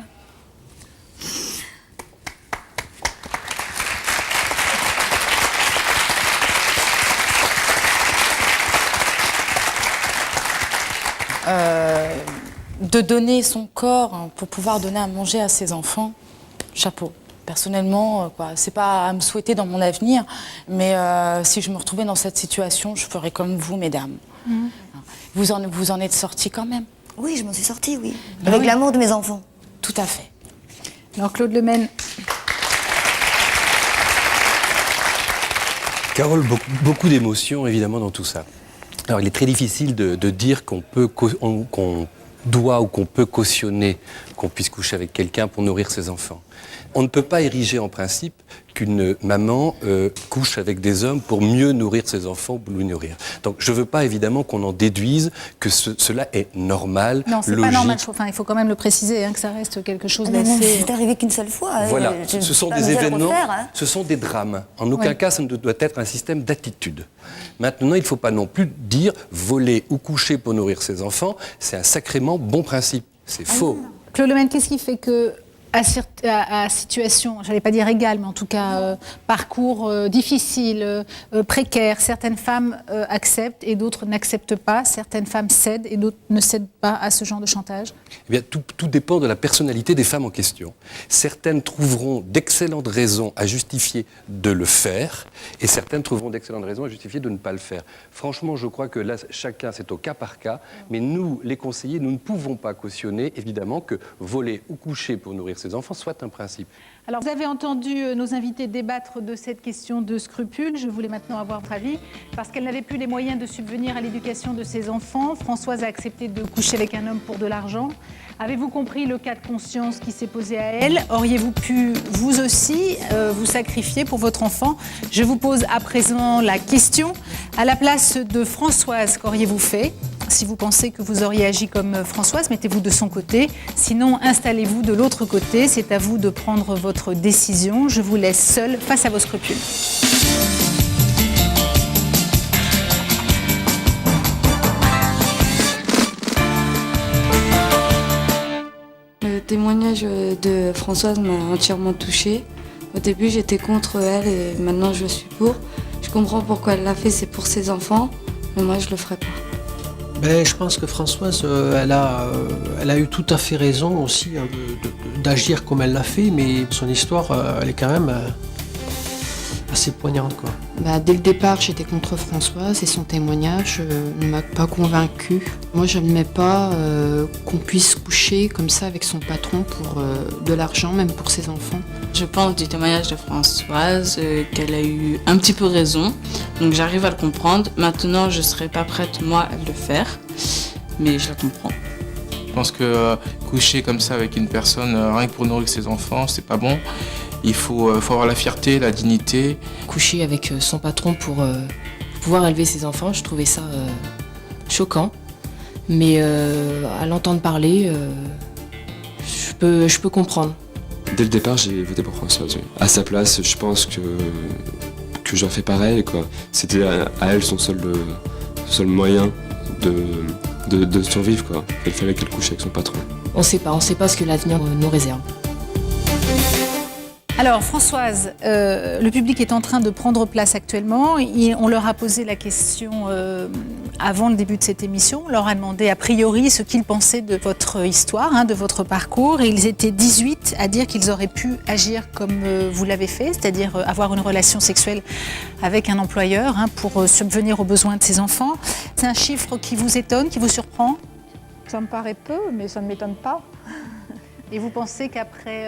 Speaker 2: De donner son corps pour pouvoir donner à manger à ses enfants, chapeau. Personnellement, c'est pas à me souhaiter dans mon avenir, mais si je me retrouvais dans cette situation, je ferais comme vous, mesdames. Mmh. Vous en êtes sorties quand même?
Speaker 9: Oui, je m'en suis sortie, oui. Avec l'amour de mes enfants.
Speaker 2: Tout à fait.
Speaker 10: Alors, Claude Lemaine.
Speaker 13: Carole, beaucoup d'émotions, évidemment, dans tout ça. Alors, il est très difficile de dire qu'on doit ou qu'on peut cautionner qu'on puisse coucher avec quelqu'un pour nourrir ses enfants. On ne peut pas ériger en principe qu'une maman couche avec des hommes pour mieux nourrir ses enfants ou pour lui nourrir. Donc je ne veux pas évidemment qu'on en déduise que cela est normal,
Speaker 10: non, c'est
Speaker 13: logique.
Speaker 10: Pas normal. Enfin, il faut quand même le préciser, que ça reste quelque chose d'assez...
Speaker 9: C'est arrivé qu'une seule fois.
Speaker 13: Voilà, ce sont des événements, ce sont des drames. En aucun cas, ça ne doit être un système d'attitude. Maintenant, il ne faut pas non plus dire voler ou coucher pour nourrir ses enfants, c'est un sacrément bon principe. C'est faux.
Speaker 10: Claude Lemaine, qu'est-ce qui fait que à situation, j'allais pas dire égale, mais en tout cas parcours difficile, précaire. Certaines femmes acceptent et d'autres n'acceptent pas. Certaines femmes cèdent et d'autres ne cèdent pas à ce genre de chantage.
Speaker 13: Eh bien, tout dépend de la personnalité des femmes en question. Certaines trouveront d'excellentes raisons à justifier de le faire et certaines trouveront d'excellentes raisons à justifier de ne pas le faire. Franchement, je crois que là, chacun, c'est au cas par cas. Mais nous, les conseillers, nous ne pouvons pas cautionner, évidemment, que voler ou coucher pour nourrir ses enfants soit un principe.
Speaker 10: Alors, vous avez entendu nos invités débattre de cette question de scrupule. Je voulais maintenant avoir votre avis. Parce qu'elle n'avait plus les moyens de subvenir à l'éducation de ses enfants, Françoise a accepté de coucher avec un homme pour de l'argent. Avez-vous compris le cas de conscience qui s'est posé à elle? Auriez-vous pu, vous aussi, vous sacrifier pour votre enfant? Je vous pose à présent la question. À la place de Françoise, qu'auriez-vous fait? Si vous pensez que vous auriez agi comme Françoise, mettez-vous de son côté. Sinon, installez-vous de l'autre côté. C'est à vous de prendre votre décision. Je vous laisse seul face à vos scrupules.
Speaker 3: Le témoignage de Françoise m'a entièrement touchée. Au début, j'étais contre elle et maintenant je suis pour. Je comprends pourquoi elle l'a fait, c'est pour ses enfants, mais moi je le ferai pas.
Speaker 14: Ben, je pense que Françoise, elle a eu tout à fait raison aussi d'agir comme elle l'a fait, mais son histoire, elle est quand même assez poignante, quoi.
Speaker 5: Bah, dès le départ, j'étais contre Françoise et son témoignage ne m'a pas convaincue. Moi, je n'aimais pas qu'on puisse coucher comme ça avec son patron pour de l'argent, même pour ses enfants.
Speaker 7: Je pense du témoignage de Françoise qu'elle a eu un petit peu raison, donc j'arrive à le comprendre. Maintenant, je ne serais pas prête, moi, à le faire, mais je la comprends.
Speaker 24: Je pense que coucher comme ça avec une personne, rien que pour nourrir ses enfants, c'est pas bon. Il faut avoir la fierté, la dignité.
Speaker 16: Coucher avec son patron pour pouvoir élever ses enfants, je trouvais ça choquant. Mais à l'entendre parler, je peux comprendre.
Speaker 15: Dès le départ, j'ai voté pour Françoise. À sa place, je pense que j'en fais pareil, quoi. C'était à elle son seul moyen de survivre, quoi. Il fallait qu'elle couche avec son patron.
Speaker 16: On sait pas ce que l'avenir nous réserve.
Speaker 10: Alors Françoise, le public est en train de prendre place actuellement. On leur a posé la question avant le début de cette émission. On leur a demandé a priori ce qu'ils pensaient de votre histoire, de votre parcours. Et ils étaient 18 à dire qu'ils auraient pu agir comme vous l'avez fait, c'est-à-dire avoir une relation sexuelle avec un employeur pour subvenir aux besoins de ses enfants. C'est un chiffre qui vous étonne, qui vous surprend?
Speaker 11: Ça me paraît peu, mais ça ne m'étonne pas.
Speaker 10: Et vous pensez qu'après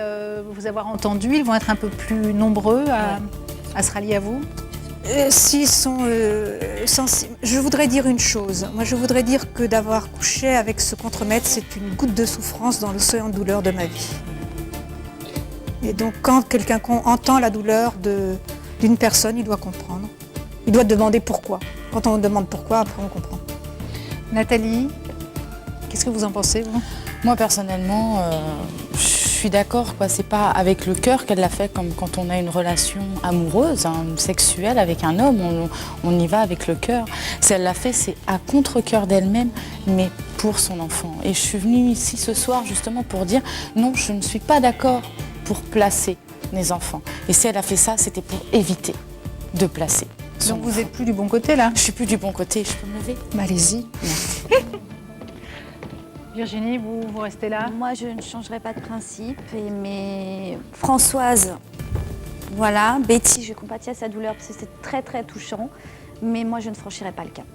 Speaker 10: vous avoir entendu, ils vont être un peu plus nombreux à se rallier à vous?
Speaker 26: S'ils sont sensibles. Je voudrais dire une chose. Moi, je voudrais dire que d'avoir couché avec ce contremaître, c'est une goutte de souffrance dans l'océan de douleur de ma vie. Et donc, quand quelqu'un entend la douleur d'une personne, il doit comprendre. Il doit demander pourquoi. Quand on demande pourquoi, après on comprend.
Speaker 10: Nathalie, qu'est-ce que vous en pensez, vous?
Speaker 2: Moi, personnellement, je suis d'accord. C'est pas avec le cœur qu'elle l'a fait, comme quand on a une relation amoureuse, sexuelle avec un homme. On y va avec le cœur. Si elle l'a fait, c'est à contre-cœur d'elle-même, mais pour son enfant. Et je suis venue ici ce soir justement pour dire non, je ne suis pas d'accord pour placer les enfants. Et si elle a fait ça, c'était pour éviter de placer.
Speaker 10: Donc vous n'êtes plus du bon côté, là?
Speaker 2: Je suis plus du bon côté. Je peux me lever?
Speaker 10: Allez-y. Virginie, vous restez là?
Speaker 8: Moi, je ne changerai pas de principe. Mais Françoise, voilà. Betty, je compatis à sa douleur parce que c'est très, très touchant. Mais moi, je ne franchirai pas le cap.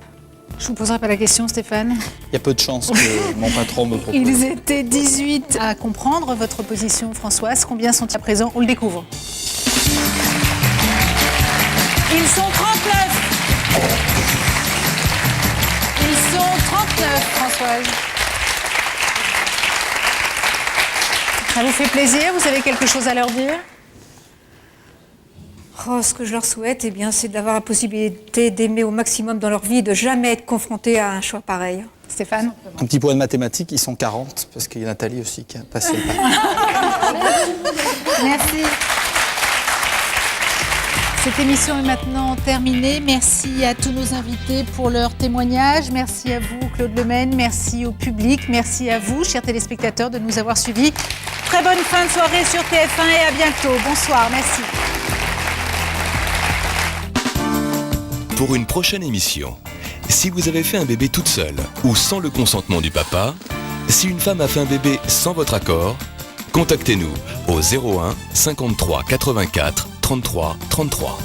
Speaker 10: Je ne vous poserai pas la question, Stéphane.
Speaker 12: Il y a peu de chances que mon patron me propose.
Speaker 10: Ils étaient 18 à comprendre votre position, Françoise. Combien sont-ils à présent? On le découvre. Ils sont 39. Ils sont 39, Françoise. Ça vous fait plaisir? Vous avez quelque chose à leur dire?
Speaker 26: Ce que je leur souhaite, c'est d'avoir la possibilité d'aimer au maximum dans leur vie et de jamais être confrontés à un choix pareil.
Speaker 10: Stéphane?
Speaker 12: Un petit point de mathématiques, ils sont 40, parce qu'il y a Nathalie aussi qui a passé le pas.
Speaker 10: Merci. Cette émission est maintenant terminée. Merci à tous nos invités pour leur témoignage. Merci à vous, Claude Lemaine. Merci au public. Merci à vous, chers téléspectateurs, de nous avoir suivis. très bonne fin de soirée sur TF1 et à bientôt. Bonsoir, merci.
Speaker 1: Pour une prochaine émission, si vous avez fait un bébé toute seule ou sans le consentement du papa, si une femme a fait un bébé sans votre accord, contactez-nous au 01 53 84 33 33.